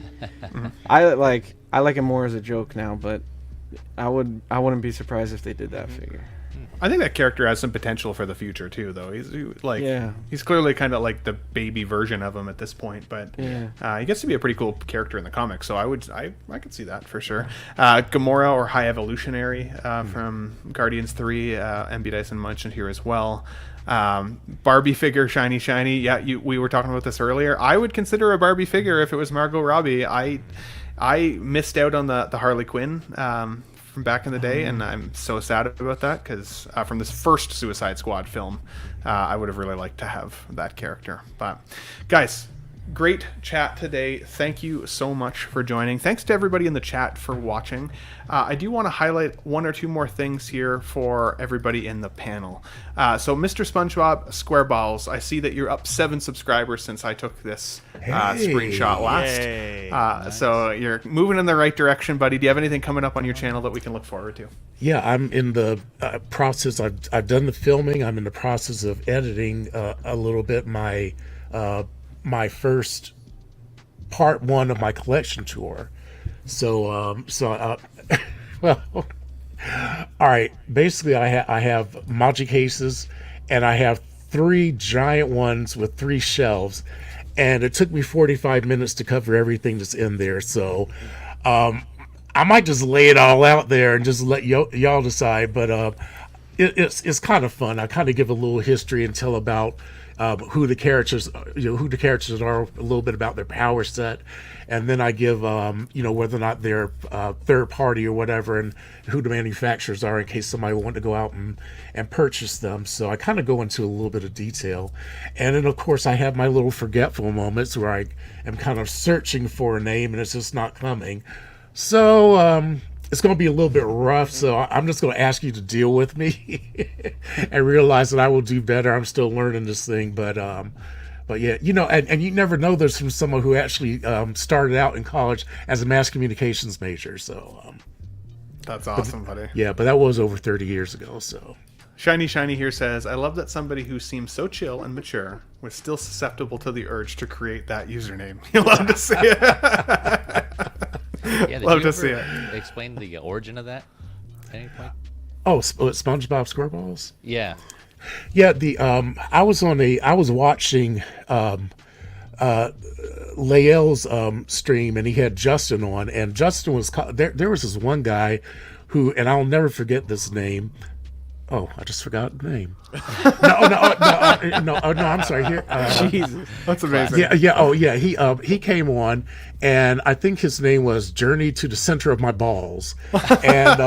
I like him more as a joke now, but I wouldn't be surprised if they did that figure. I think that character has some potential for the future too, though. He's clearly kind of like the baby version of him at this point, but he gets to be a pretty cool character in the comics. So I could see that for sure. Gamora or High Evolutionary from Guardians 3, MB Dyson mentioned here as well. Barbie figure, shiny. Yeah, we were talking about this earlier. I would consider a Barbie figure if it was Margot Robbie. I missed out on the Harley Quinn from back in the day, and I'm so sad about that because from this first Suicide Squad film, I would have really liked to have that character. But guys, great chat today. Thank you so much for joining. Thanks to everybody in the chat for watching. I do want to highlight one or two more things here for everybody in the panel. So Mr. SpongeBob Squareballs, I see that you're up 7 subscribers since I took this screenshot last. Yay. So you're moving in the right direction, buddy. Do you have anything coming up on your channel that we can look forward to? Yeah, I'm in the process. I've done the filming. I'm in the process of editing a little bit my first part 1 of my collection tour. So well, all right. Basically, I have Magic cases, and I have 3 giant ones with 3 shelves, and it took me 45 minutes to cover everything that's in there. So I might just lay it all out there and just let y'all decide. But it's kind of fun. I kind of give a little history and tell about who the characters are, a little bit about their power set, and then I give whether or not they're third party or whatever, and who the manufacturers are in case somebody want to go out and purchase them. So I kind of go into a little bit of detail, and then of course I have my little forgetful moments where I am kind of searching for a name and it's just not coming. So it's going to be a little bit rough, so I'm just going to ask you to deal with me and realize that I will do better. I'm still learning this thing, but yeah, and you never know this from someone who actually started out in college as a mass communications major. So That's awesome, buddy. yeah, but that was over 30 years ago. So Shiny here says, I love that somebody who seems so chill and mature was still susceptible to the urge to create that username. You love to see it. Yeah, did Love you to see ever it. explain the origin of that at any point? SpongeBob Squareballs. Yeah. Yeah, the I was watching Lael's stream, and he had Justin on, and Justin was there was this one guy who, and I'll never forget this name. Oh, I just forgot the name. No, I'm sorry. Here, Jesus. That's amazing. yeah. Oh, yeah. He came on, and I think his name was "Journey to the Center of My Balls," and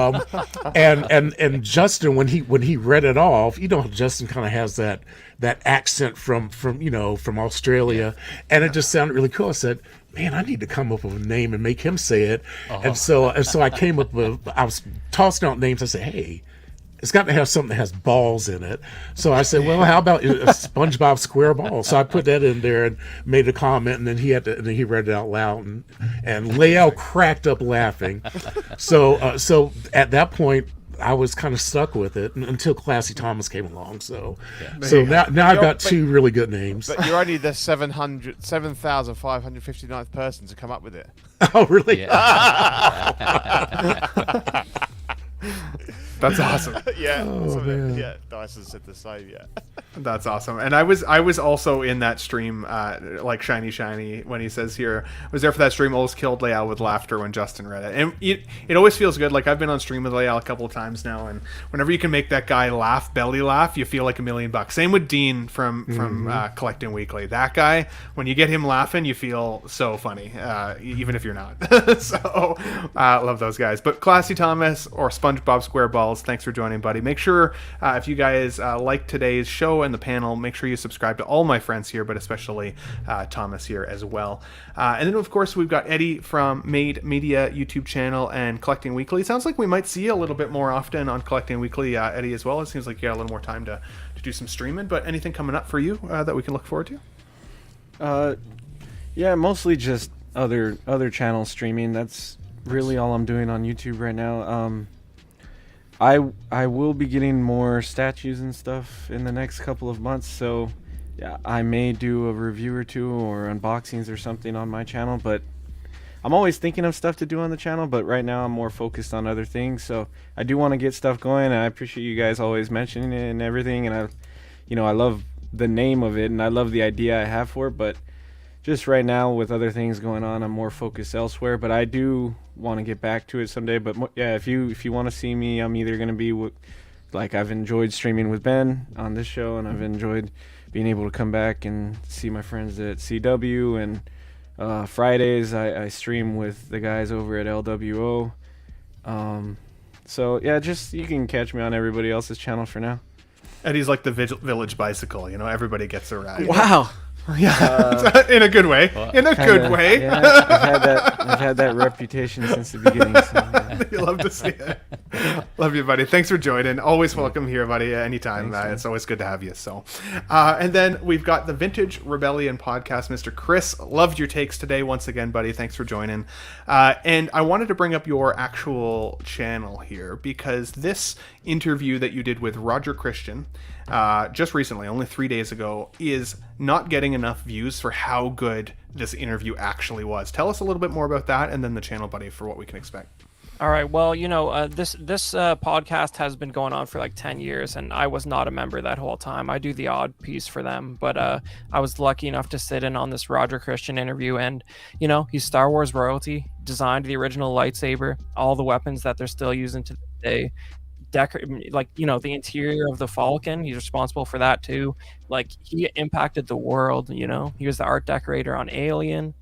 and Justin, when he read it off, Justin kind of has that accent from Australia, and it just sounded really cool. I said, man, I need to come up with a name and make him say it, and so I came up with, I was tossing out names. I said, hey, it's got to have something that has balls in it. So I said, well, how about a SpongeBob square ball? So I put that in there and made a comment, and then he read it out loud, and Leo cracked up laughing. So at that point, I was kind of stuck with it until Classy Thomas came along. So now I've got two really good names. But you're only the 7,559th person to come up with it. Oh, really? Yeah. That's awesome. Yeah. Oh, man. Yeah. Dyson said the same. Yeah. That's awesome. And I was also in that stream, like Shiny, when he says here, I was there for that stream, almost killed Leal with laughter when Justin read it. And it always feels good. Like, I've been on stream with Leal a couple of times now, and whenever you can make that guy laugh, belly laugh, you feel like $1 million. Same with Dean from Collecting Weekly. That guy, when you get him laughing, you feel so funny, even if you're not. So, love those guys. But Classy Thomas or SpongeBob SquareBalls, thanks for joining, buddy. Make sure, if you guys like today's show and the panel, make sure you subscribe to all my friends here, but especially Thomas here as well. And then, of course, we've got Eddie from Made Media YouTube channel and Collecting Weekly. Sounds like we might see you a little bit more often on Collecting Weekly, Eddie, as well. It seems like you got a little more time to do some streaming, but anything coming up for you that we can look forward to? Yeah, mostly just other channels streaming. That's really all I'm doing on YouTube right now. I will be getting more statues and stuff in the next couple of months, so yeah, I may do a review or two or unboxings or something on my channel, but I'm always thinking of stuff to do on the channel, but right now I'm more focused on other things. So I do want to get stuff going, and I appreciate you guys always mentioning it and everything, and I love the name of it and I love the idea I have for it, but just right now with other things going on, I'm more focused elsewhere. But I do want to get back to it someday. But yeah, if you want to see me, I'm either going to be like, I've enjoyed streaming with Ben on this show, and I've enjoyed being able to come back and see my friends at CW, and Fridays I stream with the guys over at LWO. So yeah, just you can catch me on everybody else's channel for now. Eddie's like the village bicycle, everybody gets a ride. Wow. Yeah, in a good way. In a good way. Yeah, I've had that reputation since the beginning. So, yeah. You love to see it. Love you, buddy. Thanks for joining. Always welcome here, buddy. Anytime. It's always good to have you. So, and then we've got the Vintage Rebellion podcast. Mr. Chris, loved your takes today once again, buddy. Thanks for joining. And I wanted to bring up your actual channel here because this interview that you did with Roger Christian just recently, only 3 days ago, is not getting enough views for how good this interview actually was. Tell us a little bit more about that, and then the channel, buddy, for what we can expect. All right. Well, this podcast has been going on for like 10 years, and I was not a member that whole time. I do the odd piece for them, but I was lucky enough to sit in on this Roger Christian interview, and he's Star Wars royalty, designed the original lightsaber, all the weapons that they're still using to this day. The interior of the Falcon, he's responsible for that too. Like, he impacted the world. He was the art decorator on Alien.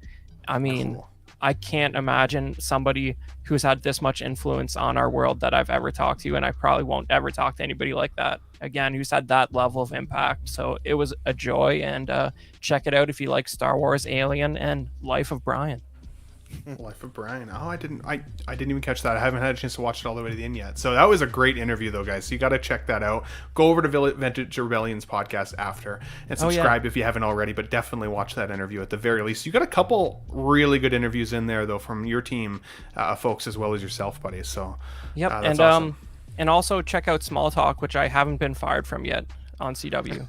I mean, cool. I can't imagine somebody who's had this much influence on our world that I've ever talked to, and I probably won't ever talk to anybody like that again who's had that level of impact. So it was a joy, and check it out if you like Star Wars, Alien, and Life of Brian. Life of Brian. Oh, I didn't even catch that. I haven't had a chance to watch it all the way to the end yet. So that was a great interview, though, guys. So you got to check that out. Go over to Vintage Rebellion's podcast after and subscribe if you haven't already. But definitely watch that interview at the very least. You got a couple really good interviews in there, though, from your team, folks, as well as yourself, buddy. So yep, that's awesome. And also check out Small Talk, which I haven't been fired from yet. on CW.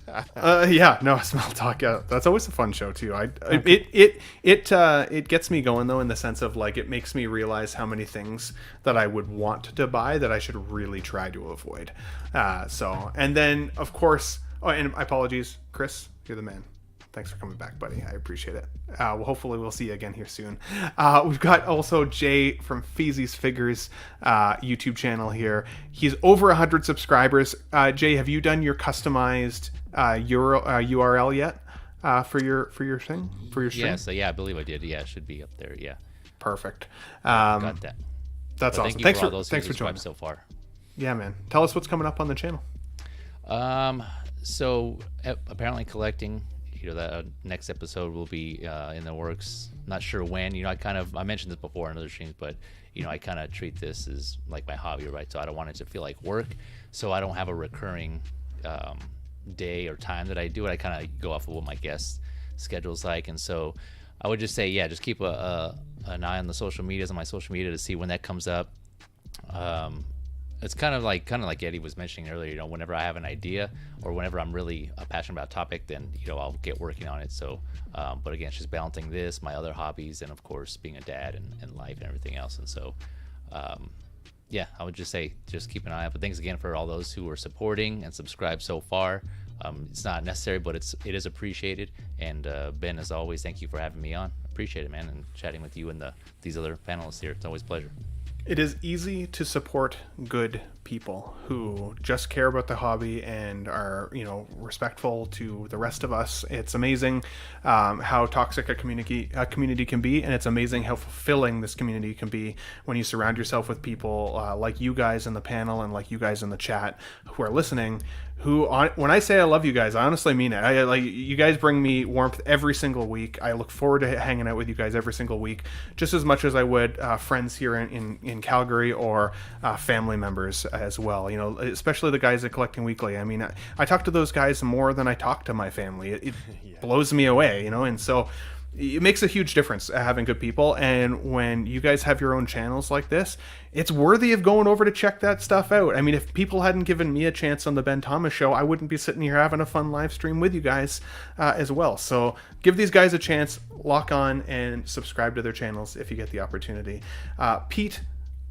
Yeah, no, Small Talk. Yeah, that's always a fun show too. It gets me going though, in the sense of like it makes me realize how many things that I would want to buy that I should really try to avoid. So, and then of course, oh, and apologies, Chris, you're the man. Thanks for coming back, buddy. I appreciate it. Well, hopefully we'll see you again here soon. We've got also Jay from FEEZY's Figures YouTube channel here. He's over 100 subscribers. Jay, have you done your customized URL yet for your thing, for your stream? Yeah, so yeah, I believe I did. Yeah, it should be up there. Yeah, perfect. got that. That's But awesome. Thanks for joining so far. Yeah, man. Tell us what's coming up on the channel. So apparently collecting. That next episode will be in the works. Not sure when. I mentioned this before in other streams, but I kind of treat this as like my hobby, right? So I don't want it to feel like work. So I don't have a recurring day or time that I do it. I kind of go off of what my guest schedule's like, and so I would just say, yeah, just keep an eye on the social medias, on my social media, to see when that comes up. It's kind of like Eddie was mentioning earlier, whenever I have an idea or whenever I'm really passionate about a topic, then I'll get working on it. So but again, it's just balancing this, my other hobbies, and of course being a dad and life and everything else. And so yeah, I would just say just keep an eye out. But thanks again for all those who are supporting and subscribed so far. It's not necessary, but it is appreciated. And Ben, as always, thank you for having me on. Appreciate it, man, and chatting with you and these other panelists here. It's always a pleasure. It is easy to support good people who just care about the hobby and are, respectful to the rest of us. It's amazing how toxic a community can be, and it's amazing how fulfilling this community can be when you surround yourself with people like you guys in the panel and like you guys in the chat who are listening. When I say I love you guys, I honestly mean it. You guys bring me warmth every single week. I look forward to hanging out with you guys every single week, just as much as I would friends here in Calgary or family members as well. Especially the guys at Collecting Weekly. I mean, I talk to those guys more than I talk to my family. It yeah. blows me away, and so it makes a huge difference having good people. And when you guys have your own channels like this, it's worthy of going over to check that stuff out. I mean, if people hadn't given me a chance on the Ben Thomas Show, I wouldn't be sitting here having a fun live stream with you guys as well. So give these guys a chance, lock on and subscribe to their channels if you get the opportunity. Pete,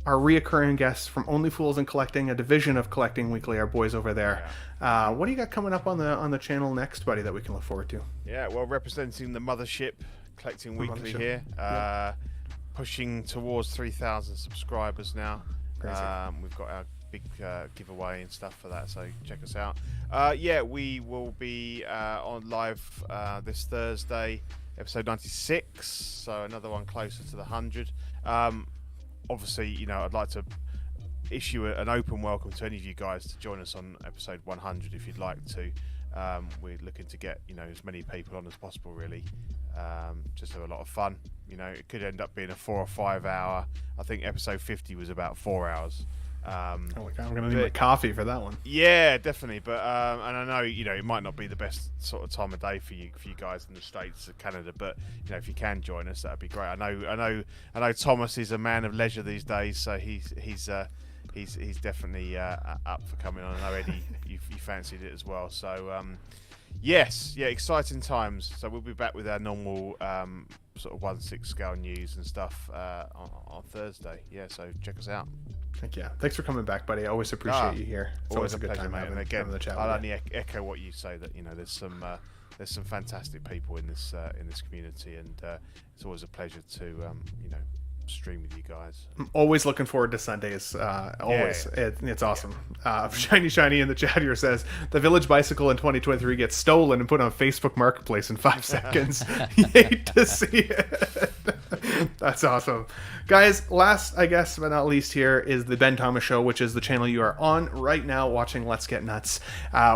our reoccurring guests from Only Fools and Collecting, a division of Collecting Weekly, our boys over there. What do you got coming up on the channel next, buddy, that we can look forward to? Yeah, well, representing the mothership, Collecting Weekly here, pushing towards 3,000 subscribers now. We've got our big giveaway and stuff for that, so check us out. Yeah, we will be on live this Thursday, episode 96, so another one closer to the 100. Obviously, I'd like to issue an open welcome to any of you guys to join us on episode 100 if you'd like to. We're looking to get as many people on as possible, really. Just have a lot of fun. It could end up being a 4 or 5 hour. I think episode 50 was about 4 hours. I'm gonna need my coffee for that one. Yeah, definitely. But and I know it might not be the best sort of time of day for you guys in the States or Canada, but if you can join us, that'd be great. I know Thomas is a man of leisure these days, so he's definitely up for coming on. I know Eddie, you fancied it as well. So yes, yeah, exciting times. So we'll be back with our normal sort of 1/6 scale news and stuff on Thursday. Yeah, so check us out. Heck yeah. Thanks for coming back, buddy. I always appreciate you here. It's always a good pleasure, time mate. having, And again, having the chat I'll with you. only echo what you say, that there's some fantastic people in this community, and it's always a pleasure to stream with you guys. I'm always looking forward to Sundays. Always. Yeah. It's awesome. Shiny in the chat here says, the Village Bicycle in 2023 gets stolen and put on Facebook Marketplace in 5 seconds. Hate to see it. That's awesome. Guys, last, I guess, but not least here is the Ben Thomas Show, which is the channel you are on right now watching Let's Get Nuts.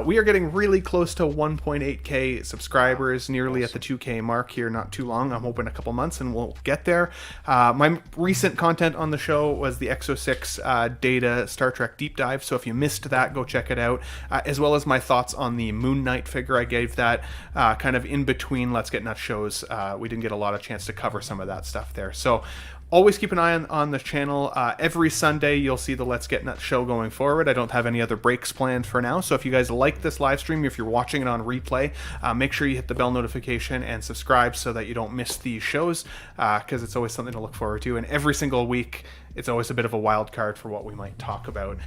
We are getting really close to 1.8k subscribers, nearly at the 2k mark here, not too long. I'm hoping a couple months and we'll get there. My recent content on the show was the Exo-6 Data Star Trek Deep Dive, so if you missed that, go check it out, as well as my thoughts on the Moon Knight figure. I gave that kind of in between Let's Get Nuts shows. We didn't get a lot of chance to cover some of that stuff there. So Always keep an eye on the channel. Every Sunday, you'll see the Let's Get Nuts show going forward. I don't have any other breaks planned for now. So if you guys like this live stream, if you're watching it on replay, make sure you hit the bell notification and subscribe so that you don't miss these shows, because it's always something to look forward to. And every single week, it's always a bit of a wild card for what we might talk about.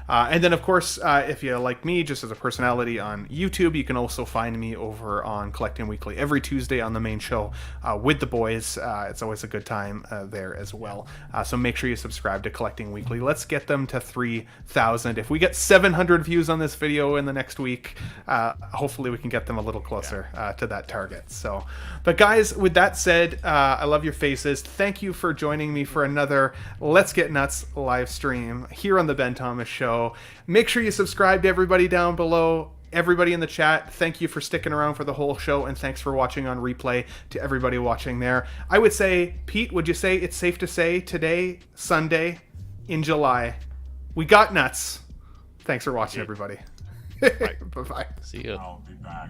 And then, of course, if you like me, just as a personality on YouTube, you can also find me over on Collecting Weekly every Tuesday on the main show with the boys. It's always a good time there as well. So make sure you subscribe to Collecting Weekly. Let's get them to 3,000. If we get 700 views on this video in the next week, hopefully we can get them a little closer to that target. So, but guys, with that said, I love your faces. Thank you for joining me for another Let's Get Nuts live stream here on the Ben Thomas Show. Make sure you subscribe to everybody down below. Everybody in the chat, thank you for sticking around for the whole show, and thanks for watching on replay to everybody watching there. I would say, Pete, would you say it's safe to say today, Sunday in July, we got nuts? Thanks for watching, everybody. Bye-bye. See you. I'll be back.